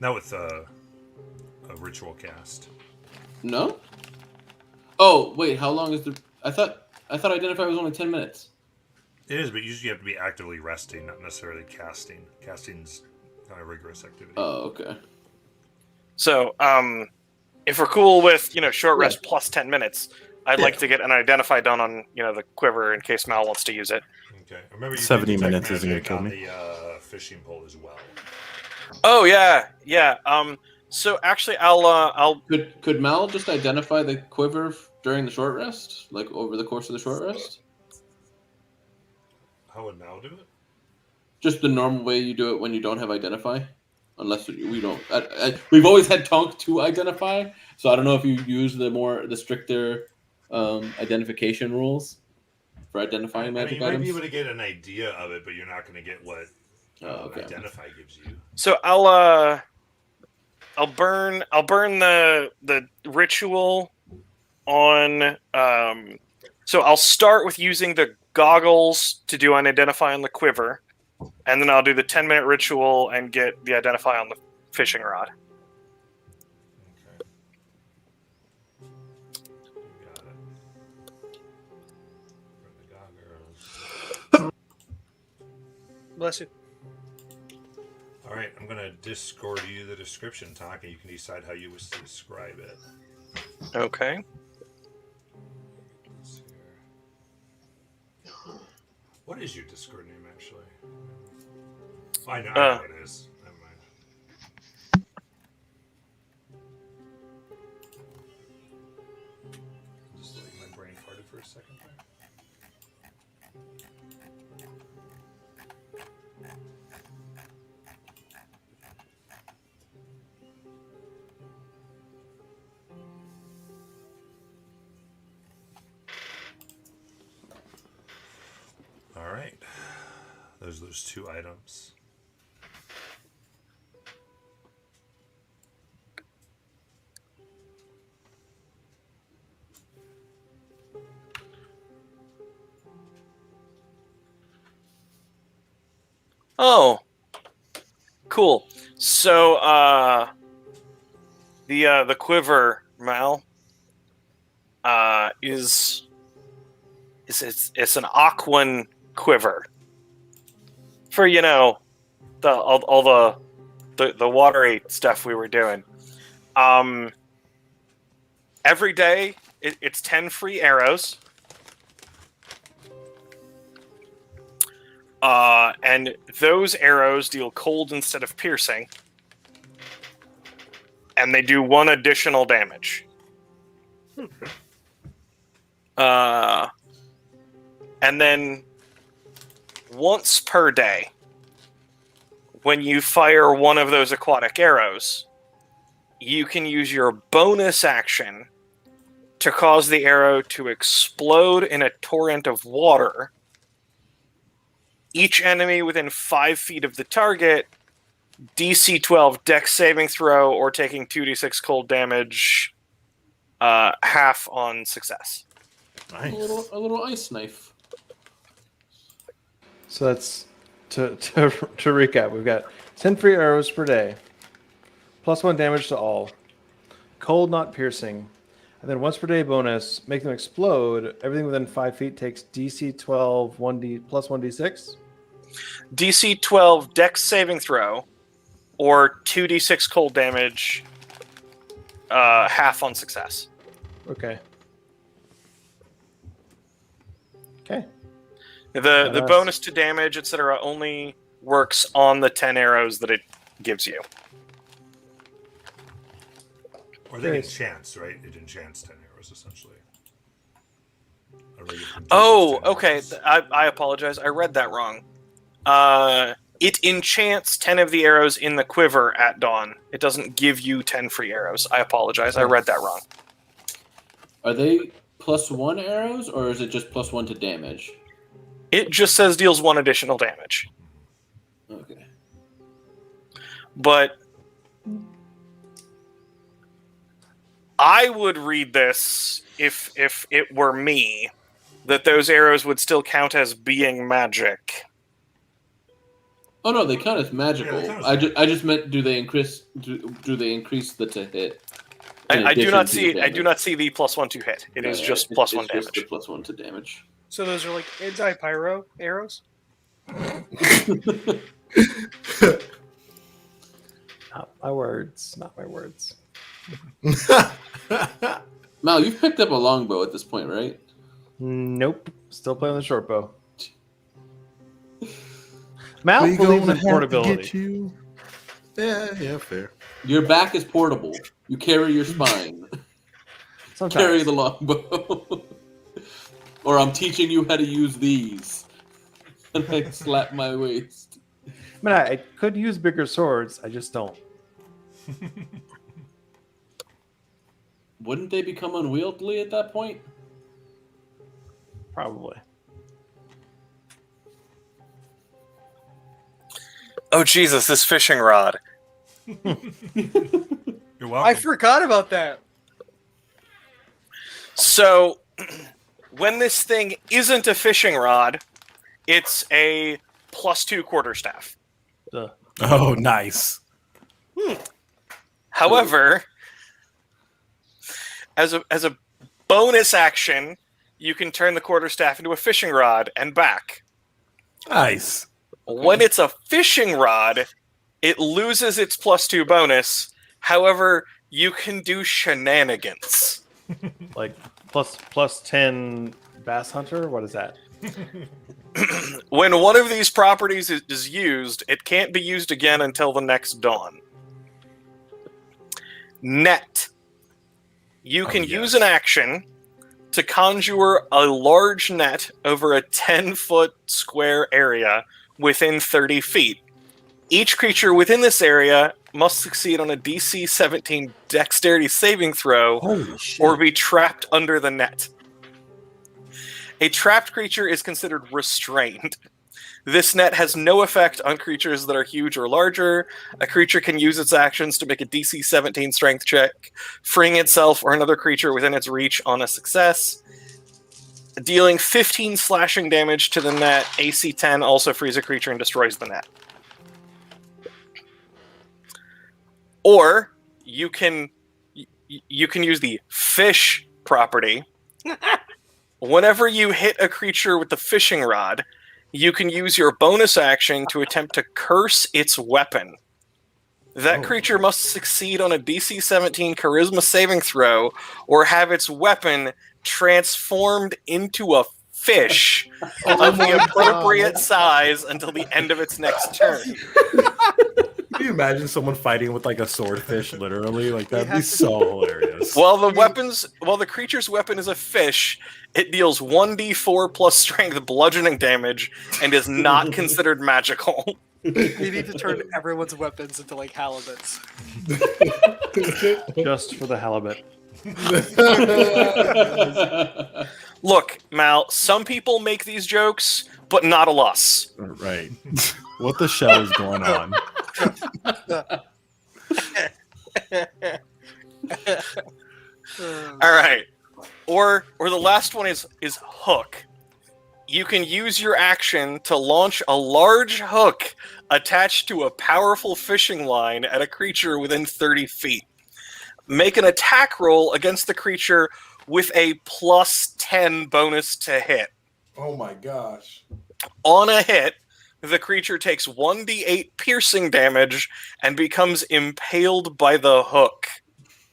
Not with a ritual cast. No? Oh, wait, how long is the... I thought identify was only 10 minutes. It is, but usually you have to be actively resting, not necessarily casting. Casting's not a rigorous activity. Oh, okay. So, if we're cool with, short rest plus 10 minutes, I'd like to get an identify done on, the quiver in case Mal wants to use it. Okay. Remember, you 70 did detect minutes isn't gonna magic kill on me. the fishing pole as well. Oh, yeah. So actually, I'll Could Mal just identify the quiver during the short rest? Like, over the course of the short rest? How would Mal do it? Just the normal way you do it when you don't have identify? Unless we don't... we've always had Tonk to identify, so I don't know if you use the stricter identification rules for identifying magic you might items. be able to get an idea of it, but you're not going to get what Okay. identify gives you. So I'll burn the ritual on so I'll start with using the goggles to do an identify on the quiver, and then I'll do the 10-minute ritual and get the identify on the fishing rod. Okay. You got it. For the goggles. Bless you. All right, I'm going to Discord you the description, Tonk, and you can decide how you wish to describe it. Okay. Let's see here. What is your Discord name, actually? I know what it is. Never mind. Just letting my brain farted for a second there. All right. There's those 2 items. Oh, cool. So the quiver, Mal, is it's an Aquan quiver for all the watery stuff we were doing. Every day it's 10 free arrows. And those arrows deal cold instead of piercing. And they do 1 additional damage. And then once per day, when you fire one of those aquatic arrows, you can use your bonus action to cause the arrow to explode in a torrent of water. Each enemy within 5 feet of the target, DC 12 Dex saving throw, or taking 2d6 cold damage, half on success. Nice. A little ice knife. So that's to recap. We've got 10 free arrows per day. +1 damage to all. Cold, not piercing. And then once per day bonus, make them explode. Everything within 5 feet takes DC 12 plus 1d6. DC 12 Dex saving throw, or 2d6 cold damage, half on success. Okay. Okay. The Badass. bonus to damage, etc., only works on the 10 arrows that it gives you. Or they enchants, right? It enchants 10 arrows, essentially. A rating from Oh, 10 okay. arrows. I apologize. I read that wrong. It enchants 10 of the arrows in the quiver at dawn. It doesn't give you 10 free arrows. I apologize. I read that wrong. Are they +1 arrows, or is it just +1 to damage? It just says deals 1 additional damage. Okay. But I would read this if it were me, that those arrows would still count as being magic. Oh no, they count as magical. Yeah, they count as I just meant, do they increase the to hit? in I do addition not to see. I damage? do not see the +1 to hit. It is just +1 it's damage. Just the +1 to damage. So those are like anti-pyro arrows. Not my words. Not my words. Mal, you've picked up a longbow at this point, right? Nope. Still playing the short bow. Mal We believes gonna in have to portability. get you. Yeah, fair. Your back is portable. You carry your spine. Sometimes. Carry the longbow. Or I'm teaching you how to use these. And I slap my waist. I mean, I could use bigger swords. I just don't. Wouldn't they become unwieldy at that point? Probably. Oh Jesus! This fishing rod. You're welcome. I forgot about that. So, when this thing isn't a fishing rod, it's a +2 quarterstaff. Oh, nice. However, as a bonus action, you can turn the quarterstaff into a fishing rod and back. Nice. When it's a fishing rod, it loses its +2 bonus. However, you can do shenanigans. Like plus 10 bass hunter. What is that? When one of these properties is used, it can't be used again until the next dawn. Net. You can use an action to conjure a large net over a 10-foot square area within 30 feet. Each creature within this area must succeed on a DC 17 dexterity saving throw Holy shit. or be trapped under the net. A trapped creature is considered restrained. This net has no effect on creatures that are huge or larger. A creature can use its actions to make a DC 17 strength check, freeing itself or another creature within its reach on a success. Dealing 15 slashing damage to the net, AC 10 also frees a creature and destroys the net. Or you can use the fish property. Whenever you hit a creature with the fishing rod, you can use your bonus action to attempt to curse its weapon. That creature must succeed on a DC 17 charisma saving throw or have its weapon transformed into a fish of the appropriate size until the end of its next turn. Can you imagine someone fighting with like a swordfish, literally? Like that'd be so hilarious. While the creature's weapon is a fish, it deals 1d4 plus strength bludgeoning damage and is not considered magical. You need to turn everyone's weapons into like halibuts. Just for the halibut. Look, Mal, some people make these jokes, but not a us. Right. What the shell is going on? All right. Or the last one is hook. you can use your action to launch a large hook attached to a powerful fishing line at a creature within 30 feet. Make an attack roll against the creature with a +10 bonus to hit. Oh my gosh. On a hit, the creature takes 1d8 piercing damage and becomes impaled by the hook.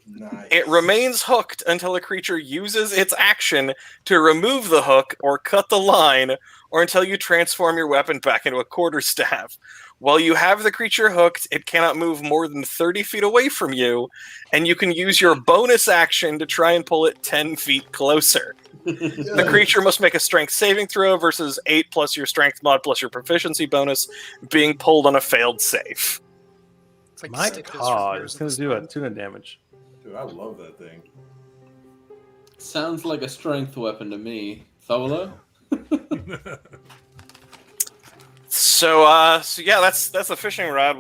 Nice. It remains hooked until the creature uses its action to remove the hook or cut the line, or until you transform your weapon back into a quarterstaff. While you have the creature hooked, it cannot move more than 30 feet away from you, and you can use your bonus action to try and pull it 10 feet closer. The creature must make a strength saving throw versus 8 plus your strength mod plus your proficiency bonus, being pulled on a failed save. It's like My stick this for god, years it's going at to do a this tuna damage. Dude, I love that thing. Sounds like a strength weapon to me. Tholo? So yeah, that's a fishing rod.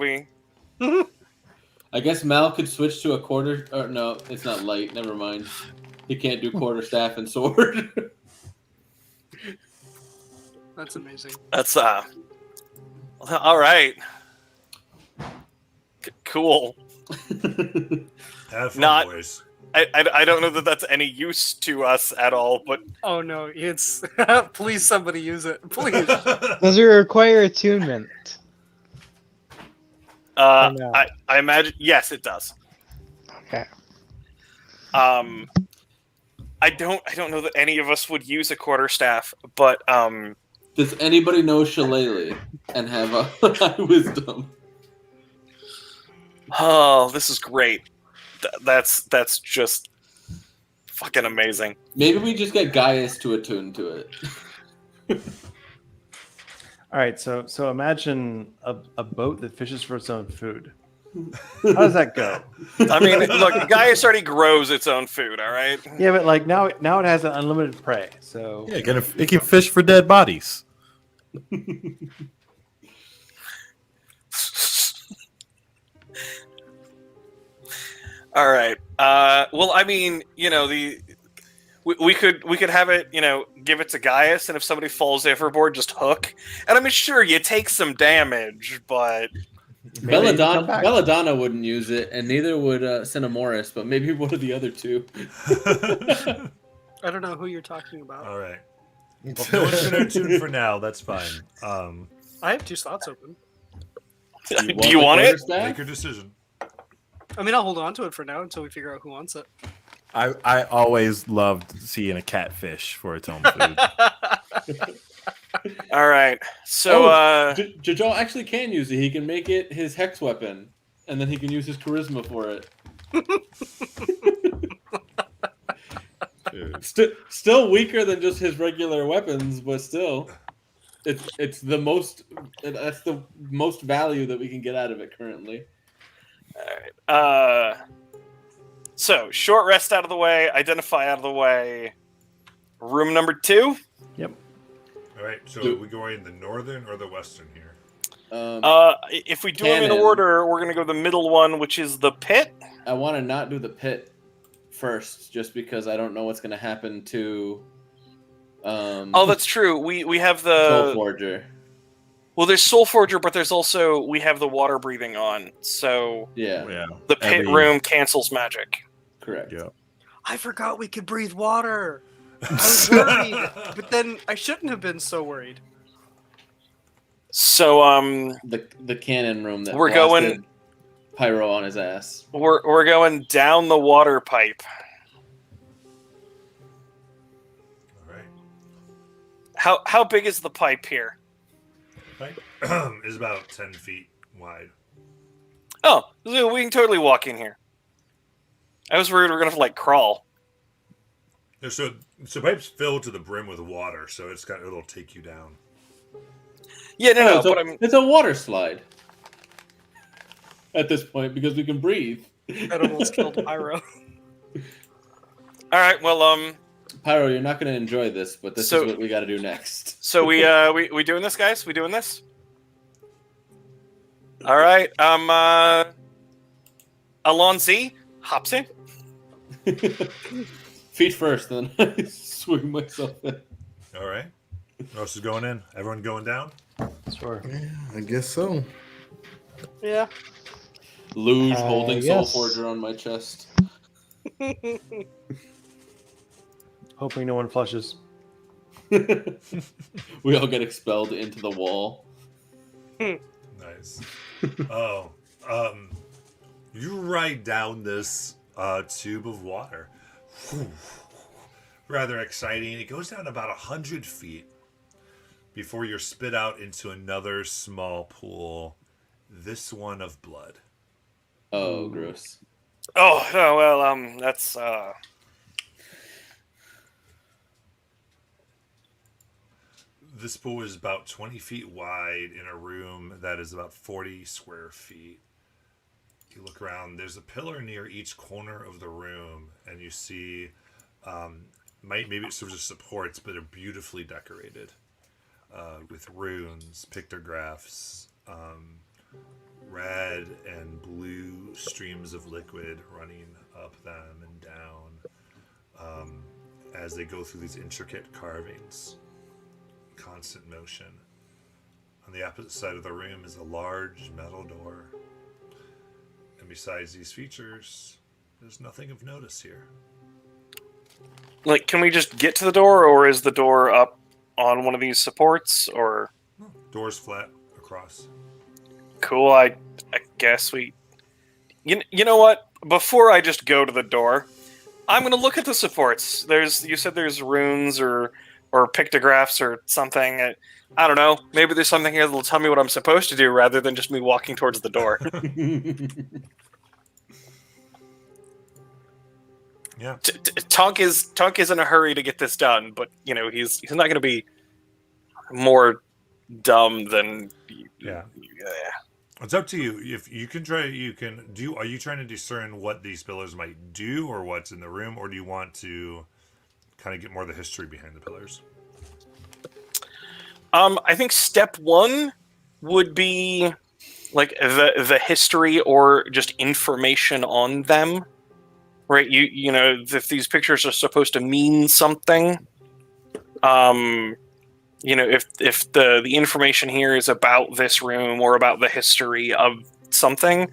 I guess Mal could switch to a quarter. Or no, it's not light. Never mind. He can't do quarterstaff and sword. That's amazing. That's all right. Cool. Have fun, Not- boys. I don't know that that's any use to us at all, but Oh no, it's please somebody use it. Please. Does it require attunement? no? I imagine yes, it does. Okay. I don't know that any of us would use a quarterstaff, but Does anybody know Shillelagh and have a high wisdom? oh, this is great. That's just fucking amazing. Maybe we just get Gaius to attune to it. All right, so imagine a boat that fishes for its own food. How does that go? I mean, look, Gaius already grows its own food, all right? Yeah, but like now it has an unlimited prey. So Yeah, it can fish for dead bodies. All right. Well, I mean, you know, we could have it, you know, give it to Gaius, and if somebody falls overboard, just hook. And I mean, sure, you take some damage, but maybe you come back. Belladonna wouldn't use it, and neither would Cinemoris, but maybe one of the other two. I don't know who you're talking about. All right. Well, if no one's going to attune for now, that's fine. I have 2 slots open. do you want it? Make your decision. I mean, I'll hold on to it for now until we figure out who wants it. I always loved seeing a catfish for its own food. All right. So, Jajal actually can use it. He can make it his hex weapon, and then he can use his charisma for it. Still weaker than just his regular weapons, but still, it's the most. That's the most value that we can get out of it currently. all right. So short rest out of the way, identify out of the way. Room number 2. All right, so are we going the northern or the western here? If we do them in Cannon. order, we're gonna go the middle one, which is the pit. I want to not do the pit first, just because I don't know what's going to happen to. Oh, that's true. We have Soul the Forger. well. There's Soul Forger, but there's also we have the water breathing on. So Yeah, Yeah. the pit Every- room cancels magic. correct. Yeah. I forgot we could breathe water. I was worried, but then I shouldn't have been so worried. So The cannon room that We're blasted going- Pyro on his ass. we're going down the water pipe. All right. How big is the pipe here? Right. Is about 10 feet wide. Oh, we can totally walk in here. I was worried we were gonna have to like crawl. No, so pipe's filled to the brim with water, so it'll take you down. Yeah, no, it's, but I'm it's a water slide at this point because we can breathe. That almost killed Pyro. all right. Well, Pyro, you're not going to enjoy this, but this So- is what we got to do next. so we doing this, guys? We doing this? All right. Alonzi hops in. Feet first, then I swing myself in. All right. Who else is going in? Everyone going down? Sure. Yeah, I guess so. Yeah. Luge holding yes. Soulforger on my chest. Hoping no one flushes. We all get expelled into the wall. Nice. Oh, you ride down this tube of water. Whew. Rather exciting. It goes down about 100 feet before you're spit out into another small pool. This one of blood. Oh, gross. Oh, no, well, that's This pool is about 20 feet wide in a room that is about 40 square feet. You look around, there's a pillar near each corner of the room, and you see, maybe it serves as supports, but are beautifully decorated with runes, pictographs, red and blue streams of liquid running up them and down as they go through these intricate carvings. Constant motion. On the opposite side of the room is a large metal door. And besides these features, there's nothing of notice here. like, can we just get to the door, or is the door up on one of these supports? Or Door's flat across. cool, I guess we. You know what? Before I just go to the door, I'm gonna look at the supports. You said there's runes or pictographs or something. I don't know. Maybe there's something here that'll tell me what I'm supposed to do rather than just me walking towards the door. Yeah. Tunk is in a hurry to get this done, but he's not going to be more dumb than Yeah. It's up to you. If you can try, you can do. Are you trying to discern what these pillars might do, or what's in the room, or do you want to kind of get more of the history behind the pillars? I think step one would be like the history or just information on them, right? If these pictures are supposed to mean something, if the information here is about this room or about the history of something,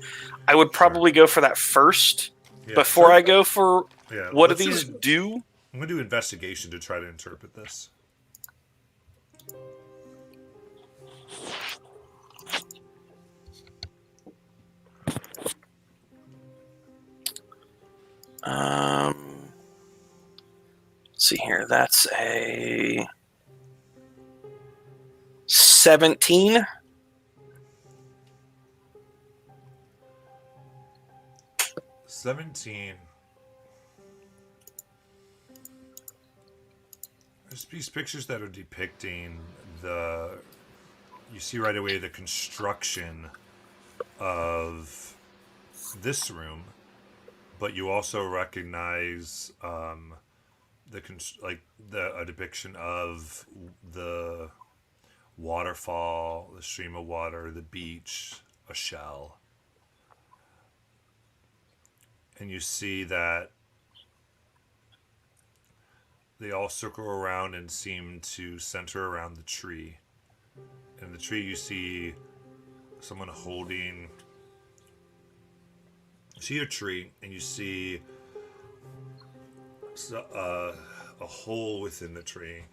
I would probably go for that first before I go for what do these do. I'm going to do investigation to try to interpret this. Let's see here. That's a 17. There's these pictures that are depicting you see right away the construction of this room, but you also recognize a depiction of the waterfall, the stream of water, the beach, a shell. And you see that they all circle around and seem to center around the tree. In the tree you see someone holding... You see a tree, and you see a hole within the tree,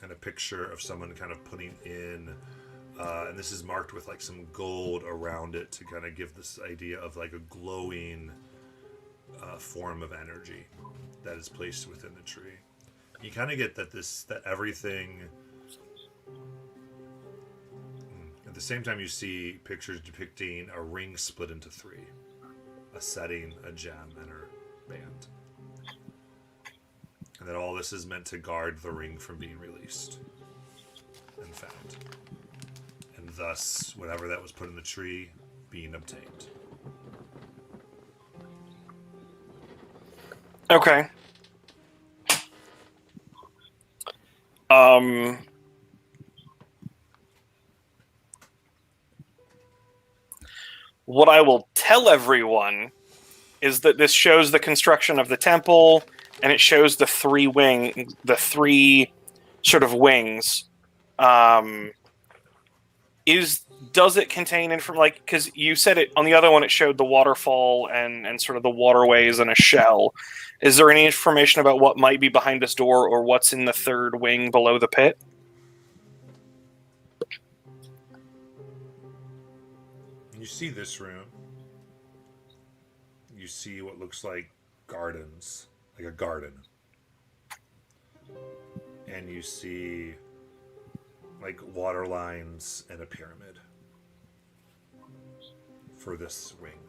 and a picture of someone kind of putting in, and this is marked with like some gold around it to kind of give this idea of like a glowing form of energy that is placed within the tree. You kind of get that everything. At the same time, you see pictures depicting a ring split into three. A setting, a gem, and a band. And that all this is meant to guard the ring from being released and found. And thus, whatever that was put in the tree, being obtained. Okay. What I will tell everyone is that this shows the construction of the temple, and it shows the three sort of wings Does it contain information? Like, because you said it on the other one, it showed the waterfall and sort of the waterways and a shell. Is there any information about what might be behind this door or what's in the third wing below the pit? You see this room. You see what looks like gardens, like a garden. And you see like water lines and a pyramid for this wing.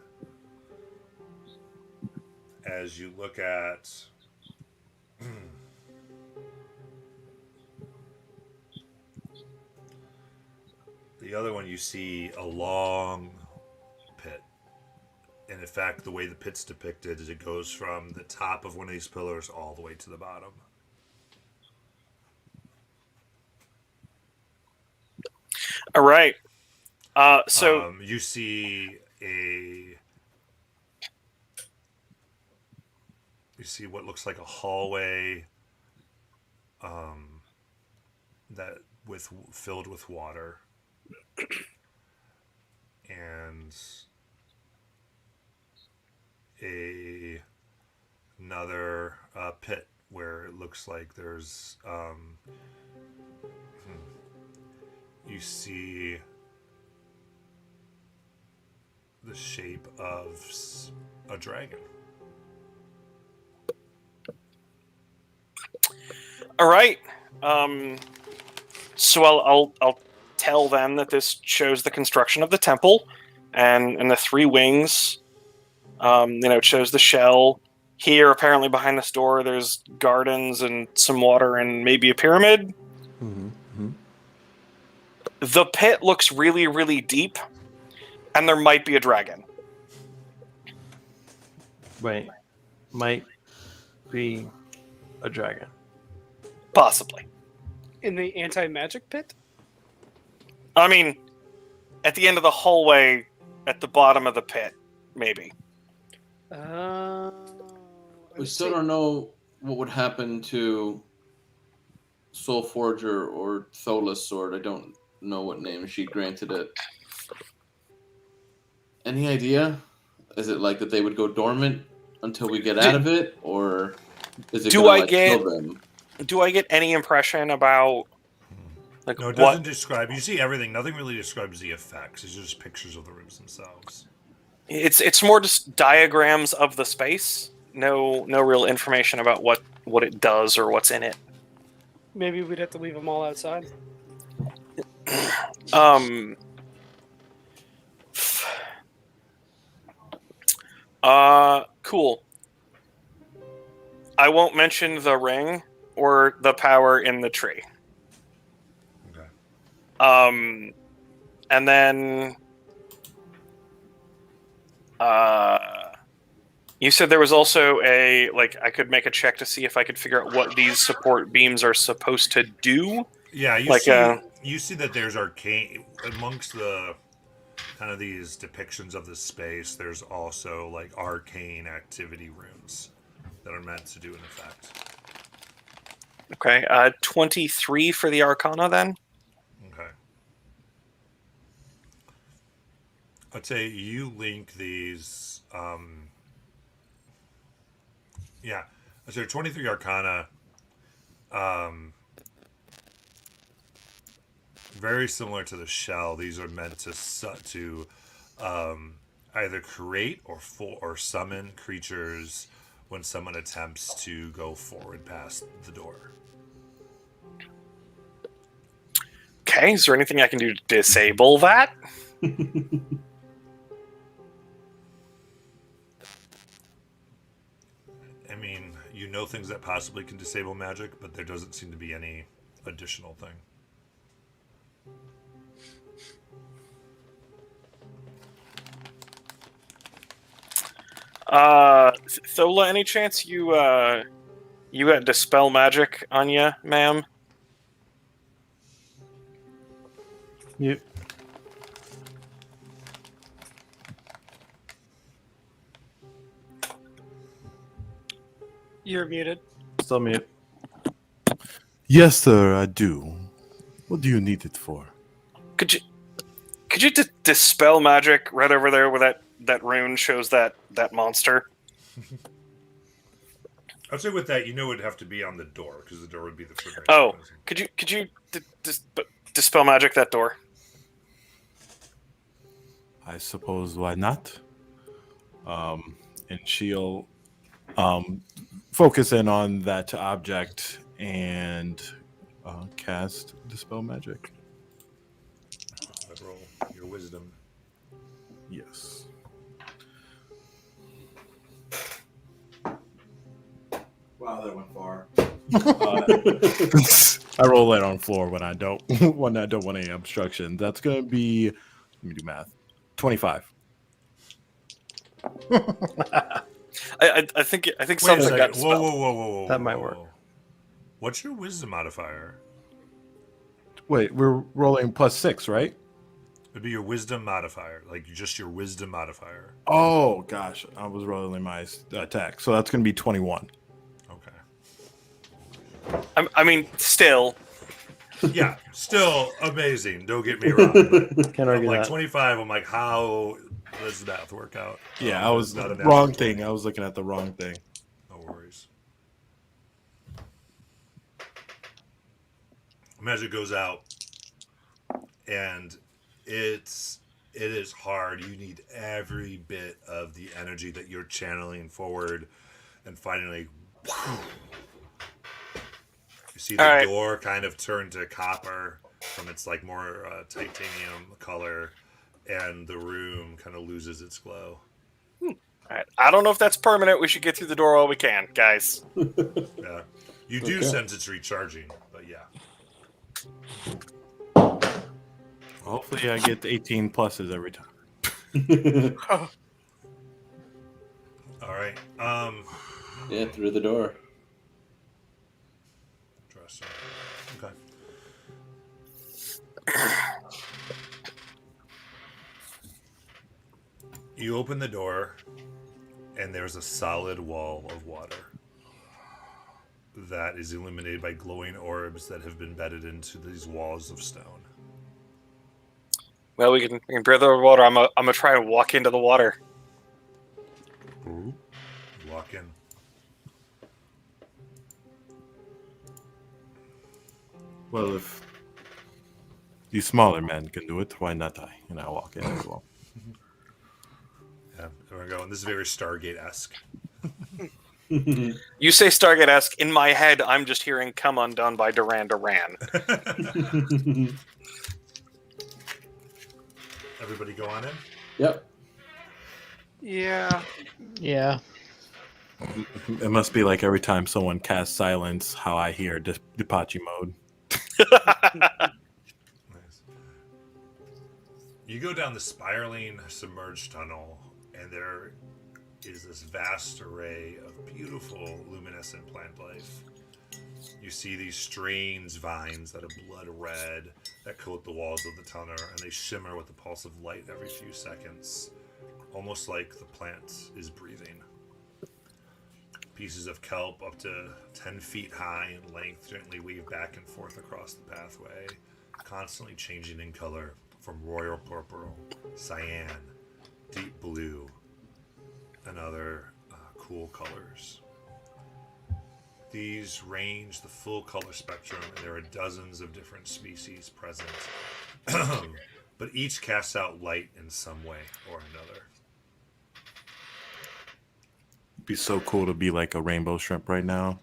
As you look at the other one, you see a long pit. And in fact, the way the pit's depicted is it goes from the top of one of these pillars all the way to the bottom. All right. So you see what looks like a hallway that filled with water, and another pit where it looks like there's you see the shape of a dragon. all right. So I'll tell them that this shows the construction of the temple and the three wings. It shows the shell. Here, apparently behind this door, there's gardens and some water and maybe a pyramid. Mm-hmm. The pit looks really, really deep, and there might be a dragon. Wait, might be a dragon. Possibly. In the anti-magic pit? I mean, at the end of the hallway, at the bottom of the pit, maybe. We still don't know what would happen to Soul Forger or Tholas Sword. I don't know what name she granted it. Any idea? Is it like that they would go dormant until we get out of it, or is it kill them? Do I get any impression about like No, it what? doesn't describe. You see everything. Nothing really describes the effects. It's just pictures of the rooms themselves. It's more just diagrams of the space. No real information about what it does or what's in it. Maybe we'd have to leave them all outside. Cool. I won't mention the ring or the power in the tree. Okay. And then you said there was also I could make a check to see if I could figure out what these support beams are supposed to do. Yeah, you see that there's arcane amongst the kind of these depictions of the space. There's also like arcane activity runes that are meant to do an effect. Okay, 23 for the Arcana then. Okay. I'd say you link these. Yeah, I'd say 23 Arcana. Very similar to the shell. These are meant to either create or summon creatures when someone attempts to go forward past the door. Okay, is there anything I can do to disable that? I mean, you know things that possibly can disable magic, but there doesn't seem to be any additional thing. Thola, any chance you got dispel magic on you, ma'am? Yep. You're muted. Still mute. Yes, sir, I do. What do you need it for? Could you dispel magic right over there where that rune shows that monster? I'd say with that, it'd have to be on the door because the door would be the foot. Oh, could you dispel magic that door? I suppose why not? And she'll focus in on that object and cast Dispel Magic. Roll your wisdom. Yes. Wow, that went far. I roll that on floor when I don't want any obstruction. That's gonna be, let me do math. 25. I think Wait a something second. got dispelled. Whoa. That might work. What's your wisdom modifier? Wait, we're rolling +6, right? It'd be your wisdom modifier, like just your wisdom modifier. Oh gosh, I was rolling my attack, so that's gonna be 21. Okay. I mean, still. Yeah, still amazing. Don't get me wrong. But Can't I'm argue like that. 25. I'm like, how does the math work out? Yeah, I was not a wrong natural. thing. I was looking at the wrong thing. No worries. Magic goes out, and it is hard. You need every bit of the energy that you're channeling forward, and finally, you see the All right. door kind of turn to copper from its like more titanium color, and the room kind of loses its glow. All right. I don't know if that's permanent. We should get through the door while we can, guys. Yeah, you do Okay. sense it's recharging, but yeah. Hopefully, I get 18 pluses every time. All right. Yeah, through the door. Interesting. Okay. You open the door, and there's a solid wall of water that is illuminated by glowing orbs that have been bedded into these walls of stone. Well, we can breathe over water. I'm gonna try and walk into the water. You walk in. Well, if these smaller men can do it, why not I? And I walk in as well. Yeah, there we go. And this is very Stargate-esque. You say Stargate-esque. In my head, I'm just hearing "Come Undone" by Duran Duran. Everybody go on in. Yep. Yeah. Yeah. It must be like every time someone casts silence, how I hear Depachi mode. Nice. You go down the spiraling submerged tunnel, and there is this vast array of beautiful luminescent plant life. You see these strange vines that are blood red that coat the walls of the tunnel, and they shimmer with the pulse of light every few seconds, almost like the plant is breathing. Pieces of kelp up to 10 feet high in length gently weave back and forth across the pathway, constantly changing in color from royal purple, cyan, deep blue, and other cool colors. These range the full color spectrum, and there are dozens of different species present, but each casts out light in some way or another. It'd be so cool to be like a rainbow shrimp right now.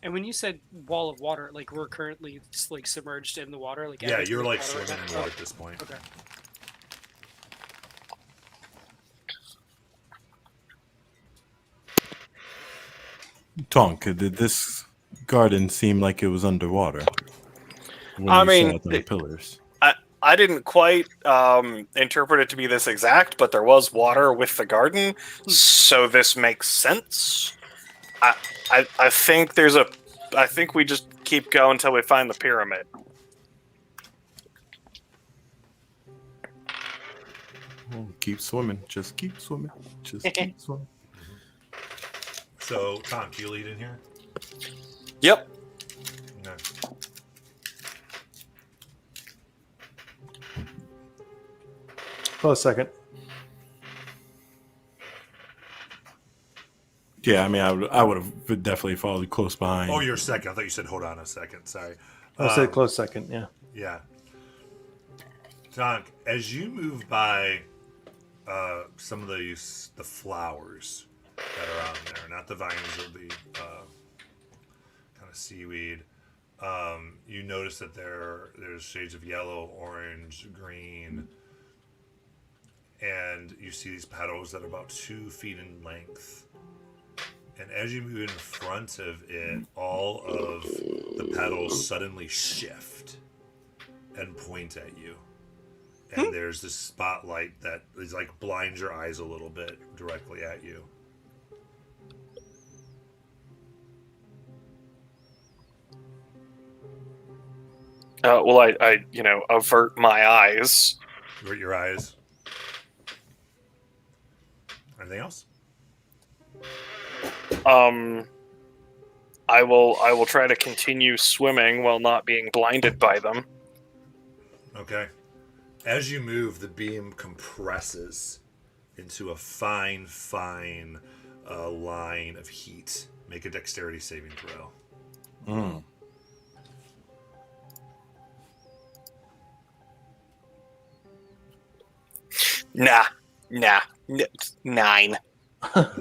And when you said wall of water, like we're currently just like submerged in the water, like Yeah, everything's you're like water right swimming in now? water at this point. Okay. Tonk, did this garden seem like it was underwater? When I you mean, saw it on the pillars. I didn't quite interpret it to be this exact, but there was water with the garden, so this makes sense. I think I think we just keep going until we find the pyramid. Well, keep swimming. Just keep swimming. Just keep swimming. So, Tonk, you lead in here? Yep. Okay. Close second. Yeah, I mean, I would have definitely followed close behind. Oh, you're second. I thought you said hold on a second. Sorry. I said close second. Yeah. Yeah. Tonk, as you move by some of the flowers that are on there, not the vines or the kind of seaweed, you notice that there's shades of yellow, orange, green, and you see these petals that are about 2 feet in length. And as you move in front of it, all of the petals suddenly shift and point at you. And there's this spotlight that is like blinds your eyes a little bit directly at you. Well, I avert my eyes. Avert your eyes. Anything else? I will try to continue swimming while not being blinded by them. Okay. As you move, the beam compresses into a fine line of heat. Make a dexterity saving throw. Mm. Nah. 9. 9. No.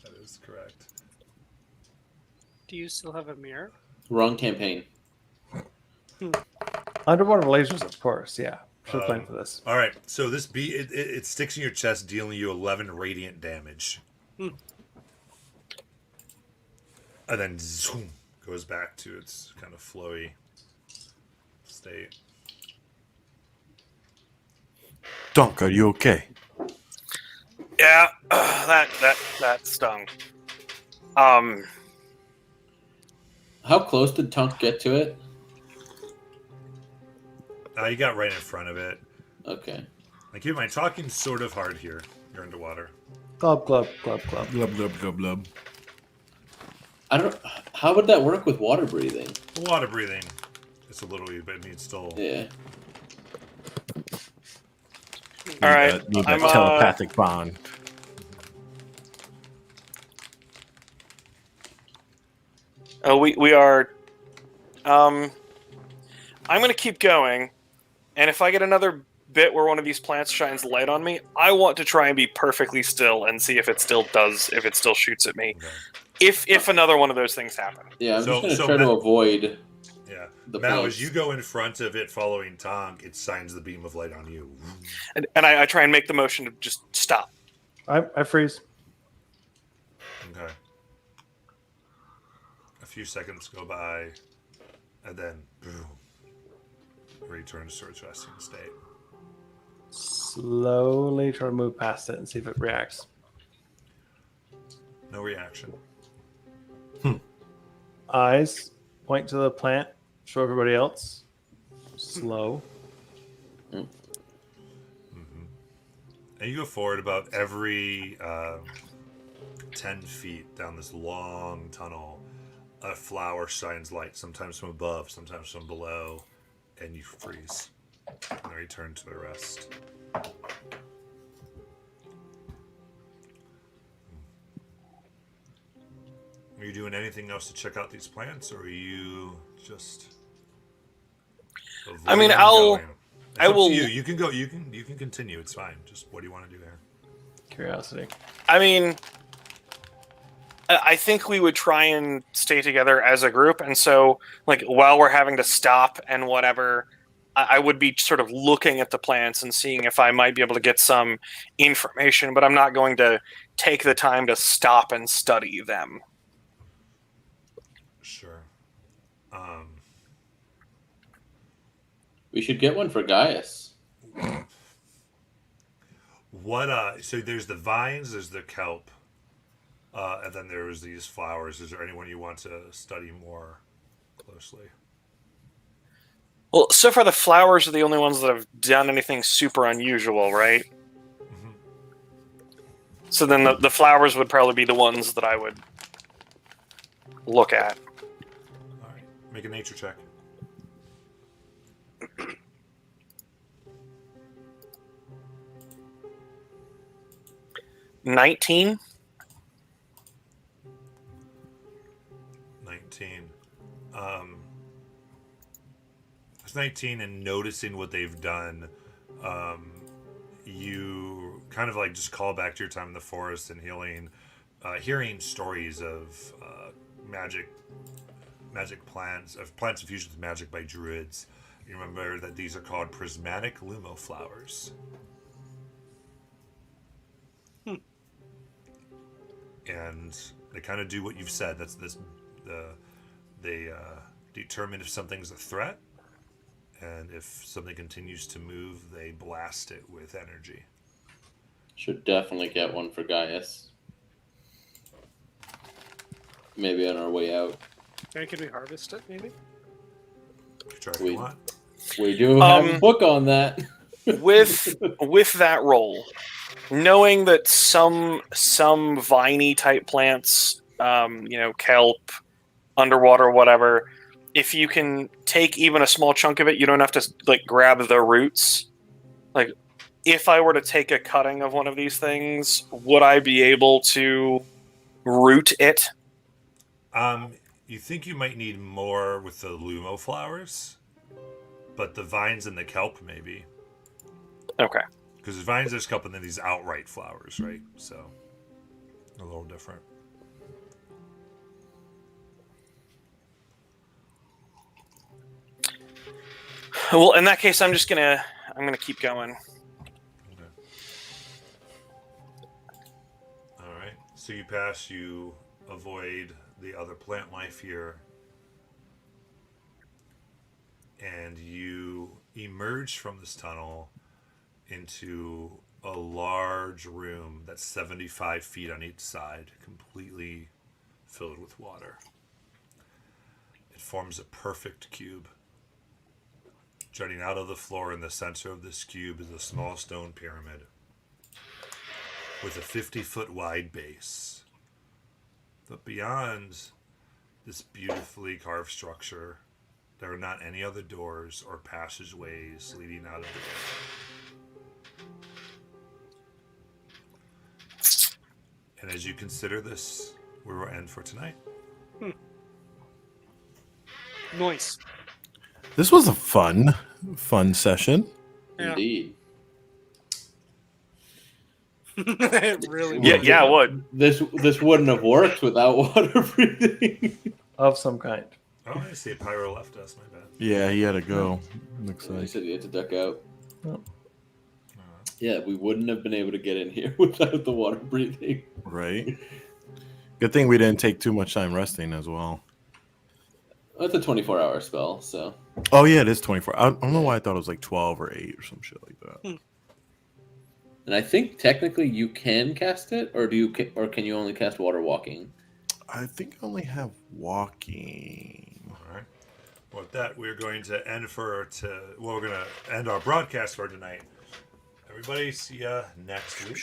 That is correct. Do you still have a mirror? Wrong campaign. Underwater lasers, of course. Yeah. Should plan for this. All right. So this it sticks in your chest, dealing you 11 radiant damage. And then zoom, goes back to its kind of flowy state. Dunk, are you okay? Yeah, that stung. How close did Tunk get to it? You got right in front of it. Okay. Like, keep in mind, talking sort of hard here. You're underwater. Glub, glub, glub, glub. Glub, glub, glub, glub. I don't. How would that work with water breathing? Water breathing. It's a little, but I mean, still. Yeah. All right, Need I'm that telepathic bond. we are. I'm gonna keep going, and if I get another bit where one of these plants shines light on me, I want to try and be perfectly still and see if it still shoots at me. Okay. If another one of those things happen. Yeah, I'm So- just so gonna try to Matt- avoid. Yeah. The Now, plants. as you go in front of it following Tonk, it shines the beam of light on you. And I try and make the motion to just stop. I freeze. Okay. A few seconds go by, and then boom, returns to its resting state. Slowly try to move past it and see if it reacts. No reaction. Eyes point to the plant. Show everybody else. Slow. And you go forward about every 10 feet down this long tunnel. A flower shines light, sometimes from above, sometimes from below, and you freeze. And return to the rest. Are you doing anything else to check out these plants, or are you just? I mean, avoiding I'll- going? It's I up to will- you. You can go. You can continue. It's fine. Just what do you want to do there? Curiosity. I mean, I think we would try and stay together as a group, and so, like, while we're having to stop and whatever, I would be sort of looking at the plants and seeing if I might be able to get some information, but I'm not going to take the time to stop and study them. Sure. We should get one for Gaius. What? So there's the vines. There's the kelp. And then there's these flowers. Is there anyone you want to study more closely? Well, so far the flowers are the only ones that have done anything super unusual, right? So then the flowers would probably be the ones that I would look at. All right, make a nature check. 19. 19. It's 19, and noticing what they've done, you kind of like just call back to your time in the forest and hearing stories of magic plants, of plants infused with magic by druids. You remember that these are called prismatic lumo flowers. And they kind of do what you've said. They determine if something's a threat, and if something continues to move, they blast it with energy. Should definitely get one for Gaius. Maybe on our way out. Hey, can we harvest it, maybe? You can try if you We- want. We do have a book on that. with that roll, knowing that some viney type plants, kelp, underwater, whatever, if you can take even a small chunk of it, you don't have to like grab the roots. Like, if I were to take a cutting of one of these things, would I be able to root it? You think you might need more with the lumo flowers, but the vines and the kelp maybe. Okay. Because the vines, there's kelp, and then these outright flowers, right? So a little different. Well, in that case, I'm gonna keep going. Okay. All right. So you pass. You avoid the other plant life here, and you emerge from this tunnel into a large room that's 75 feet on each side, completely filled with water. It forms a perfect cube. Jutting out of the floor in the center of this cube is a small stone pyramid with a 50-foot wide base. But beyond this beautifully carved structure, there are not any other doors or passageways leading out of the earth. And as you consider this, we will end for tonight. Nice. This was a fun session. Yeah. Indeed. It really Yeah, was. yeah, it would. This wouldn't have worked without water breathing. Of some kind. Oh, I see a pyro left us. My bad. Yeah, he had to go. Looks He like. said he had to duck out. Yep. Yeah, we wouldn't have been able to get in here without the water breathing. Right. Good thing we didn't take too much time resting as well. That's a 24-hour spell, so. Oh yeah, it is 24. I don't know why I thought it was like 12 or 8 or some shit like that. And I think technically you can cast it, or can you only cast water walking? I think I only have walking. All right. Well, with that, we're going to we're going to end our broadcast for tonight. Everybody, see ya next week.